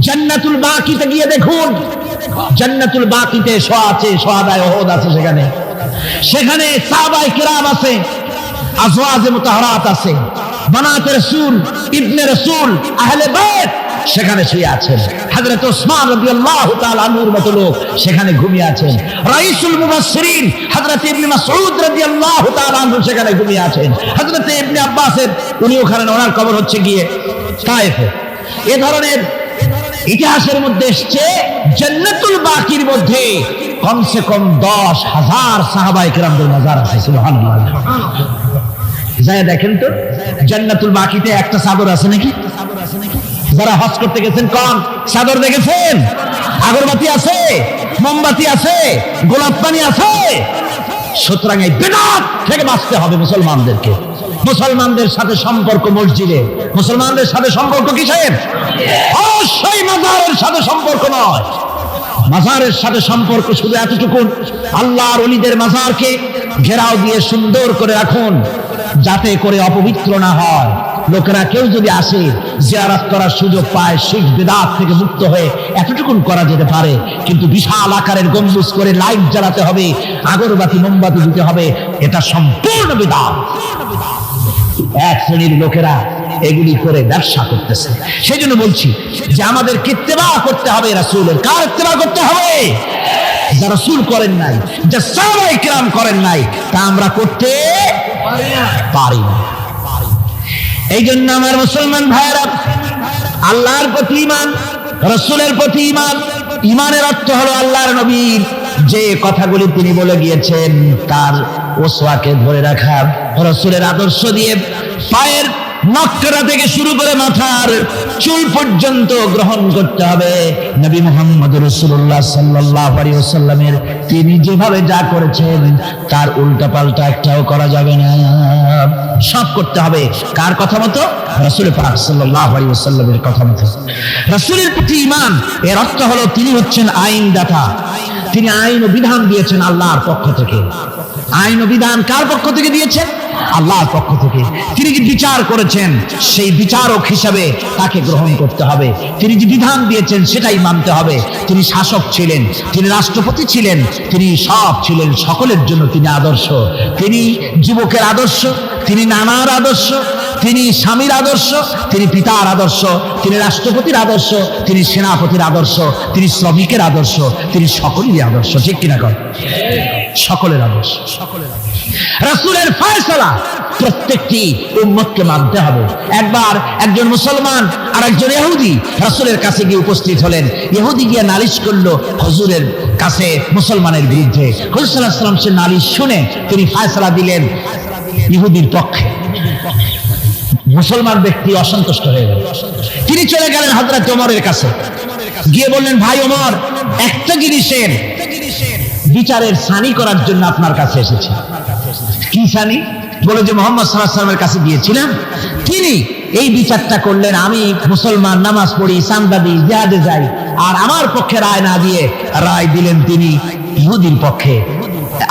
[SPEAKER 2] জান্নাতুল বাকিতে গিয়ে দেখুন, জান্নাতুল বাকিতে শহাদায়ে উহুদ আছে, সেখানে সাহাবায়ে কিরাম আছে, আজওয়াজে মুতাহহারাত আছে, বানাতে রাসূল, ইবনে রাসূল, আহলে বাইত সেখানে শুয়ে আছেন। হযরত ওসমান রাদিয়াল্লাহু তাআলা আনহুর মতো লোক সেখানে ঘুমিয়ে আছেন। রাইসুল মুফাসসিরিন হযরত ইবনে মাসউদ রাদিয়াল্লাহু তাআলা আনহু সেখানে ঘুমিয়ে আছেন। হযরত ইবনে আব্বাসের উনি ওখানে, ওনার কবর হচ্ছে গিয়ে তায়েফে। এই ধরনের ইতিহাসের মধ্যে এসেছে জান্নাতুল বাকির মধ্যে কমসে কম 10,000 সাহাবায়ে কিরামদের মাজার আছে। সুবহানাল্লাহ। যায় দেখেন তো জান্নাতুল বাকিতে একটা চাদর আছে নাকি? যারা হজ করতে গেছেন কোন চাদর দেখেছেন? আগরবাতি আছে, মোমবাতি আছে, গোলাপ পানি আছে। সুতরাং এই বিদআত থেকে বাঁচতে হবে মুসলমানদেরকে। মুসলমানদের সাথে সম্পর্ক মসজিদে, মুসলমানদের সাথে সম্পর্ক কিসের? অবশ্যই মাজারের সাথে সম্পর্ক নয়। মাজারের সাথে সম্পর্ক শুধু এতটুকু, আল্লাহর ওলিদের মাজারকে ঘেরাও দিয়ে সুন্দর করে রাখুন, যাতে করে অপবিত্র না হয়। লোকেরা কেউ যদি আসে জিয়ারত করার সুযোগ পায়, শিরক বিদআত থেকে মুক্ত হয়ে এতটুকুন করা যেতে পারে। কিন্তু বিশাল আকারের গম্বুজ করে লাইট জ্বালাতে হবে, আগরবাতি মোমবাতি দিতে হবে, এটা সম্পূর্ণ বিদআত। এক শ্রেণীর লোকেরা এগুলি করে ব্যবসা করতেছে। সেই জন্য বলছি যে আমাদের ইত্তেবা করতে হবে রাসূলের। কার ইত্তেবা করতে হবে? যা রাসূল করেন নাই, যা সাহাবায়ে কিরাম করেন নাই, তা আমরা করতে পারি না। এই জন্য আমার মুসলমান ভাইরা, আল্লাহর প্রতি ঈমান, রাসূলের প্রতি ঈমান। ঈমানের অর্থ হলো আল্লাহর নবীর যে কথাগুলি তিনি বলে গিয়েছেন তার ওসওয়াকে ধরে রাখা, রাসূলের আদর্শ দিয়ে পায়ের নখরা থেকে শুরু করে মাথার চুল পর্যন্ত গ্রহণ করতে হবে। নবী মুহাম্মদ রাসূলুল্লাহ সাল্লাল্লাহু আলাইহি ওয়াসাল্লামের তিনি যেভাবে যা করেছেন তার উল্টাপাল্টা একটাও করা যাবে না, সব করতে হবে কার কথা মতো? রাসূল পাক সাল্লাল্লাহু আলাইহি ওয়াসাল্লামের কথা মতো। রাসূলের প্রতি ঈমান এর অর্থ হলো তিনি হচ্ছেন আইনদাতা, তিনি আইন ও বিধান দিয়েছেন আল্লাহর পক্ষ থেকে। আইন ও বিধান কার পক্ষ থেকে দিয়েছেন? আল্লাহর পক্ষ থেকে। তিনি যে বিচার করেছেন সেই বিচারক হিসাবে তাকে গ্রহণ করতে হবে। তিনি যে বিধান দিয়েছেন সেটাই মানতে হবে। তিনি শাসক ছিলেন, তিনি রাষ্ট্রপতি ছিলেন, তিনি সব ছিলেন, সকলের জন্য তিনি আদর্শ। তিনি যুবকের আদর্শ, তিনি নানার আদর্শ, তিনি স্বামীর আদর্শ, তিনি পিতার আদর্শ, তিনি রাষ্ট্রপতির আদর্শ, তিনি সেনাপতির আদর্শ, তিনি শ্রমিকের আদর্শ, তিনি সকলেরই আদর্শ। ঠিক কিনা কর? সকলের আদর্শ। রাসূলের ফয়সালা প্রত্যেকটি উম্মতকে মানতে হবে। একবার একজন মুসলমান আর একজন ইহুদি রাসূলের কাছে গিয়ে উপস্থিত হলেন। ইহুদি গিয়ে নালিশ করলো হুজুরের কাছে মুসলমানের বিরুদ্ধে। হুজুর সাল্লাল্লাহু আলাইহি ওয়াসাল্লাম সে নালিশ শুনে তিনি ফয়সালা দিলেন ইহুদির পক্ষে। মুসলমান ব্যক্তি অসন্তুষ্ট হয়ে গেল। তিনি চলে গেলেন হযরত ওমরের কাছে, গিয়ে বললেন, ভাই ওমর, একটা জিনিসের বিচারের সানি করার জন্য আপনার কাছে এসেছি। কি সানি? বলে যে মুহাম্মদ সাল্লাল্লাহু আলাইহি ওয়াসাল্লামের কাছে গিয়েছিলাম, তিনি এই বিচারটা করলেন, আমি মুসলমান, নামাজ পড়ি, চাঁদা দিই, জিহাদে যাই, আর আমার পক্ষে রায় না দিয়ে রায় দিলেন তিনি ইহুদির পক্ষে।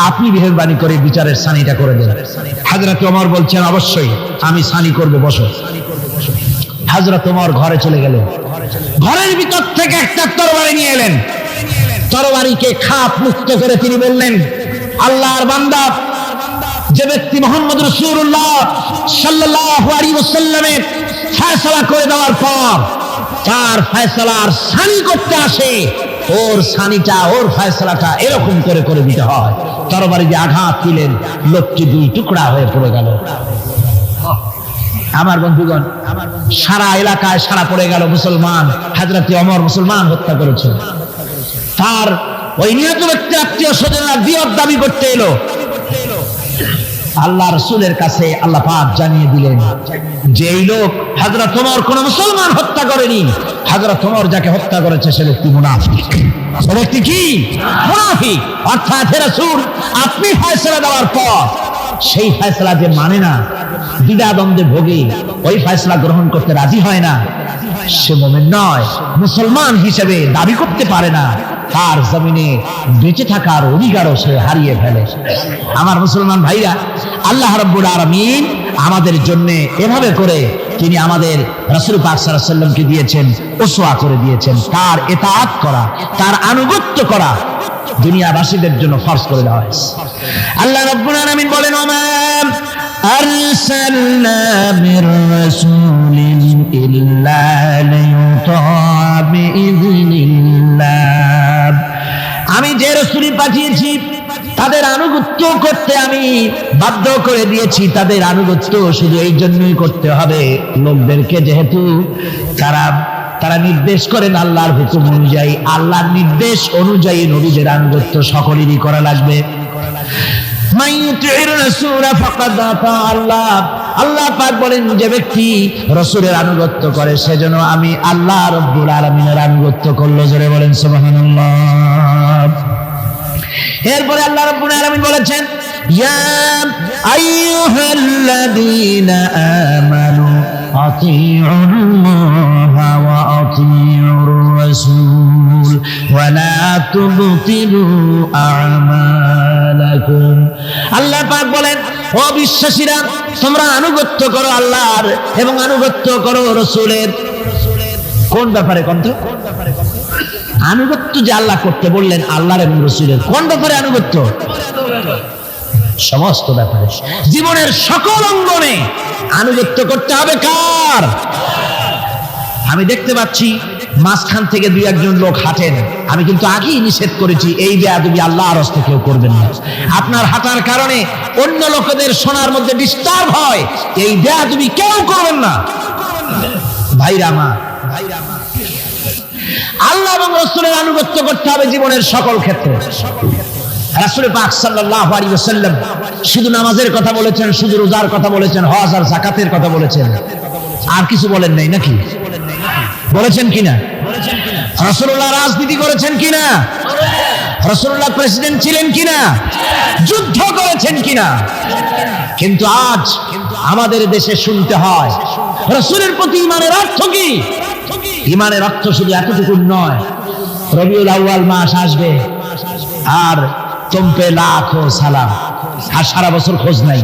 [SPEAKER 2] আপনি মেহেরবানি করে বিচারের সানিটা করে দেন। হযরত ওমর বলছেন, অবশ্যই আমি সানি করব, বসো। হযরত ওমর ঘরে চলে গেলেন। ঘরের ভিতর থেকে একটা তরবারি নিয়ে এলেন। তরবারিকে খাপ মুক্ত করে তিনি বললেন, আল্লাহর বান্দা, যে ব্যক্তি মুহাম্মদ রাসূলুল্লাহ সাল্লাল্লাহু আলাইহি ওয়াসাল্লামের ফয়সালা করে দেওয়ার পর তার ফয়সালার সানি করতে আসে, ওর সানিটা, ওর ফয়সালাটা এরকম করে করে দিতে হয়। তরবারি দিয়ে আঘাত দিলেন, লোকটি দুই টুকরা হয়ে পড়ে গেল। আমার বন্ধুগণ, সারা এলাকায় সারা পড়ে গেল, মুসলমান। হযরত ওমর মুসলমান হত্যা করেছে। তার ওই নিহত ব্যক্তি আত্মীয় স্বজনরা দিয়ত দাবি করতে এলো। আল্লাহ রাসূলের কাছে আল্লাহ পাক জানিয়ে দিলেন যে এই লোক হযরত ওমর কোন মুসলমান হত্যা করেনি। হযরত ওমর যাকে হত্যা করেছে সে ব্যক্তি মুনাফিক। সে ব্যক্তি কি? মুনাফিক। অর্থাৎ হে রাসূল, আপনি ফয়সালা দেওয়ার পর সেই ফয়সালা যে মানে না, দ্বিধাদ্বন্দ্বে ভোগে, ওই ফয়সালা গ্রহণ করতে রাজি হয় না, সে মুমিন নয়, মুসলমান হিসেবে দাবি করতে পারে না, তার জমিনে বেঁচে থাকার অধিকারও সে হারিয়ে ফেলে। আমার মুসলমান ভাইরা, আল্লাহ রাব্বুল আলামিন আমাদের জন্য এভাবে করে তিনি আমাদের রাসূল পাক সাল্লাল্লাহু আলাইহি ওয়াসাল্লামকে দিয়েছেন, উসওয়া করে দিয়েছেন। তার ইতাআত করা, তার আনুগত্য করা দুনিয়াবাসীদের জন্য ফরজ করে দেওয়া হয়েছে। আল্লাহ রাব্বুল আলামিন বলেন, ওমা আরসালনা মির রাসূলিন ইল্লা লিয়ুতা বিইذনিল্লাহ। আমি যে রাসূল পাঠিয়েছি তাদের আনুগত্য করতে আমি বাধ্য করে দিয়েছি। তাদের আনুগত্য শুধু এই জন্যই করতে হবে, লোকদেরকে যেহেতু তারা নির্দেশ করেন আল্লাহর হুকুম অনুযায়ী, আল্লাহর নির্দেশ অনুযায়ী নবীদের আনুগত্য সকলেরই করা লাগবে। আল্লাহ পাক বলেন, যে ব্যক্তি রাসূলের আনুগত্য করে সেজন্য আমি আল্লাহ রাব্বুল আলামিনের আনুগত্য করলো। জোরে বলেন সুবহানাল্লাহ। এরপরে আল্লাহ রাব্বুল আলামিন বলেছেন, ইয়া আইয়ুহাল্লাযীনা আমানু আতিউল্লাহা ওয়া আতিউর রাসূল ওয়া লা তুবতিলু আমালাকুম। আল্লাহ পাক বলেন, ও বিশ্বাসীরা, তোমরা আনুগত্য করো আল্লাহর এবং আনুগত্য করো রাসূলের। কোন ব্যাপারে? কোন আনুগত্য যে আল্লাহ করতে বললেন আল্লাহর এবং রাসূলের, কোন ব্যাপারে আনুগত্য? সমস্ত ব্যাপারে, জীবনের সকল অঙ্গনে আনুগত্য করতে হবে। কার? আমি দেখতে পাচ্ছি মাঝখান থেকে দুই একজন লোক হাঁটেন, আমি কিন্তু আগেই নিষেধ করেছি এই বেয়াদবি আল্লাহর রাস্তায় কেউ করবেন না। আপনার হাঁটার কারণে অন্য লোকেদের শোনার মধ্যে ডিস্টার্ব হয়, এই বেয়াদবি কেউ করবেন না। ভাইরা মা, আল্লাহ এবং রাসূলের আনুগত্য করতে হবে জীবনের সকল ক্ষেত্রে। রাসূল পাক সাল্লাল্লাহু আলাইহি ওয়াসাল্লাম শুধু নামাজের কথা বলেছেন, শুধু রোজার কথা বলেছেন, হজ আর যাকাতের কথা বলেছেন, আর কিছু বলেন নাই নাকি? বলেছেন কিনা? রাসূলুল্লাহ রাজনীতি করেছেন কিনা? রাসূলুল্লাহ প্রেসিডেন্ট ছিলেন কিনা? যুদ্ধ করেছেন কিনা? কিন্তু আজ আমাদের দেশে শুনতে হয় রাসূলের প্রতি ঈমানের অর্থ কি? ঈমানের অর্থ শুধু এতটুকু নয়, রবিউল আউয়াল মাস আসবে আর তুম পে লাখো সালাম, আর সারা বছর খোঁজ নাই।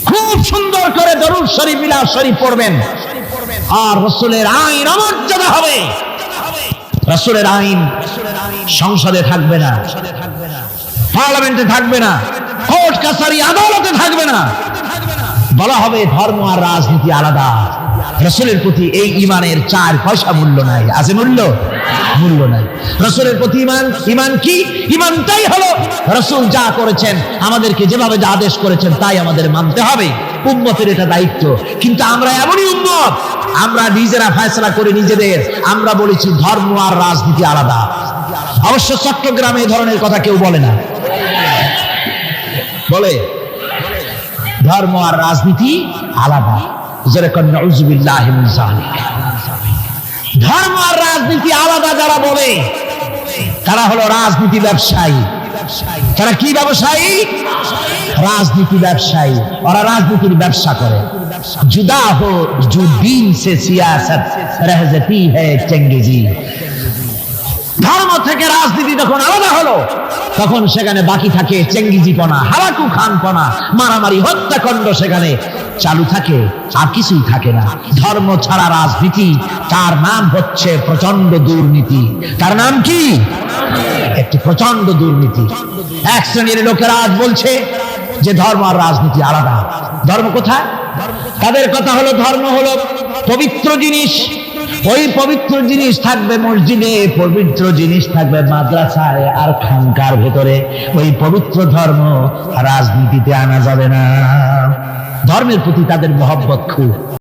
[SPEAKER 2] খুব সুন্দর করে দরুদ শরীফ মিলাদ শরীফ পড়বেন, আর রাসূলের আইন অমর্যাদা হবে। রাসূলের আইন সংসদে থাকবে না, পার্লামেন্টে থাকবে না, কোর্ট কাছারি আদালতে থাকবে না। বলা হবে ধর্ম আর রাজনীতি আলাদা। রাসূলের প্রতি এই ঈমানের 4 পয়সা মূল্য নাই। আছে মূল্য? মূল্য নাই। রাসূলের প্রতি ঈমান কি? ঈমানটাই হলো রাসূল যা করেছেন, আমাদেরকে যেভাবে যা আদেশ করেছেন তাই আমাদের মানতে হবে। উম্মতের এটা দায়িত্ব। কিন্তু আমরা এমনই উম্মত, আমরা নিজেরা ফয়সালা করে নিজেদের, আমরা বলেছি ধর্ম আর রাজনীতি আলাদা। অবশ্য চট্টগ্রামে এই ধরনের কথা কেউ বলে না, বলে ধর্ম আর রাজনীতি আলাদা। যেরকম নাউযুবিল্লাহি মিন যালিক। ধর্ম আর রাজনীতি আলাদা যারা বলে তারা হলো রাজনীতি ব্যবসায়ী। তারা কি ব্যবসায়ী? রাজনীতি ব্যবসায়ী। ওরা রাজনীতির ব্যবসা করে। जुदा हो जो दीन से सियासत रह जाती है चंगेजी। ধর্ম থেকে রাজনীতি যখন আলাদা হলো তখন সেখানে বাকি থাকে চেঙ্গিজিপনা, হারাকু খানপনা, মারামারি, হত্যাকাণ্ড সেখানে চালু থাকে, আর কিছুই থাকে না। ধর্ম ছাড়া রাজনীতি, তার নাম হচ্ছে প্রচন্ড দুর্নীতি। তার নাম কি? একটি প্রচন্ড দুর্নীতি। এক শ্রেণীর লোকেরা আজ বলছে যে ধর্ম আর রাজনীতি আলাদা। ধর্ম কোথায়? তাদের কথা হলো ধর্ম হলো পবিত্র জিনিস, ওই পবিত্র জিনিস থাকবে মসজিদে, পবিত্র জিনিস থাকবে মাদ্রাসায় আর খানকার ভেতরে। ওই পবিত্র ধর্ম রাজনীতিতে আনা যাবে না। ধর্মের প্রতি তাদের মহব্বত খুব।